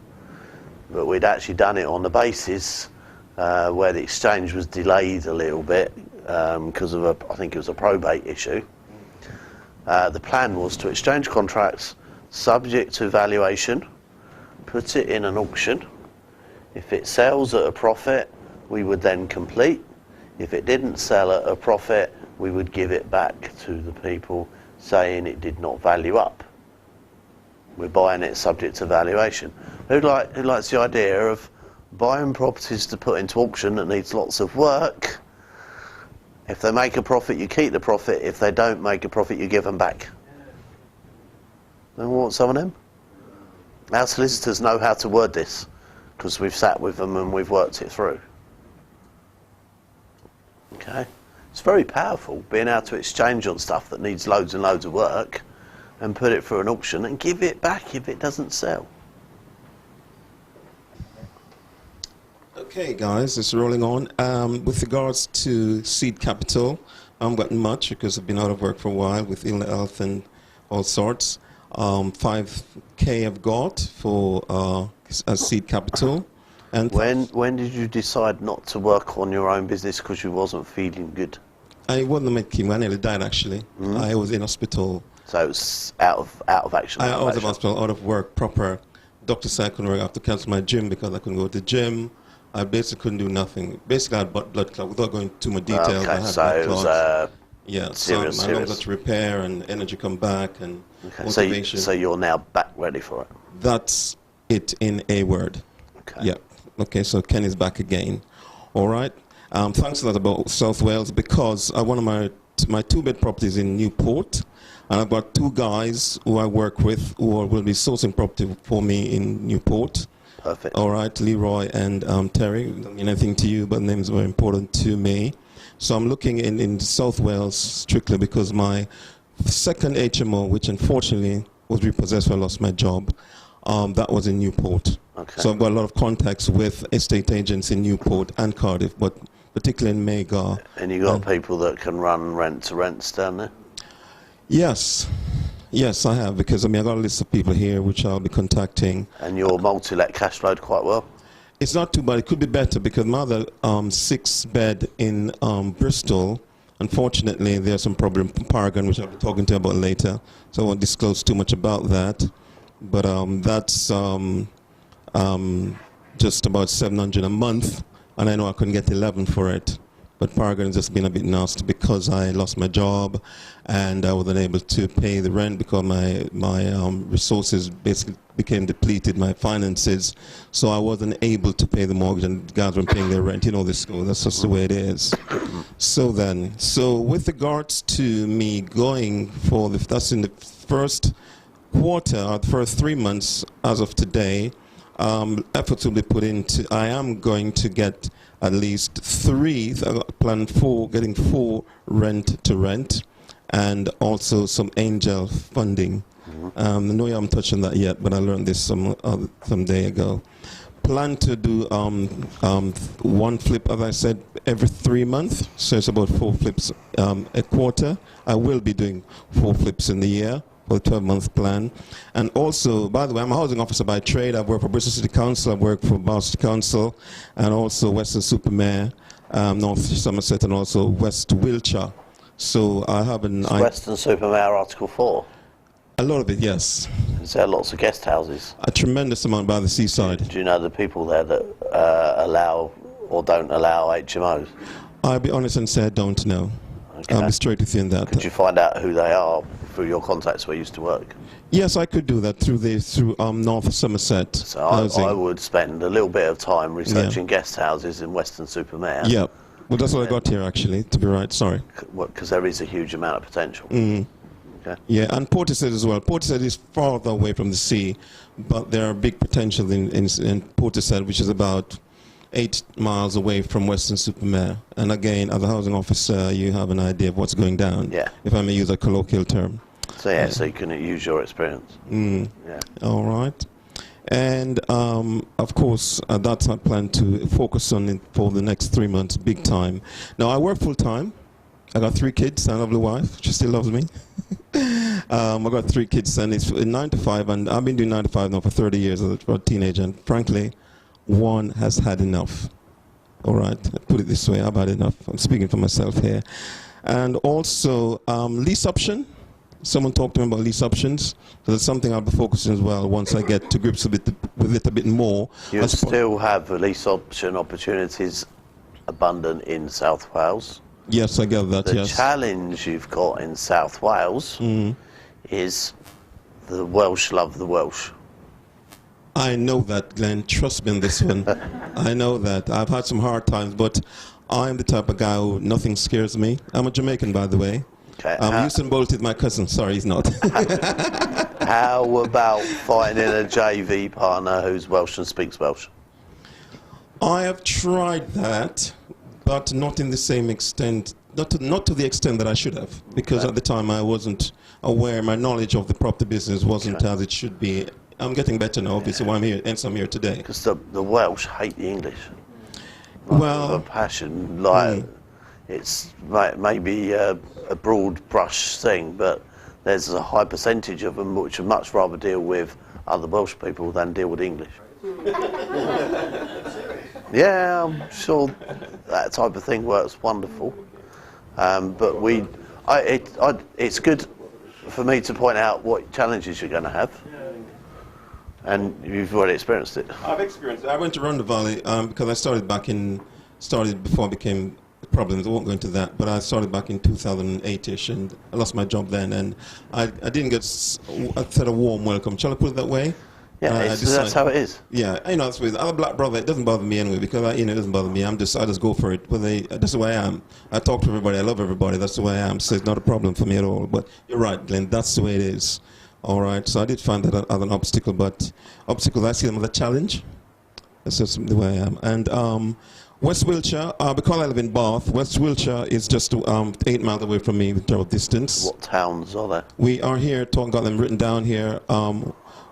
But we'd actually done it on the basis where the exchange was delayed a little bit because of I think it was a probate issue. The plan was to exchange contracts subject to valuation, put it in an auction. If it sells at a profit, we would then complete. If it didn't sell at a profit, we would give it back to the people saying it did not value up. We're buying it subject to valuation. Who likes the idea of buying properties to put into auction that needs lots of work? If they make a profit, you keep the profit. If they don't make a profit, you give them back. Don't we want some of them? Our solicitors know how to word this because we've sat with them and we've worked it through. Okay, it's very powerful being able to exchange on stuff that needs loads and loads of work and put it through an auction and give it back if it doesn't sell. Okay, guys, it's rolling on. With regards to seed capital, I haven't gotten much because I've been out of work for a while with ill health and all sorts. 5k I've got for as seed capital. And when did you decide not to work on your own business because you wasn't feeling good? I wasn't making money. I nearly died actually. I was in hospital. So it was out of action. Out of hospital, out of work, proper. Doctor said I couldn't work. I have to cancel my gym because I couldn't go to the gym. I basically couldn't do nothing. Basically, I had blood clot. Without going into too much detail, Okay, I had so blood it was clots. Yeah, serious, so my lungs had to repair and energy come back and motivation. So you're now back ready for it? That's it in a word. Okay. Yeah. Okay, so Ken is back again. All right. Thanks a lot about South Wales because one of my 2-bed properties in Newport, and I've got 2 guys who I work with who will be sourcing property for me in Newport. Perfect. All right, Leroy and Terry. Don't mean anything to you, but the names are very important to me. So I'm looking in South Wales strictly because my second HMO, which unfortunately was repossessed when I lost my job, that was in Newport. Okay. So I've got a lot of contacts with estate agents in Newport and Cardiff, but particularly in Maygar. And you got people that can run rent to rents down there? Yes. Yes, I have, because I mean I got a list of people here which I'll be contacting. And your multi-let cash flowed quite well? It's not too bad. It could be better because my other 6-bed in Bristol, unfortunately, there's some problem in Paragon, which I'll be talking to you about later. So I won't disclose too much about that. But that's just about $700 a month, and I know I couldn't get 11 for it. But Paragon has just been a bit nasty because I lost my job and I wasn't able to pay the rent because my resources basically became depleted, my finances. So I wasn't able to pay the mortgage and the guys weren't paying their rent. You know this school, that's just the way it is. So with regards to me going for, that's in the first quarter, or the first 3 months as of today, efforts will be put into, I am going to get at least 3, I plan for getting 4 rent-to-rent, and also some angel funding. I know you haven't touched on that yet, but I learned this some day ago. Plan to do 1 flip, as I said, every 3 months, so it's about 4 flips a quarter. I will be doing 4 flips in the year. For the 12-month plan. And also, by the way, I'm a housing officer by trade. I've worked for Bristol City Council, I've worked for Boston Council, and also Western Supermare, North Somerset, and also West Wiltshire. So I have an... Western Supermare Article 4? A lot of it, yes. Is there lots of guest houses? A tremendous amount by the seaside. Do you know the people there that allow or don't allow HMOs? I'll be honest and say I don't know. Okay. I'll be straight with you in that. Could you find out who they are through your contacts where you used to work? Yes, I could do that through North Somerset. So I would spend a little bit of time researching guest houses in Western Supermare. Yeah. Well, that's what I got here, actually, to be right. Sorry. Because there is a huge amount of potential. Okay. Yeah, and Portishead as well. Portishead is farther away from the sea, but there are big potential in Portishead, which is about 8 miles away from Western Supermare. And again, as a housing officer, you have an idea of what's going down, if I may use a colloquial term. So so you can use your experience. Yeah. All right. And of course, that's my plan to focus on it for the next 3 months, big time. Now, I work full time. I got 3 kids and a lovely wife. She still loves me. I got 3 kids, and it's 9 to 5, and I've been doing 9 to 5 now for 30 years as a teenager, and frankly, one has had enough. All right, put it this way, I've had enough. I'm speaking for myself here. And also, lease option. Someone talked to me about lease options. So that's something I'll be focusing as well once I get to grips with it a bit more. You still have lease option opportunities abundant in South Wales. Yes, I get that, The challenge you've got in South Wales is the Welsh love the Welsh. I know that, Glenn. Trust me on this one. I know that. I've had some hard times, but I'm the type of guy who nothing scares me. I'm a Jamaican, by the way. Okay. Usain Bolt is my cousin. Sorry, he's not. How about finding a JV partner who's Welsh and speaks Welsh? I have tried that, but not in the same extent. Not to the extent that I should have, because at the time I wasn't aware. My knowledge of the property business wasn't as it should be. I'm getting better now, obviously, why I'm here, hence I'm here today. Because the Welsh hate the English. Well, with a passion, it's maybe a broad brush thing, but there's a high percentage of them which would much rather deal with other Welsh people than deal with English. Yeah, I'm sure that type of thing works wonderful. But it's good for me to point out what challenges you're going to have. And you've already experienced it. I've experienced it. I went to Rhondda Valley because I started before I became problems. I won't go into that, but I started back in 2008-ish, and I lost my job then, and I didn't get a warm welcome. Shall I put it that way? Yeah, that's how it is. Yeah, that's with I'm a black brother. It doesn't bother me anyway because it doesn't bother me. I just go for it. That's the way I am. I talk to everybody. I love everybody. That's the way I am. So it's not a problem for me at all. But you're right, Glenn. That's the way it is. All right, so I did find that as an obstacle, but obstacles I see them as a challenge. That's just the way I am. And West Wiltshire, because I live in Bath, West Wiltshire is just 8 miles away from me in terms of distance. What towns are there? We are here, got them written down here.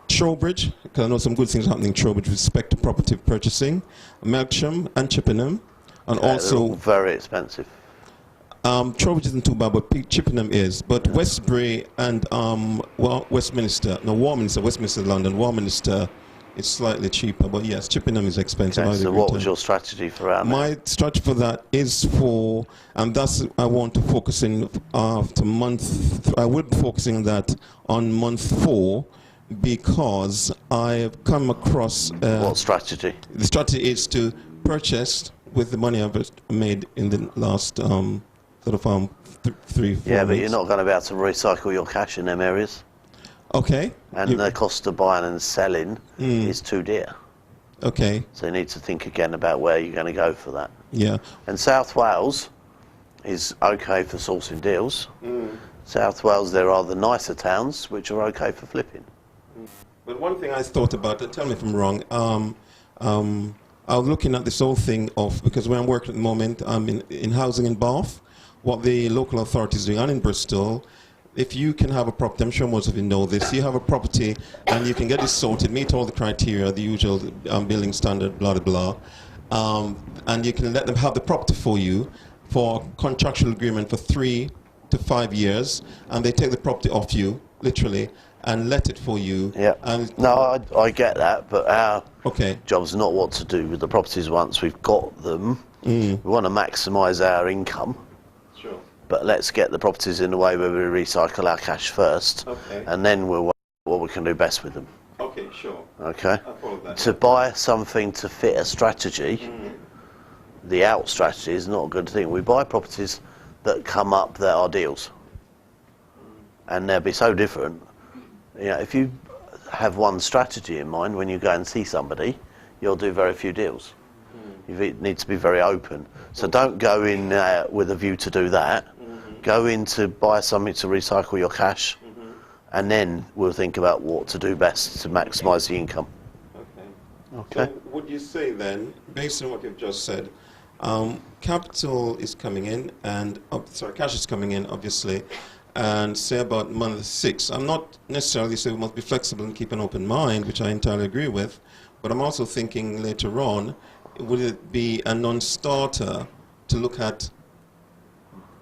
Trowbridge, because I know some good things happening in Trowbridge with respect to property purchasing. Melksham and Chippenham. And also... They're all very expensive. Trowbridge isn't too bad, but Chippenham is. But Westbury and Westminster, London, Warminster is slightly cheaper. But yes, Chippenham is expensive. Okay, so what was your strategy for around My strategy for that is and thus I want to focus in after month. I will be focusing on that on month 4 because I've come across. What strategy? The strategy is to purchase with the money I've made in the last 3-4 Yeah, but weeks. you're not going to be able to recycle your cash in them areas. Okay. And the cost of buying and selling is too dear. Okay. So you need to think again about where you're going to go for that. Yeah. And South Wales is okay for sourcing deals. South Wales, there are the nicer towns which are okay for flipping. But one thing I thought about, and tell me if I'm wrong, I was looking at this whole thing of, because where I'm working at the moment, I'm in housing in Bath, what the local authorities are doing, and in Bristol. If you can have a property, I'm sure most of you know this, you have a property and you can get it sorted, meet all the criteria, the usual building standard, blah, blah, blah, and you can let them have the property for you for a contractual agreement for 3 to 5 years, and they take the property off you, literally, and let it for you. Yeah. No, I get that, but our job's not what to do with the properties once we've got them. We want to maximise our income. Sure. But let's get the properties in a way where we recycle our cash first, and then we'll work out what we can do best with them. Okay, sure. Okay. I follow that. To buy something to fit a strategy, the out strategy is not a good thing. We buy properties that come up that are deals, and they'll be so different. You know, if you have one strategy in mind when you go and see somebody, you'll do very few deals. You need to be very open. So don't go in with a view to do that. Go in to buy something to recycle your cash, and then we'll think about what to do best to maximise the income. Okay. So would you say then, based on what you've just said, capital is coming in, and cash is coming in, obviously, and say about month 6. I'm not necessarily saying we must be flexible and keep an open mind, which I entirely agree with, but I'm also thinking later on, would it be a non-starter to look at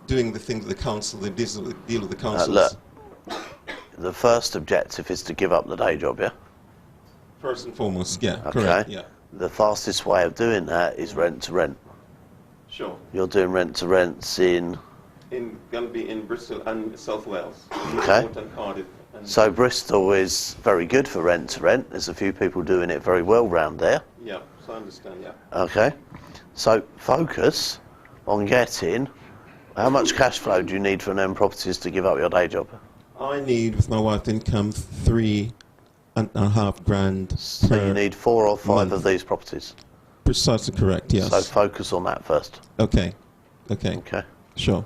doing the things the council, the deal with the councils? Look, the first objective is to give up the day job, yeah? First and foremost, yeah, Okay. correct, yeah. The fastest way of doing that is rent to rent. Sure. You're doing rent to rents in... Going to be in Bristol and South Wales. Okay. And Cardiff. So Bristol is very good for rent to rent. There's a few people doing it very well round there. Yeah, so I understand, yeah. Okay. So focus on getting... How much cash flow do you need from them properties to give up your day job? I need, with my wife's income, 3.5 grand. So you need 4 or 5 of these properties? Precisely correct, yes. So focus on that first. Okay. Okay. Okay. Sure.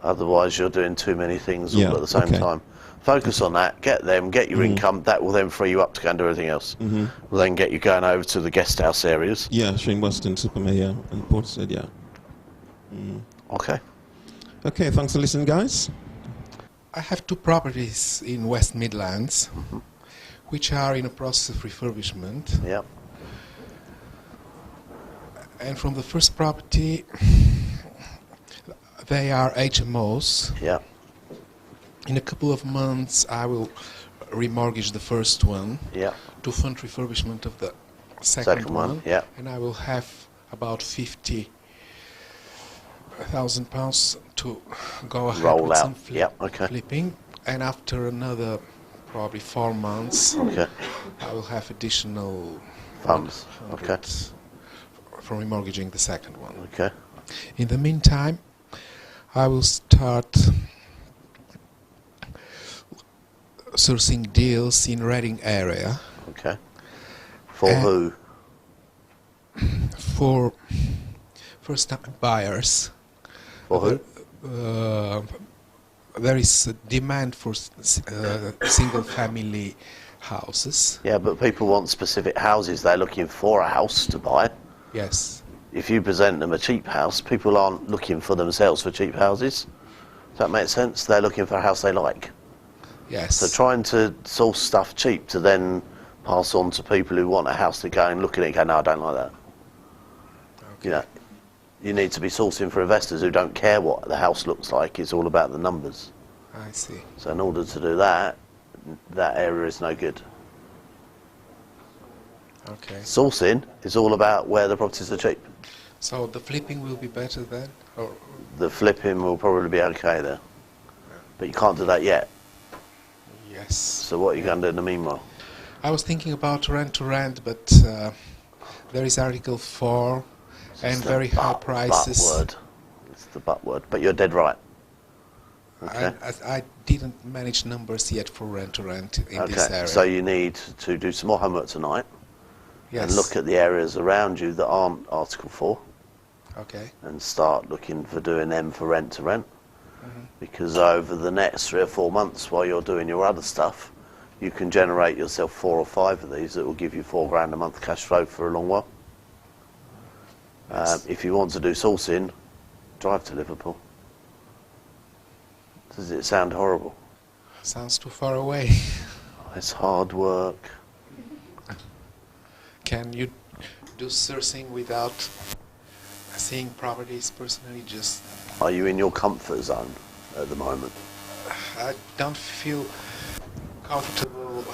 Otherwise you're doing too many things all at the same time. Focus on that, get them, get your income, that will then free you up to go and do everything else. Will then get you going over to the guest house areas. Yeah, Shane Weston, Supermare, yeah, and Portishead, yeah. Okay. Okay, thanks for listening, guys. I have 2 properties in West Midlands, which are in a process of refurbishment. Yeah. And from the first property, they are HMOs. Yeah. In a couple of months, I will remortgage the first one. Yeah. To fund refurbishment of the second one. Yeah. And I will have about £50,000 to go ahead Roll with out. some flipping. And after another probably 4 months, I will have additional funds. Okay. For remortgaging the second one. Okay. In the meantime, I will start sourcing deals in Reading area. Okay. For who? For first-time buyers. For who? There is a demand for single-family houses. Yeah, but people want specific houses. They're looking for a house to buy. Yes. If you present them a cheap house, people aren't looking for themselves for cheap houses. Does that make sense? They're looking for a house they like. Yes. So trying to source stuff cheap to then pass on to people who want a house to go and look at it and go, no, I don't like that. Okay. You know, you need to be sourcing for investors who don't care what the house looks like. It's all about the numbers. I see. So in order to do that, that area is no good. Okay. Sourcing is all about where the properties are cheap. So the flipping will be better then? Or The flipping will probably be okay there. But you can't do that yet. yes. So what are you going to do in the meanwhile? I was thinking about rent to rent, but there is Article 4 and very high prices. But word. It's the but word. But you're dead right. Okay. I didn't manage numbers yet for rent to rent in this area. So you need to do some more homework tonight. Yes. And look at the areas around you that aren't Article 4. Okay. And start looking for doing them for rent to rent. Because over the next 3 or 4 months, while you're doing your other stuff, you can generate yourself 4 or 5 of these that will give you $4,000 a month cash flow for a long while. If you want to do sourcing, drive to Liverpool. Does it sound horrible? Sounds too far away. It's hard work. Can you do sourcing without seeing properties personally? Just Are you in your comfort zone at the moment? I don't feel comfortable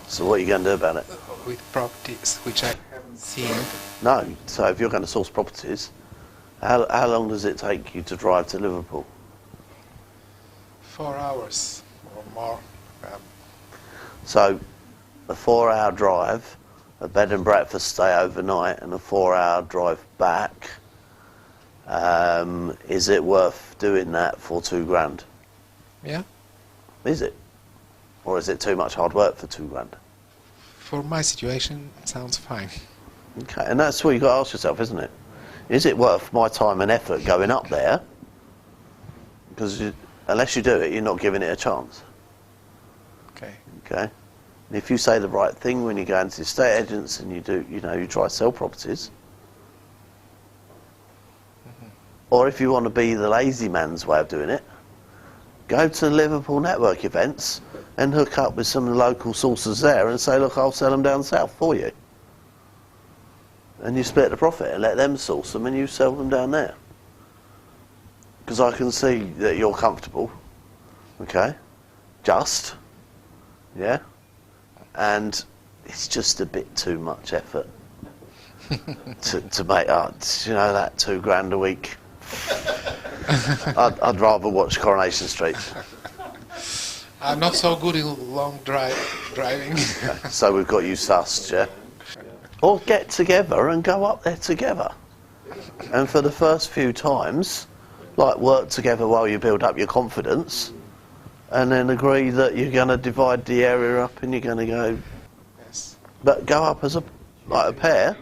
So what are you going to do about it? with properties which I haven't seen. No. So if you're going to source properties, how long does it take you to drive to Liverpool? 4 hours or more. So a 4-hour drive, a bed and breakfast stay overnight, and a 4-hour drive back. Is it worth doing that for $2,000? Yeah. Is it? Or is it too much hard work for $2,000? For my situation, it sounds fine. Okay, and that's what you've got to ask yourself, isn't it? Is it worth my time and effort going up there? Because unless you do it, you're not giving it a chance. Okay. Okay. And if you say the right thing when you go into estate agents and you do, you try to sell properties, or if you want to be the lazy man's way of doing it, go to Liverpool network events and hook up with some local sources there and say, look, I'll sell them down south for you. And you split the profit and let them source them and you sell them down there. Because I can see that you're comfortable, okay, yeah, and it's just a bit too much effort to make up, that $2,000 a week. I'd rather watch Coronation Street. I'm not so good in long driving. So we've got you sussed, yeah? Or get together and go up there together. And for the first few times, work together while you build up your confidence, and then agree that you're going to divide the area up and you're going to go... Yes. But go up as a pair.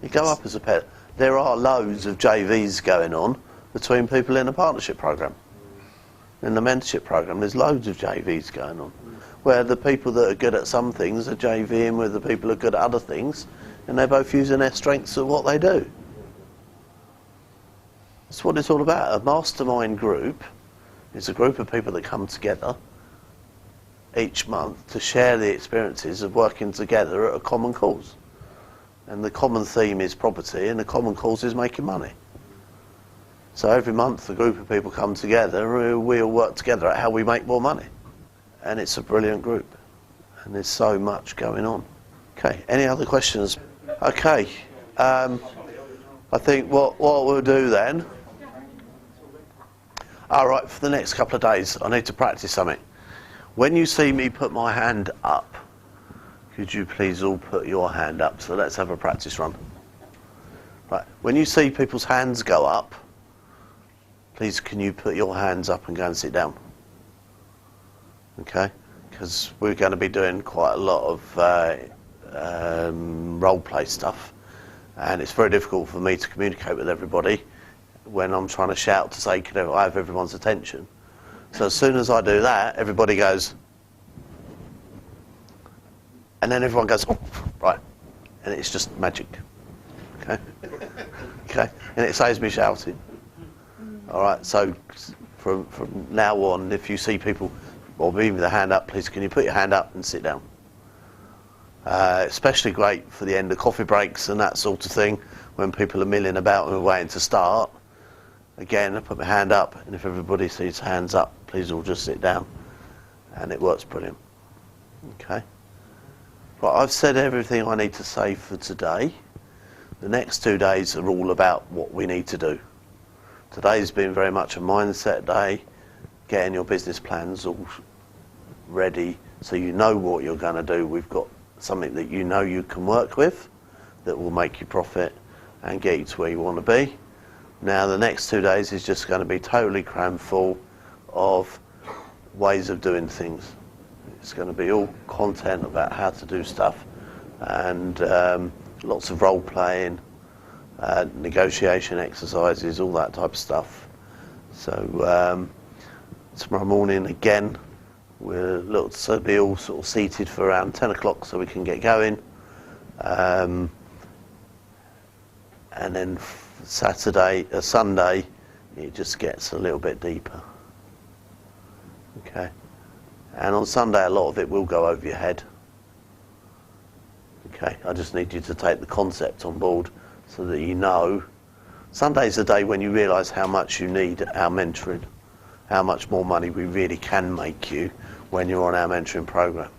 You go up as a pair. There are loads of JVs going on between people in a partnership programme. In the mentorship programme, there's loads of JVs going on, where the people that are good at some things are JVing with the people who are good at other things, and they're both using their strengths of what they do. That's what it's all about. A mastermind group is a group of people that come together each month to share the experiences of working together at a common cause. And the common theme is property, and the common cause is making money. So every month a group of people come together, we all work together at how we make more money. And it's a brilliant group. And there's so much going on. Okay, any other questions? Okay, I think what we'll do then... Alright, for the next couple of days, I need to practice something. When you see me put my hand up, could you please all put your hand up? So let's have a practice run. Right, when you see people's hands go up, please can you put your hands up and go and sit down? Okay, because we're going to be doing quite a lot of role play stuff, and it's very difficult for me to communicate with everybody when I'm trying to shout to say, can I have everyone's attention? So as soon as I do that, everybody goes, and then everyone goes, oh, right, and it's just magic. Okay, okay, and it saves me shouting. All right, so from now on, if you see people, or even with a hand up, please can you put your hand up and sit down? Especially great for the end of coffee breaks and that sort of thing, when people are milling about and waiting to start. Again, I put my hand up, and if everybody sees hands up, please all just sit down. And it works brilliant. Okay. Right, I've said everything I need to say for today. The next 2 days are all about what we need to do. Today's been very much a mindset day, getting your business plans all ready so you know what you're going to do. We've got something that you know you can work with that will make you profit and get you to where you want to be. Now the next 2 days is just going to be totally crammed full of ways of doing things. It's going to be all content about how to do stuff, and lots of role playing, negotiation exercises, all that type of stuff. So tomorrow morning again we'll look to be all sort of seated for around 10 o'clock so we can get going. And then Sunday, it just gets a little bit deeper. Okay. And on Sunday, a lot of it will go over your head. Okay. I just need you to take the concept on board so that you know. Sunday's the day when you realise how much you need our mentoring, how much more money we really can make you when you're on our mentoring program.